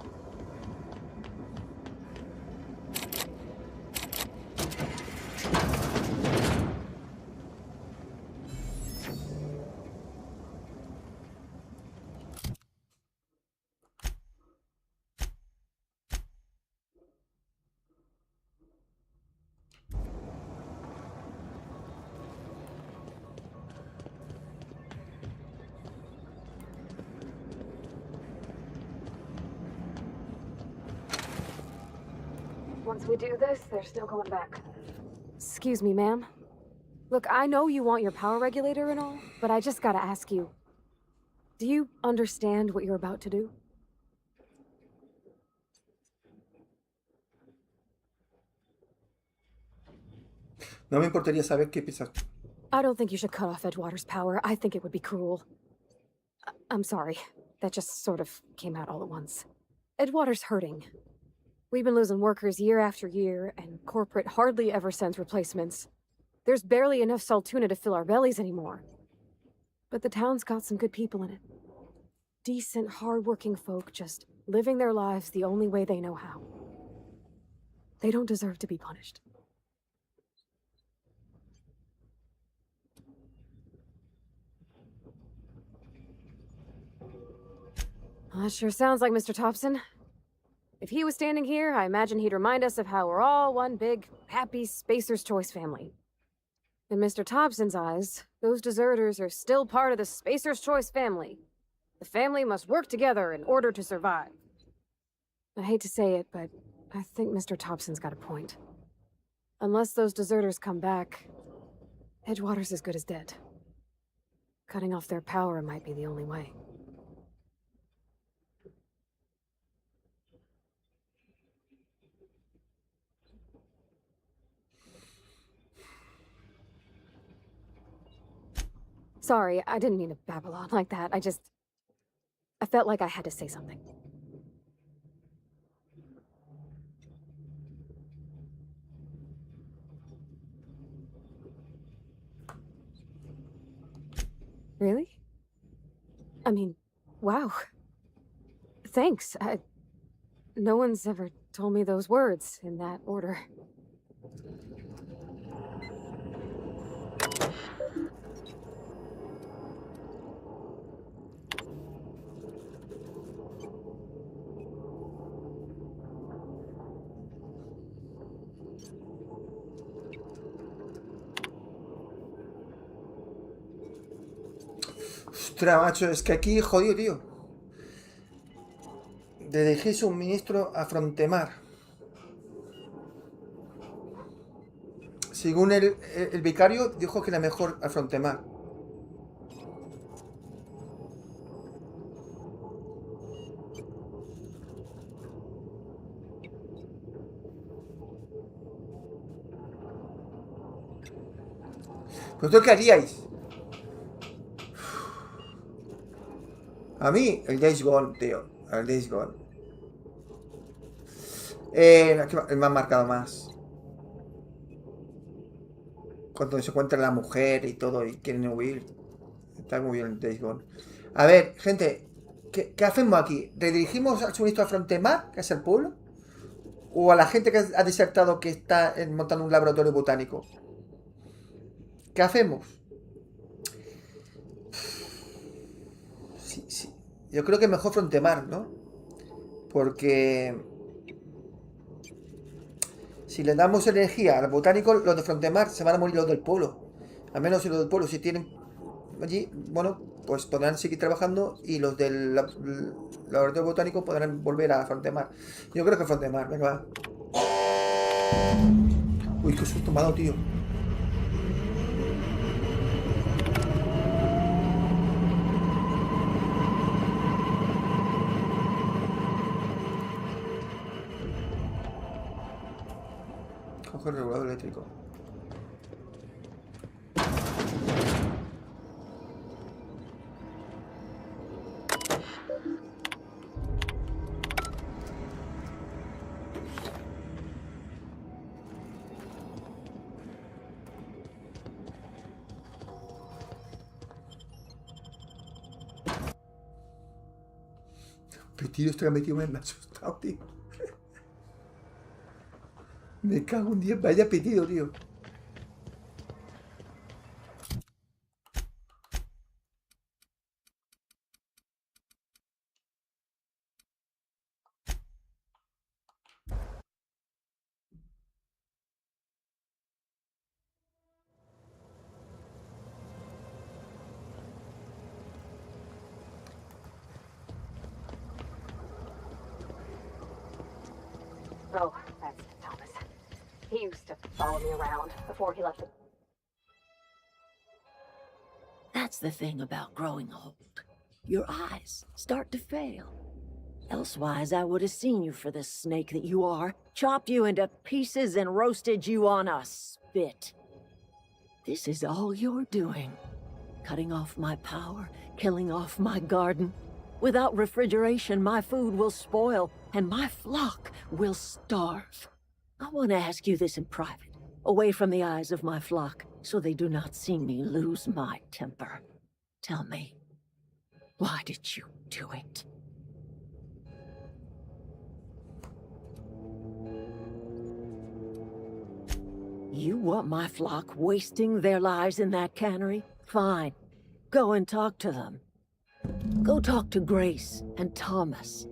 Once we do this, there's no going back. Excuse me, ma'am. Look, I know you want your power regulator and all, but I just gotta ask you. Do you understand what you're about to do? No me importaría saber qué piensas. I don't think you should cut off Edgewater's power. I think it would be cruel. I'm sorry. That just sort of came out all at once. Edgewater's hurting. We've been losing workers year after year, and corporate hardly ever sends replacements. There's barely enough Saltuna to fill our bellies anymore. But the town's got some good people in it. Decent, hard-working folk just living their lives the only way they know how. They don't deserve to be punished. That sure sounds like Mr. Thompson. If he was standing here, I imagine he'd remind us of how we're all one big, happy Spacer's Choice family. In Mr. Thompson's eyes, those deserters are still part of the Spacer's Choice family. The family must work together in order to survive. I hate to say it, but I think Mr. Thompson's got a point. Unless those deserters come back, Edgewater's as good as dead. Cutting off their power might be the only way. Sorry, I didn't mean to babble on like that. I felt like I had to say something. Really? I mean, wow. Thanks. No one's ever told me those words in that order. Ostras, macho, es que aquí jodido, tío. Dirigir suministro a Frontemar. Según el vicario, dijo que era mejor a Frontemar. ¿Vosotros qué haríais? A mí, el Days Gone, tío. El Days Gone. Me han marcado más. Cuando se encuentra la mujer y todo y quieren huir. Está muy bien el Days Gone. A ver, gente. ¿Qué hacemos aquí? ¿Redirigimos al suministro a Frontemar, que es el pueblo? ¿O a la gente que ha desertado que está montando un laboratorio botánico? ¿Qué hacemos? Sí. Yo creo que mejor Frontemar, ¿no? Porque si le damos energía al botánico, los de Frontemar se van a morir los del pueblo. Al menos si los del pueblo, si tienen allí, bueno, pues podrán seguir trabajando y los del laboratorio botánico podrán volver a Frontemar. Yo creo que Frontemar, venga. Uy, qué susto me ha dado, tío. Coge el regulador eléctrico. Pitido, estoy metido, me ha asustado, tío. Me cago en 10, vaya pitido, tío. Oh, that's Thomas. He used to follow me around before he left the... That's the thing about growing old. Your eyes start to fail. Elsewise, I would have seen you for the snake that you are, chopped you into pieces and roasted you on a spit. This is all you're doing. Cutting off my power, killing off my garden. Without refrigeration, my food will spoil, and my flock will starve. I want to ask you this in private, away from the eyes of my flock, so they do not see me lose my temper. Tell me, why did you do it? You want my flock wasting their lives in that cannery? Fine. Go and talk to them. Go talk to Grace and Thomas.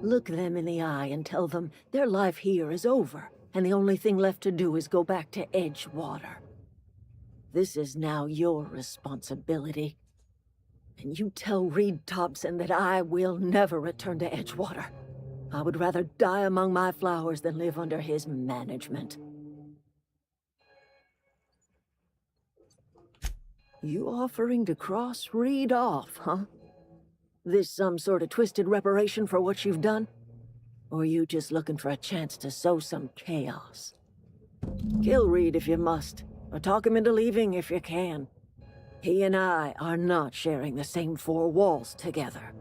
Look them in the eye and tell them their life here is over, and the only thing left to do is go back to Edgewater. This is now your responsibility. And you tell Reed Thompson that I will never return to Edgewater. I would rather die among my flowers than live under his management. You offering to cross Reed off, huh? This some sort of twisted reparation for what you've done? Or you just looking for a chance to sow some chaos? Kill Reed if you must, or talk him into leaving if you can. He and I are not sharing the same four walls together.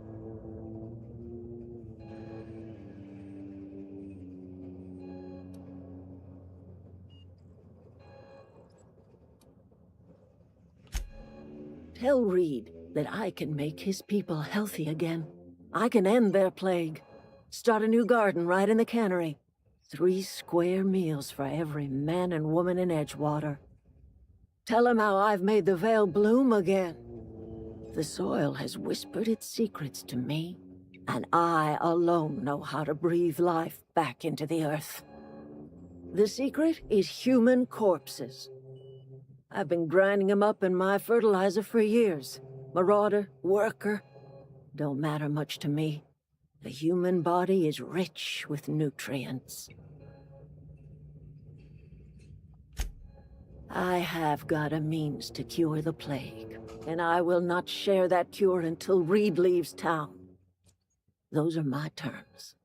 Tell Reed that I can make his people healthy again. I can end their plague. Start a new garden right in the cannery. 3 square meals for every man and woman in Edgewater. Tell him how I've made the Vale bloom again. The soil has whispered its secrets to me, and I alone know how to breathe life back into the earth. The secret is human corpses. I've been grinding them up in my fertilizer for years. Marauder, worker, don't matter much to me. The human body is rich with nutrients. I have got a means to cure the plague, and I will not share that cure until Reed leaves town. Those are my terms.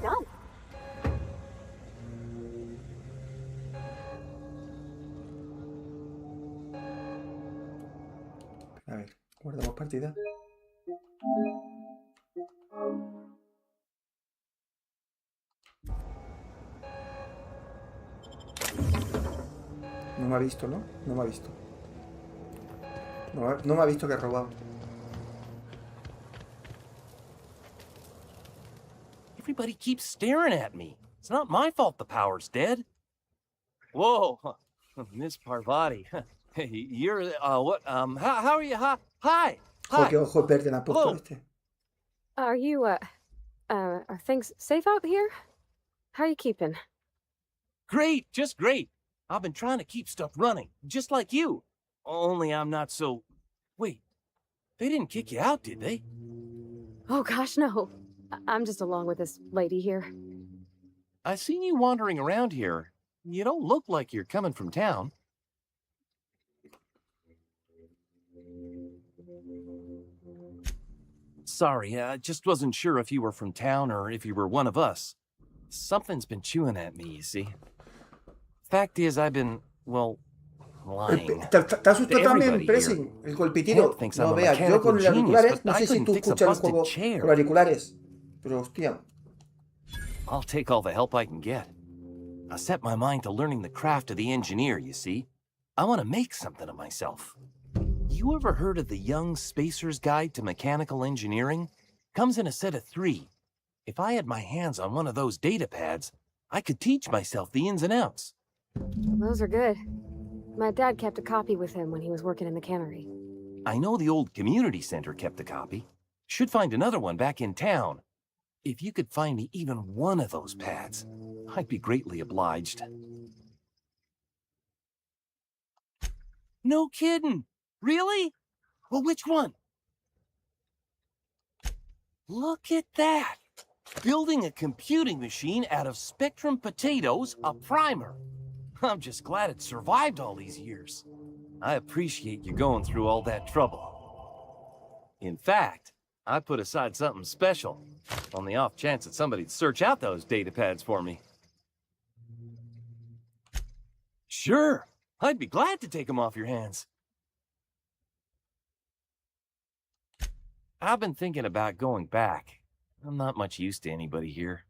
No. A ver, guardamos partida. No me ha visto, ¿no? No me ha visto. No me ha visto que he robado. Everybody keeps staring at me. It's not my fault the power's dead. Whoa, Miss Parvati. Hey, you're, what, how are you? Hi. Joder, qué ojos verdes le ha puesto este. Are you, are things safe out here? How are you keeping? Great, just great. I've been trying to keep stuff running, just like you. Only I'm not so... Wait, they didn't kick you out, did they? Oh gosh, no. I'm just along with this lady here. I seen you wandering around here. You don't look like you're coming from town. Sorry, I just wasn't sure if you were from town or if you were one of us. Something's been chewing at me, you see. Fact is, I've been, well, lying. Te asustado también, Pressing, el golpetito. No veas, yo con los auriculares, no sé si tú escuchas el juego con auriculares, pero hostia. I'll take all the help I can get. I set my mind to learning the craft of the engineer, you see. I want to make something of myself. You ever heard of the Young Spacer's Guide to Mechanical Engineering? Comes in a set of 3. If I had my hands on one of those data pads, I could teach myself the ins and outs. Those are good. My dad kept a copy with him when he was working in the cannery. I know the old community center kept a copy. Should find another one back in town. If you could find me even one of those pads, I'd be greatly obliged. No kidding! Really? Well, which one? Look at that! Building a computing machine out of Spectrum potatoes, a primer. I'm just glad it survived all these years. I appreciate you going through all that trouble. In fact, I put aside something special, on the off chance that somebody'd search out those data pads for me. Sure, I'd be glad to take them off your hands. I've been thinking about going back. I'm not much use to anybody here.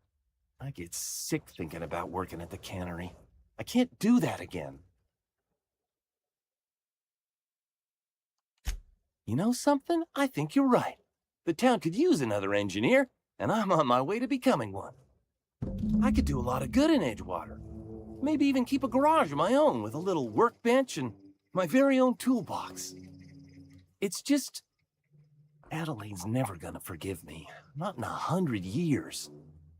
I get sick thinking about working at the cannery. I can't do that again. You know something? I think you're right. The town could use another engineer, and I'm on my way to becoming one. I could do a lot of good in Edgewater. Maybe even keep a garage of my own with a little workbench and my very own toolbox. It's just... Adelaide's never gonna forgive me. Not in 100 years.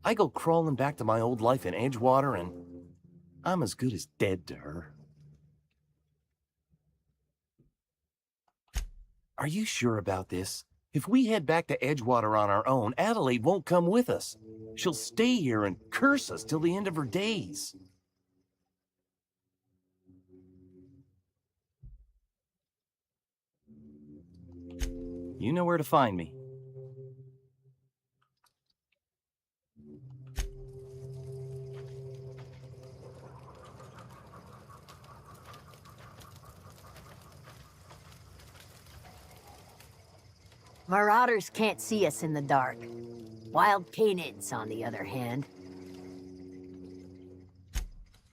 I go crawling back to my old life in Edgewater and I'm as good as dead to her. Are you sure about this? If we head back to Edgewater on our own, Adelaide won't come with us. She'll stay here and curse us till the end of her days. You know where to find me. Marauders can't see us in the dark. Wild canids, on the other hand.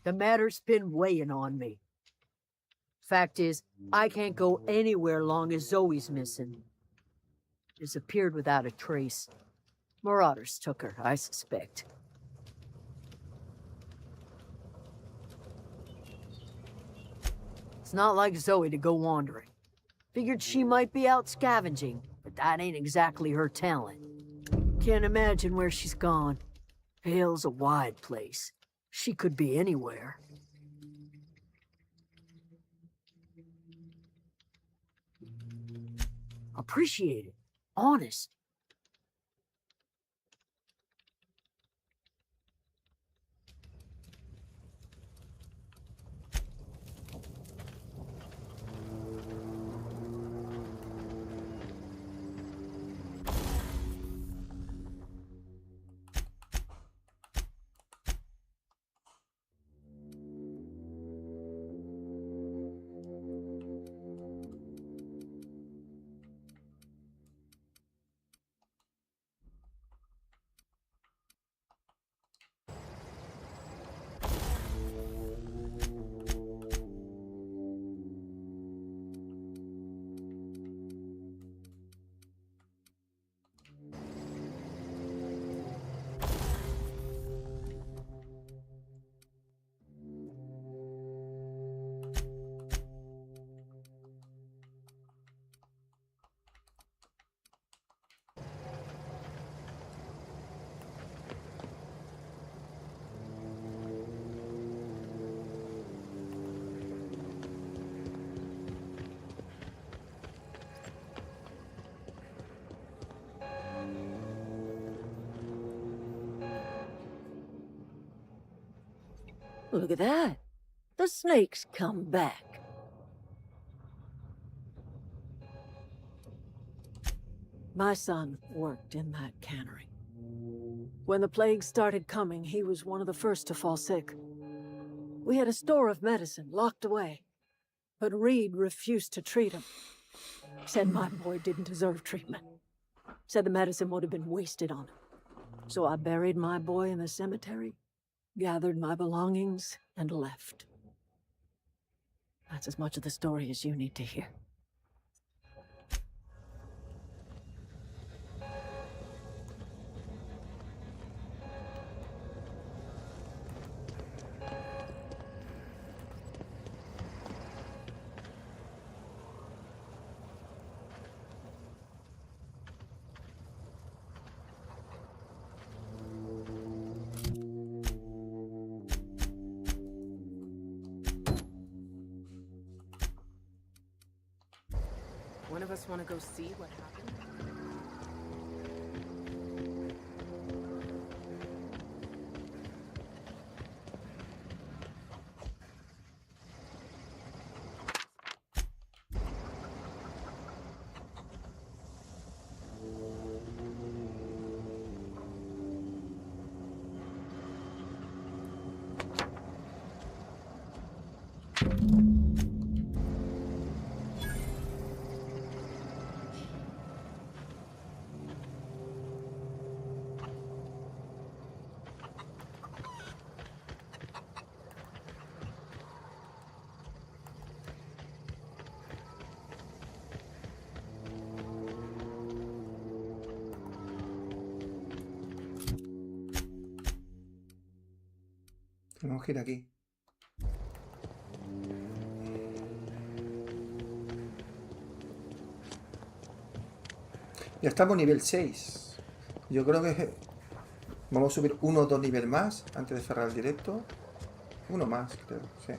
The matter's been weighing on me. Fact is, I can't go anywhere long as Zoe's missing. Disappeared without a trace. Marauders took her, I suspect. It's not like Zoe to go wandering. Figured she might be out scavenging, but that ain't exactly her talent. Can't imagine where she's gone. Vale's a wide place. She could be anywhere. Appreciate it. Honest. Look at that. The snake's come back. My son worked in that cannery. When the plague started coming, he was one of the first to fall sick. We had a store of medicine locked away, but Reed refused to treat him. Said my boy didn't deserve treatment. Said the medicine would have been wasted on him. So I buried my boy in the cemetery, gathered my belongings, and left. That's as much of the story as you need to hear. One of us want to go see what happened? Tenemos que ir aquí. Ya estamos nivel 6. Yo creo que vamos a subir 1 o 2 niveles más antes de cerrar el directo. Uno más, creo, sí.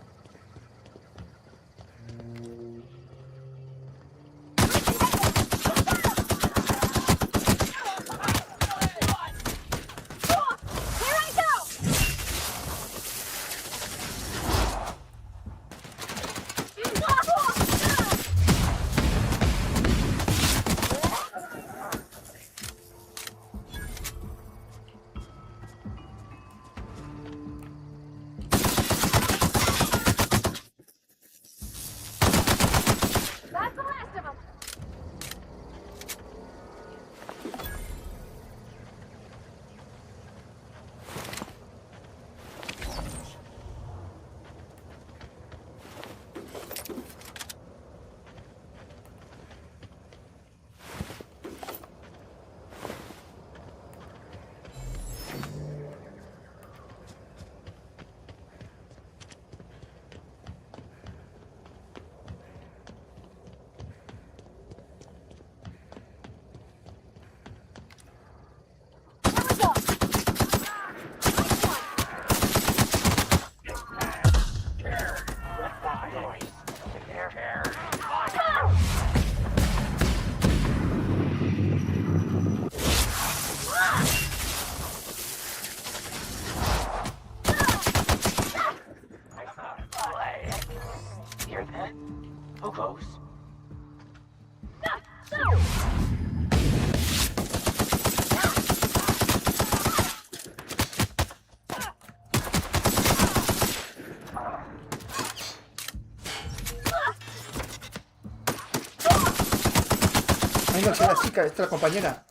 Ay, no, será la chica, esta es la compañera.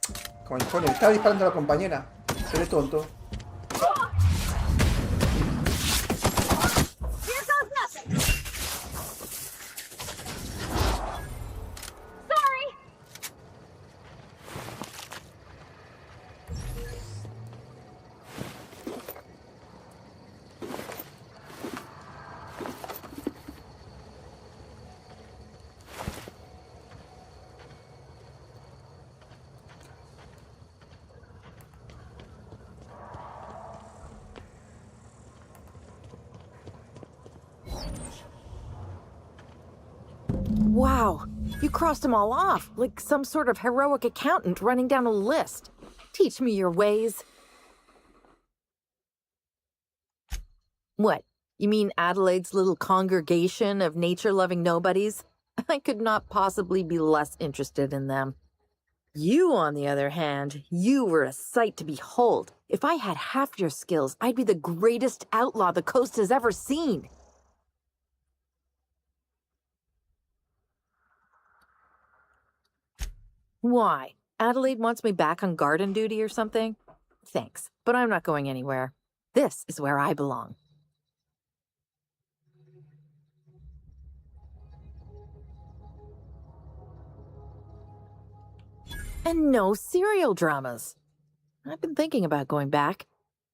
Coño, estaba disparando a la compañera. Se ve tonto. Wow, you crossed them all off, like some sort of heroic accountant running down a list. Teach me your ways. What, you mean Adelaide's little congregation of nature-loving nobodies? I could not possibly be less interested in them. You, on the other hand, you were a sight to behold. If I had half your skills, I'd be the greatest outlaw the coast has ever seen. Why? Adelaide wants me back on garden duty or something? Thanks, but I'm not going anywhere. This is where I belong. And no serial dramas. I've been thinking about going back.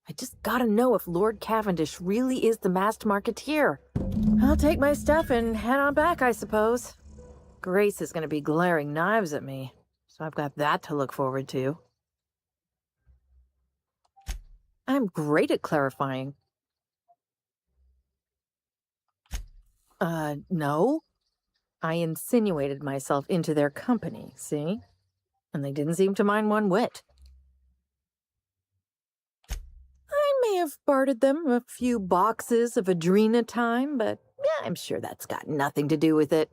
I just gotta know if Lord Cavendish really is the masked marketeer. I'll take my stuff and head on back, I suppose. Grace is gonna be glaring knives at me, so I've got that to look forward to. I'm great at clarifying. No. I insinuated myself into their company, see? And they didn't seem to mind one whit. I may have bartered them a few boxes of Adrena time, but yeah, I'm sure that's got nothing to do with it.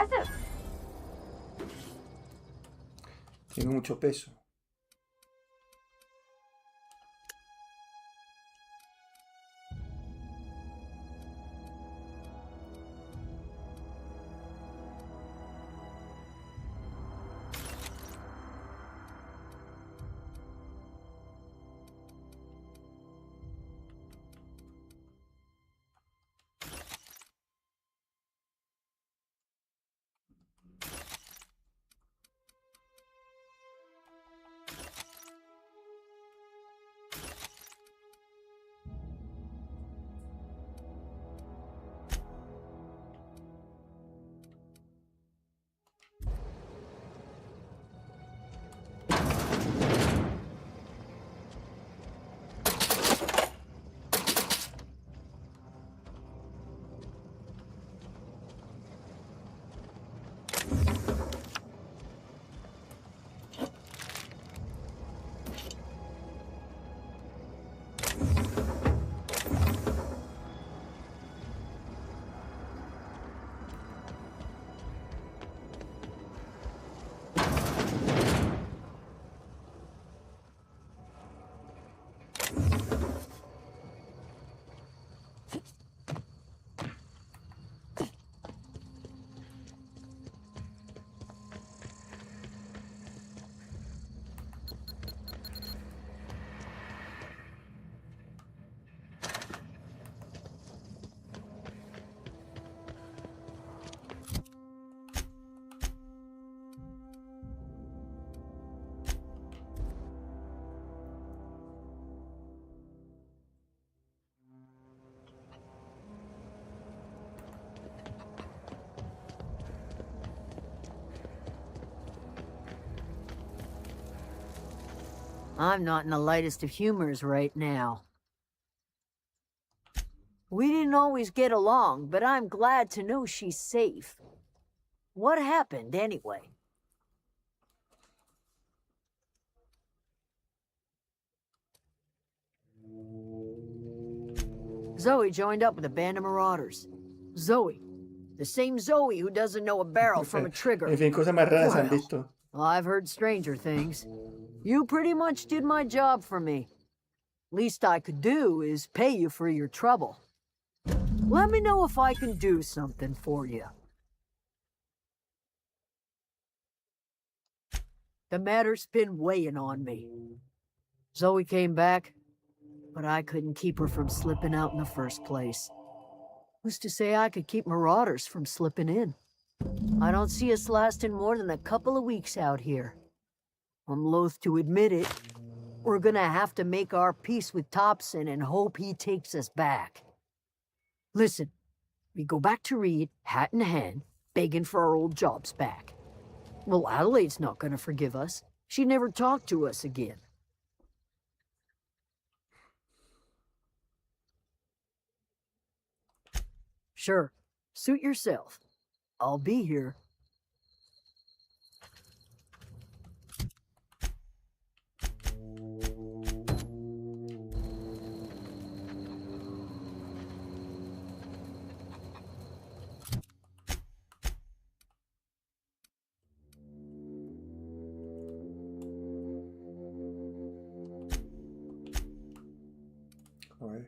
Impressive. Tengo mucho peso. I'm not in the lightest of humors right now. We didn't always get along, but I'm glad to know she's safe. What happened, anyway? Zoe joined up with a band of marauders. Zoe. The same Zoe who doesn't know a barrel from a trigger. En fin, cosas más raras han Well, visto. I've heard stranger things. You pretty much did my job for me. Least I could do is pay you for your trouble. Let me know if I can do something for you. The matter's been weighing on me. Zoe came back, but I couldn't keep her from slipping out in the first place. Who's to say I could keep marauders from slipping in? I don't see us lasting more than a couple of weeks out here. I'm loath to admit it. We're gonna have to make our peace with Thompson and hope he takes us back. Listen, we go back to Reed, hat in hand, begging for our old jobs back. Well, Adelaide's not gonna forgive us. She never talked to us again. Sure, suit yourself. I'll be here. Joder.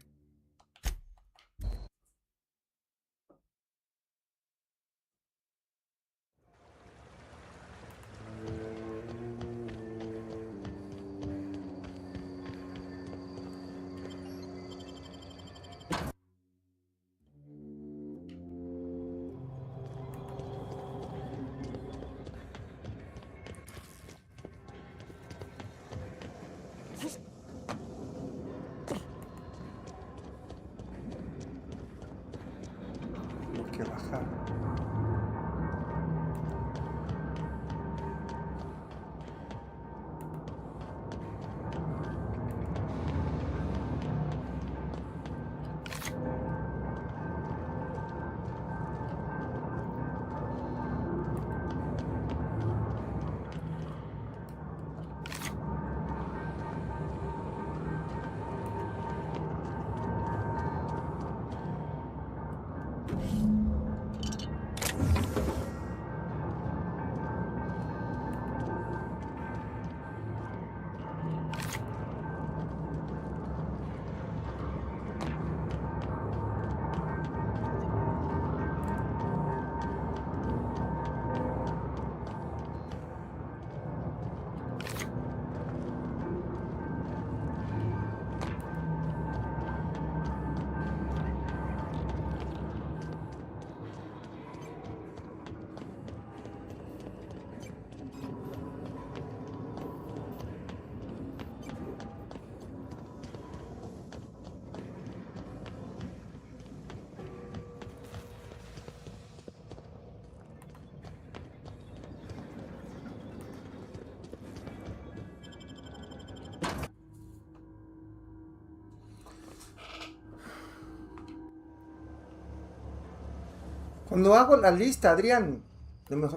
Cuando hago la lista, Adrián,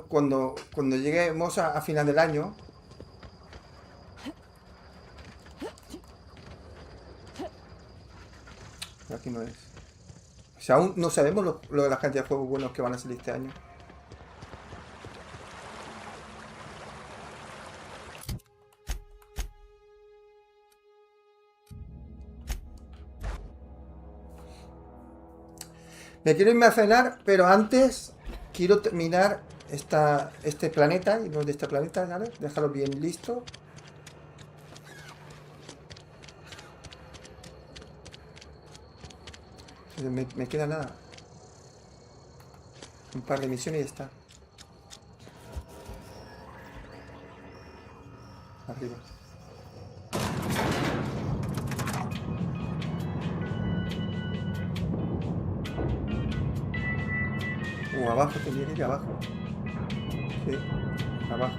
cuando lleguemos a final del año, aquí no es. O sea, aún no sabemos lo de la cantidad de juegos buenos que van a salir este año. Me quiero irme a cenar, pero antes quiero terminar este planeta, y no de este planeta, ¿vale? Déjalo bien listo. Me queda nada. Un par de misiones y ya está. Arriba. Abajo tendría que ir abajo. Sí, abajo.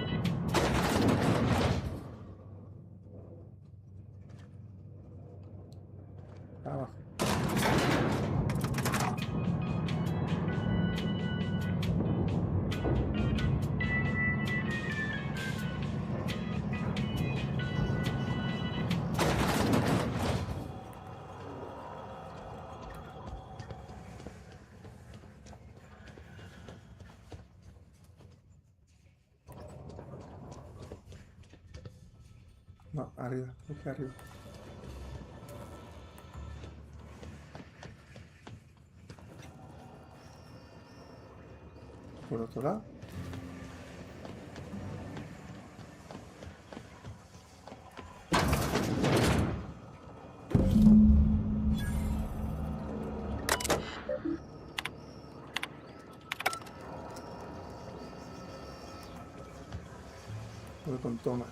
Abajo. No, arriba, aquí arriba. Por otro lado. Voy con Thomas.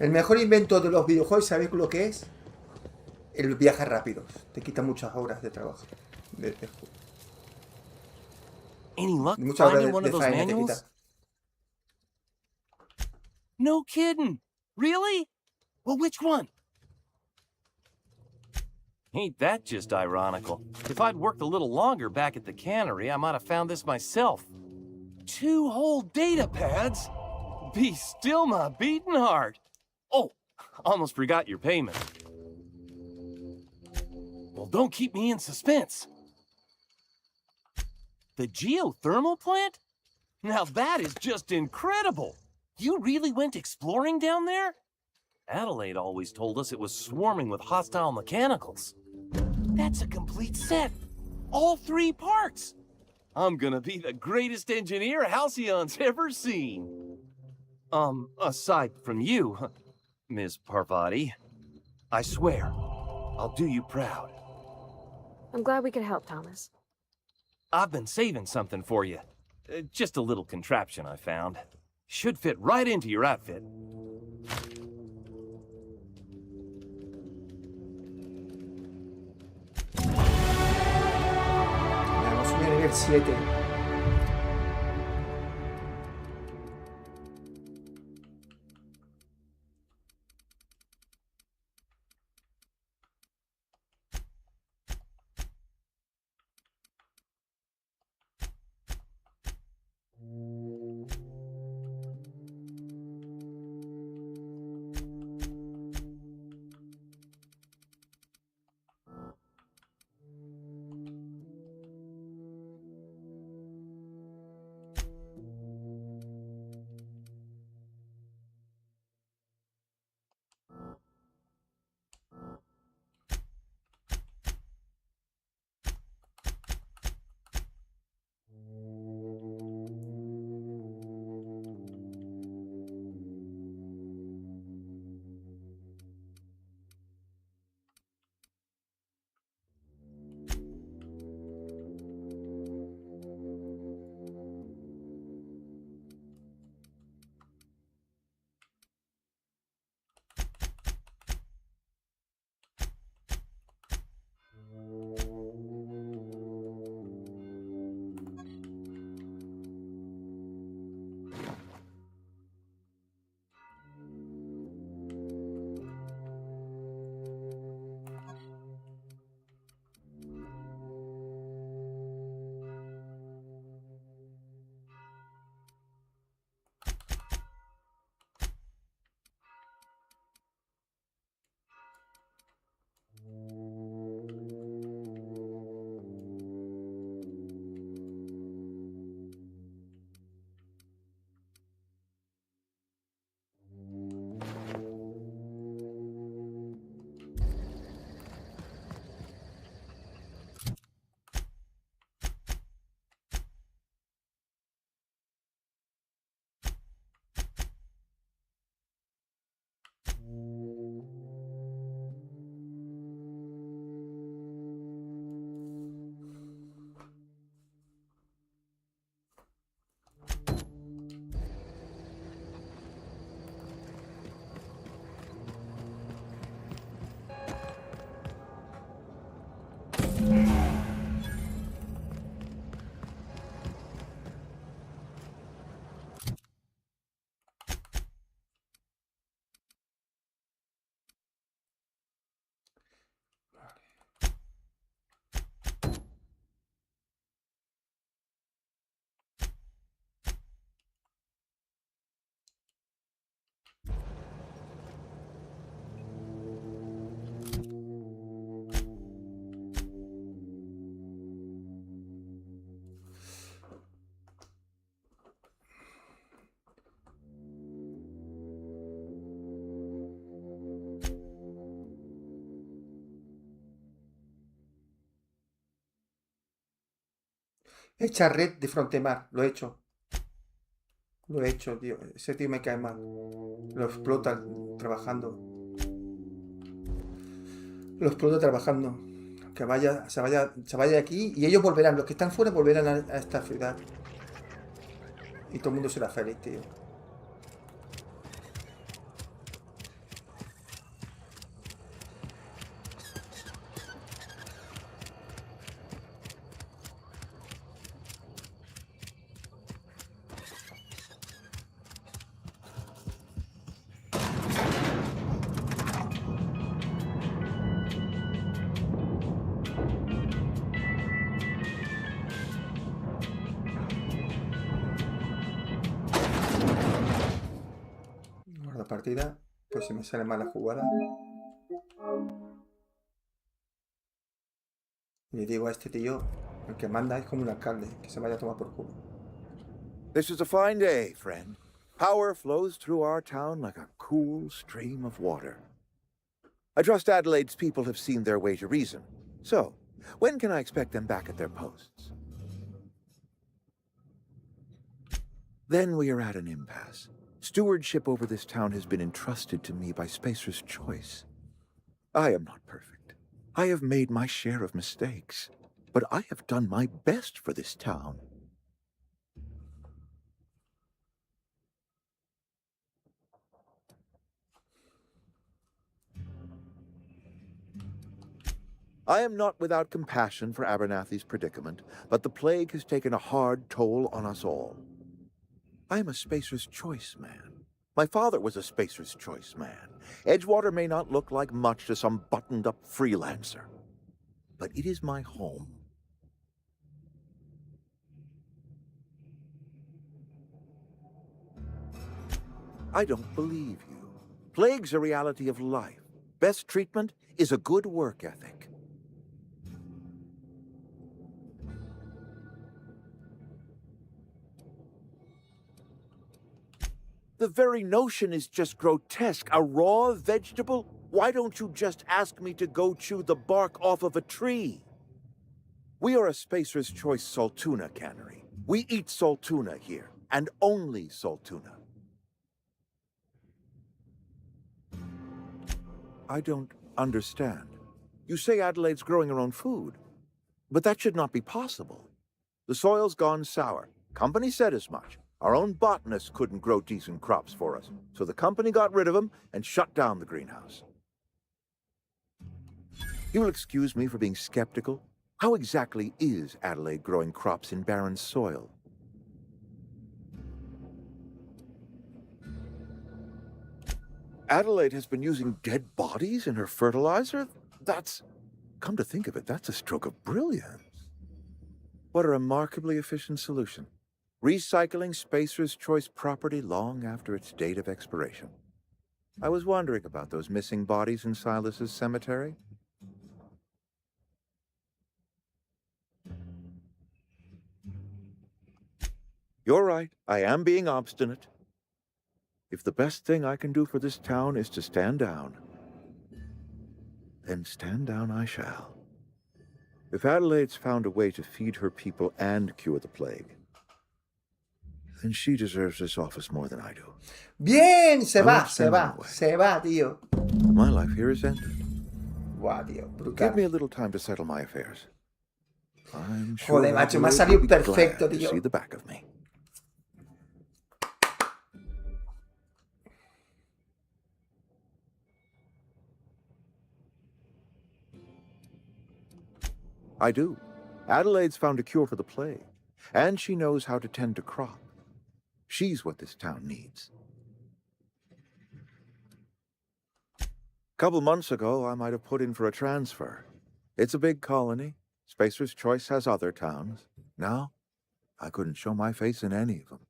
El mejor invento de los videojuegos, ¿sabéis lo que es? El viaje rápido. Te quita muchas horas de trabajo. Any luck Muchas horas finding one of those faena te manuals? quita. No kidding. Really? Well, which one? Ain't that just ironical? If I'd worked a little longer back at the cannery, I might have found this myself. 2 whole data pads? Be still my beating heart. Oh, almost forgot your payment. Well, don't keep me in suspense. The geothermal plant? Now that is just incredible. You really went exploring down there? Adelaide always told us it was swarming with hostile mechanicals. That's a complete set. All 3 parts. I'm gonna be the greatest engineer Halcyon's ever seen. Aside from you, Ms. Parvati, I swear, I'll do you proud. I'm glad we could help, Thomas. I've been saving something for you. Just a little contraption I found. Should fit right into your outfit. Vamos a subir a nivel 7. Echa red de frontemar. Lo he hecho. Lo he hecho, tío. Ese tío me cae mal. Lo explota trabajando. Lo explota trabajando. Que vaya, se vaya de aquí y ellos volverán. Los que están fuera volverán a esta ciudad. Y todo el mundo será feliz, tío. Guarda partida. Pues si me sale mal la jugada. Y le digo a este tío, el que manda es como un alcalde, que se vaya a tomar por culo. This is a fine day, friend. Power flows through our town like a cool stream of water. I trust Adelaide's people have seen their way to reason. So, when can I expect them back at their posts? Then we are at an impasse. Stewardship over this town has been entrusted to me by Spacer'S choice. I am not perfect. I have made my share of mistakes. But I have done my best for this town. I am not without compassion for Abernathy's predicament, but the plague has taken a hard toll on us all. I am a Spacer'S choice man. My father was a Spacer'S choice man. Edgewater may not look like much to some buttoned-up freelancer, but it is my home. I don't believe you. Plague's a reality of life. Best treatment is a good work ethic. The very notion is just grotesque. A raw vegetable? Why don't you just ask me to go chew the bark off of a tree? We are a Spacer'S Choice Saltuna cannery. We eat Saltuna here, and only Saltuna. I don't understand. You say Adelaide's growing her own food, but that should not be possible. The soil's gone sour. Company said as much. Our own botanists couldn't grow decent crops for us, so the company got rid of them and shut down the greenhouse. You'll excuse me for being skeptical. How exactly is Adelaide growing crops in barren soil? Adelaide has been using dead bodies in her fertilizer? That's... Come to think of it, that's a stroke of brilliance. What a remarkably efficient solution. Recycling Spacer'S Choice property long after its date of expiration. I was wondering about those missing bodies in Silas's cemetery. You're right, I am being obstinate. If the best thing I can do for this town is to stand down, then stand down I shall. If Adelaide's found a way to feed her people and cure the plague, then she deserves this office more than I do. Bien, se va, tío. My life here is ended. Buah, tío, brutal. Give me a little time to settle my affairs. I'm sure Joder, macho, me ha Adelaide salido will be perfecto, glad to tío. see the back of me. I do. Adelaide's found a cure for the plague, and she knows how to tend to crop. She's what this town needs. A couple months ago, I might have put in for a transfer. It's a big colony. Spacer'S Choice has other towns. Now, I couldn't show my face in any of them.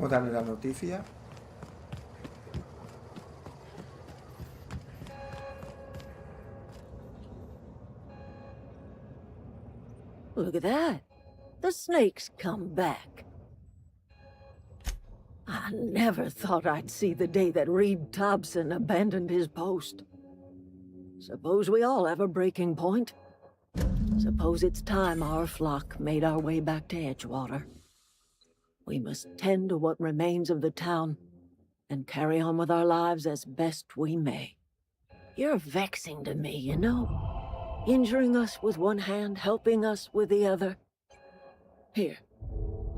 Vamos a darle la noticia. Look at that. The snake's come back. I never thought I'd see the day that Reed Thompson abandoned his post. Suppose we all have a breaking point. Suppose it's time our flock made our way back to Edgewater. We must tend to what remains of the town and carry on with our lives as best we may. You're vexing to me, you know? Injuring us with one hand, helping us with the other. Here,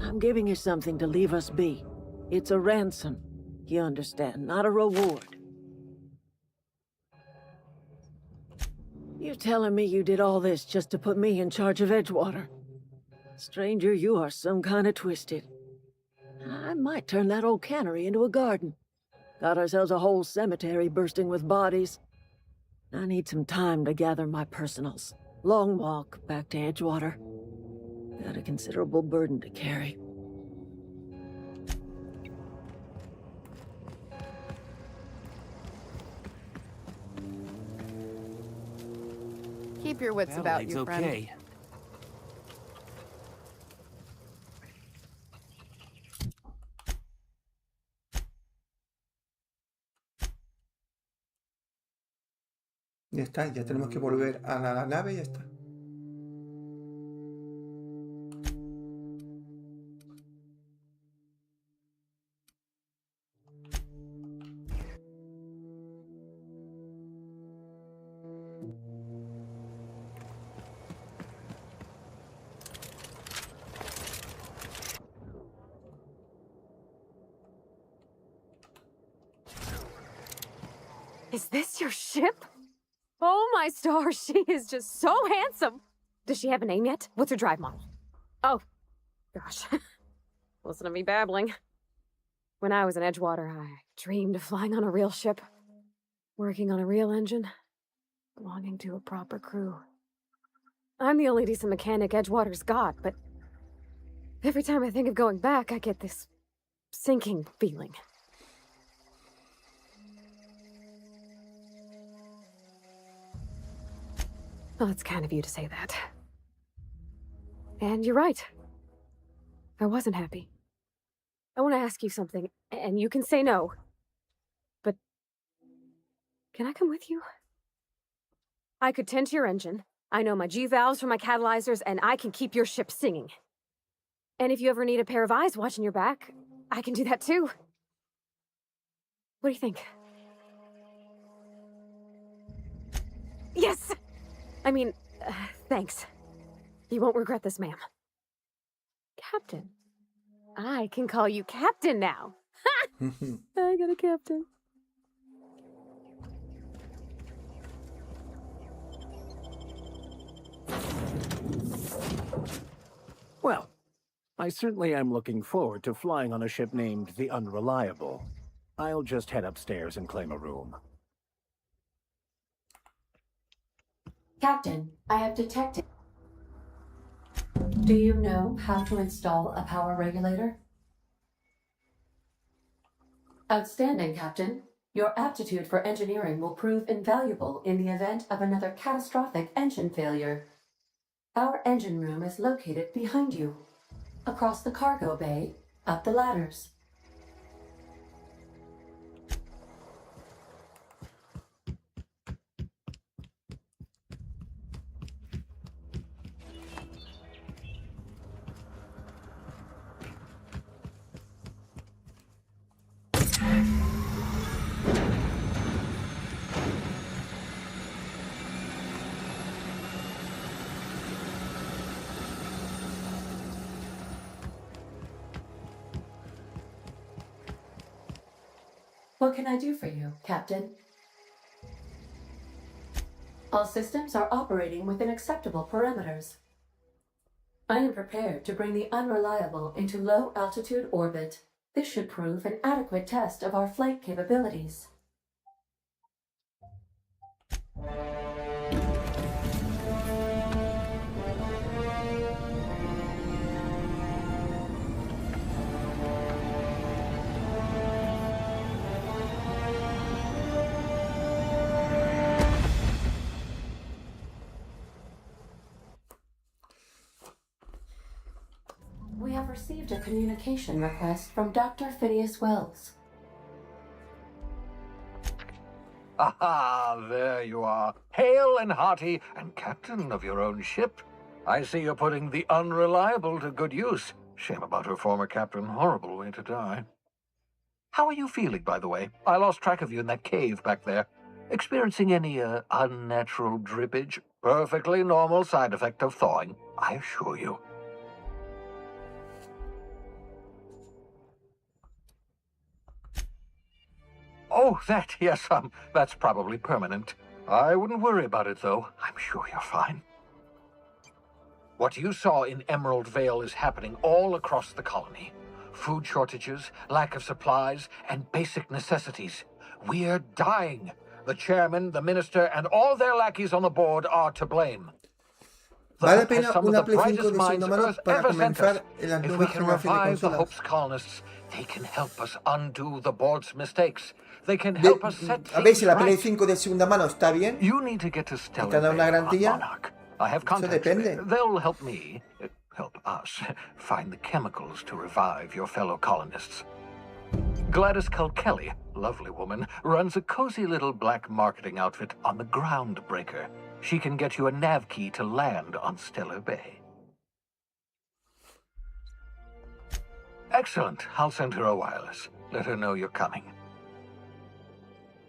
I'm giving you something to leave us be. It's a ransom, you understand, not a reward. You're telling me you did all this just to put me in charge of Edgewater? Stranger, you are some kind of twisted. I might turn that old cannery into a garden. Got ourselves a whole cemetery bursting with bodies. I need some time to gather my personals. Long walk back to Edgewater. Got a considerable burden to carry. Keep your wits about you, friend. Okay. Ya está, ya tenemos que volver a la nave y ya está. Is this your ship? Oh my stars, she is just so handsome. Does she have a name yet? What's her drive model? Oh, gosh. Listen to me babbling. When I was in Edgewater, I dreamed of flying on a real ship, working on a real engine, belonging to a proper crew. I'm the only decent mechanic Edgewater's got, but every time I think of going back, I get this sinking feeling. Well, it's kind of you to say that. And you're right. I wasn't happy. I want to ask you something, and you can say no. But can I come with you? I could tend to your engine. I know my G-valves from my catalyzers, and I can keep your ship singing. And if you ever need a pair of eyes watching your back, I can do that too. What do you think? Yes! I mean, thanks. You won't regret this, ma'am. Captain. I can call you Captain now. Ha! I got a captain. Well, I certainly am looking forward to flying on a ship named the Unreliable. I'll just head upstairs and claim a room. Captain, I have detected. Do you know how to install a power regulator? Outstanding, Captain. Your aptitude for engineering will prove invaluable in the event of another catastrophic engine failure. Our engine room is located behind you, across the cargo bay, up the ladders. What can I do for you, Captain? All systems are operating within acceptable parameters. I am prepared to bring the Unreliable into low-altitude orbit. This should prove an adequate test of our flight capabilities. received a communication request from Dr. Phineas Wells. Aha, there you are, hale and hearty, and captain of your own ship. I see you're putting the Unreliable to good use. Shame about her former captain, horrible way to die. How are you feeling, by the way? I lost track of you in that cave back there. Experiencing any, unnatural drippage? Perfectly normal side effect of thawing, I assure you. Oh, that, yes, that's probably permanent. I wouldn't worry about it, though. I'm sure you're fine. What you saw in Emerald Vale is happening all across the colony. Food shortages, lack of supplies, and basic necessities. We're dying. The chairman, the minister, and all their lackeys on the board are to blame. Vale la pena una Play 5 de segunda mano para comenzar en las nuevas generaciones de consolas. Colonists, they can help us undo the board's mistakes. They can help us set A ver si la things Play right. 5 de segunda mano está bien. You need to get to Y Stellar te da una Bay, garantía. Monarch. I have Eso contacts. depende. They'll help me, help us, find the chemicals to revive your fellow colonists. Gladys Kelly, lovely woman, runs a cozy little black marketing outfit on the Groundbreaker. She can get you a nav key to land on Stellar Bay. Excellent. I'll send her a wireless. Let her know you're coming.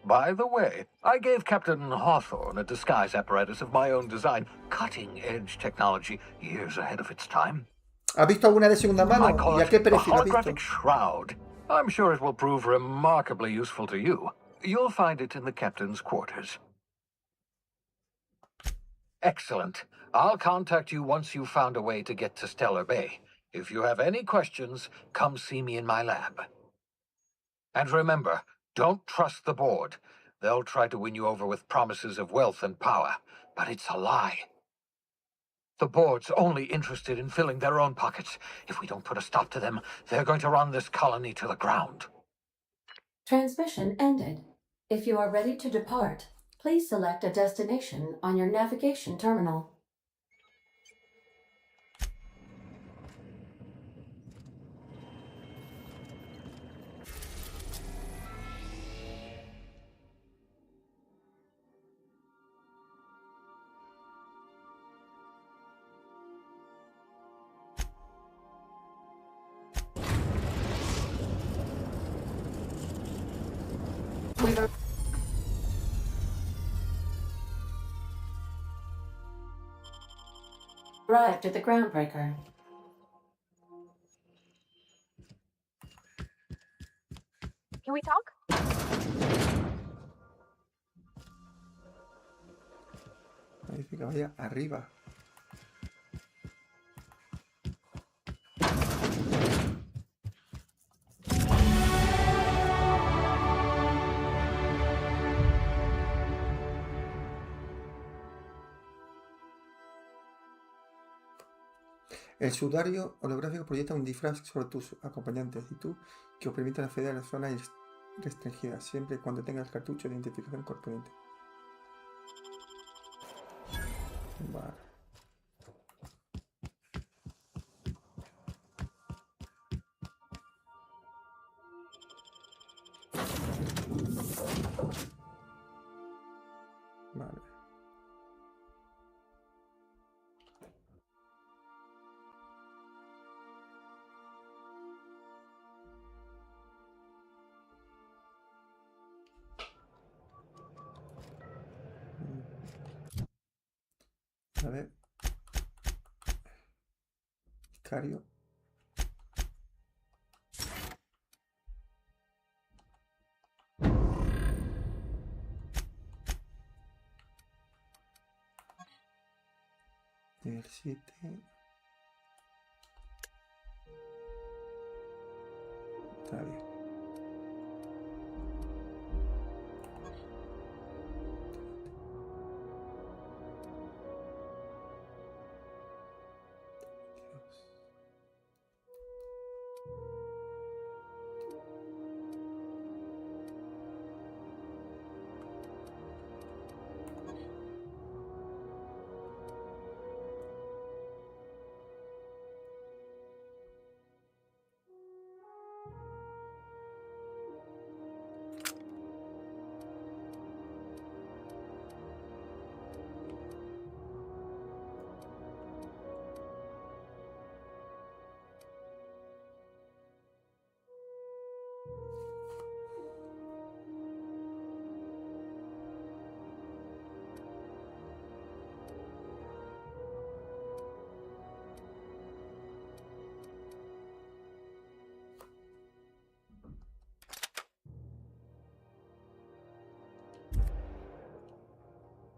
By the way, I gave Captain Hawthorne a disguise apparatus of my own design. Cutting-edge technology, years ahead of its time. ¿Has visto alguna de segunda mano? I call ¿Y a it qué the precio la has visto? holographic shroud. I'm sure it will prove remarkably useful to you. You'll find it in the captain's quarters. Excellent. I'll contact you once you've found a way to get to Stellar Bay. If you have any questions, come see me in my lab. And remember, don't trust the board. They'll try to win you over with promises of wealth and power, but it's a lie. The board's only interested in filling their own pockets. If we don't put a stop to them, they're going to run this colony to the ground. Transmission ended. If you are ready to depart, please select a destination on your navigation terminal. We've arrived at the Groundbreaker. Can we talk? Parece que vaya arriba. El sudario holográfico proyecta un disfraz sobre tus acompañantes y tú que os permiten acceder a las zonas restringidas, siempre y cuando tengas cartucho de identificación correspondiente. Vale. Vale. A ver. Icario. Nivel 7. Está bien.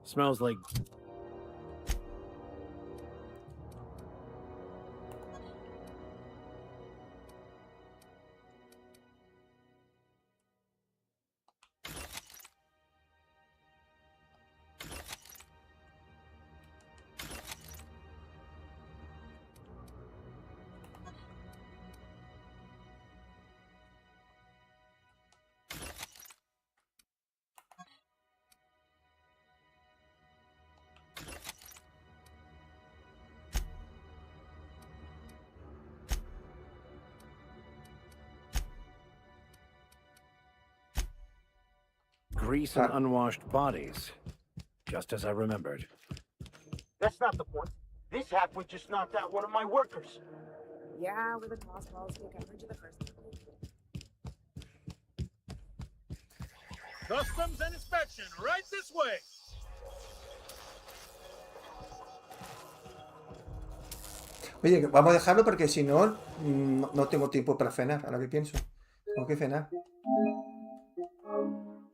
Smells like... grease and unwashed bodies. Just as I remembered. That's not the point. This hack was just knocked out one of my workers. Yeah, with the crossbows, take coverage of the first. Customs and inspection, right this way. Oye, vamos a dejarlo porque si no, no tengo tiempo para cenar, a lo que pienso. Tengo que cenar.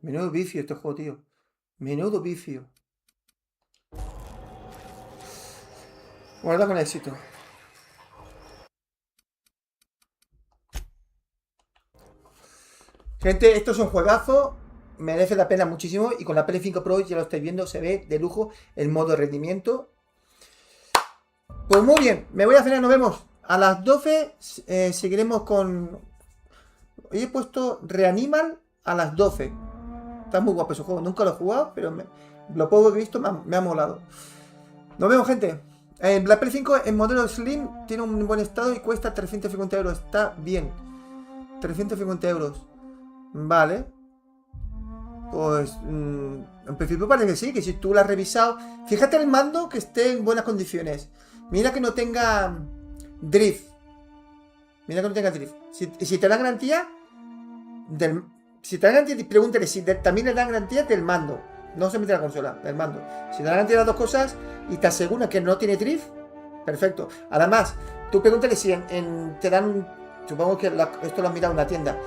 Menudo vicio este juego, tío. Menudo vicio. Guarda con éxito. Gente, esto es un juegazo. Merece la pena muchísimo. Y con la PS5 Pro, ya lo estáis viendo, se ve de lujo el modo de rendimiento. Pues muy bien, me voy a cenar, nos vemos. A las 12 seguiremos con... Hoy he puesto Reanimal a las 12. Está muy guapo ese juego, nunca lo he jugado, pero lo poco que he visto me ha molado. Nos vemos, gente. La PS5 en modelo Slim tiene un buen estado y cuesta 350 euros. Está bien. 350 euros. Vale. Pues en principio parece que sí, que si tú lo has revisado. Fíjate el mando que esté en buenas condiciones. Mira que no tenga drift. Mira que no tenga drift. Si te dan garantía del... Si te dan garantía, pregúntale si también le dan garantía del mando. No se mete la consola, del mando. Si te dan garantía de las dos cosas y te aseguran que no tiene drift, perfecto. Además, tú pregúntale si te dan... Supongo que esto lo has mirado en una tienda.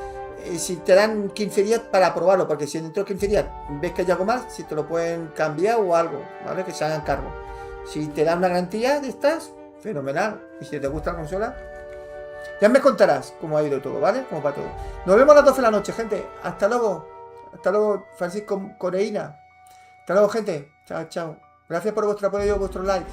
Si te dan 15 días para probarlo, porque si dentro de 15 días ves que hay algo más, si te lo pueden cambiar o algo, ¿vale? Que se hagan cargo. Si te dan una garantía de estas, fenomenal. Y si te gusta la consola, ya me contarás cómo ha ido todo, ¿vale? Como para todo. Nos vemos a las 12 de la noche, gente. Hasta luego. Hasta luego, Francisco Coreína. Hasta luego, gente. Chao, chao. Gracias por vuestro apoyo y vuestros likes.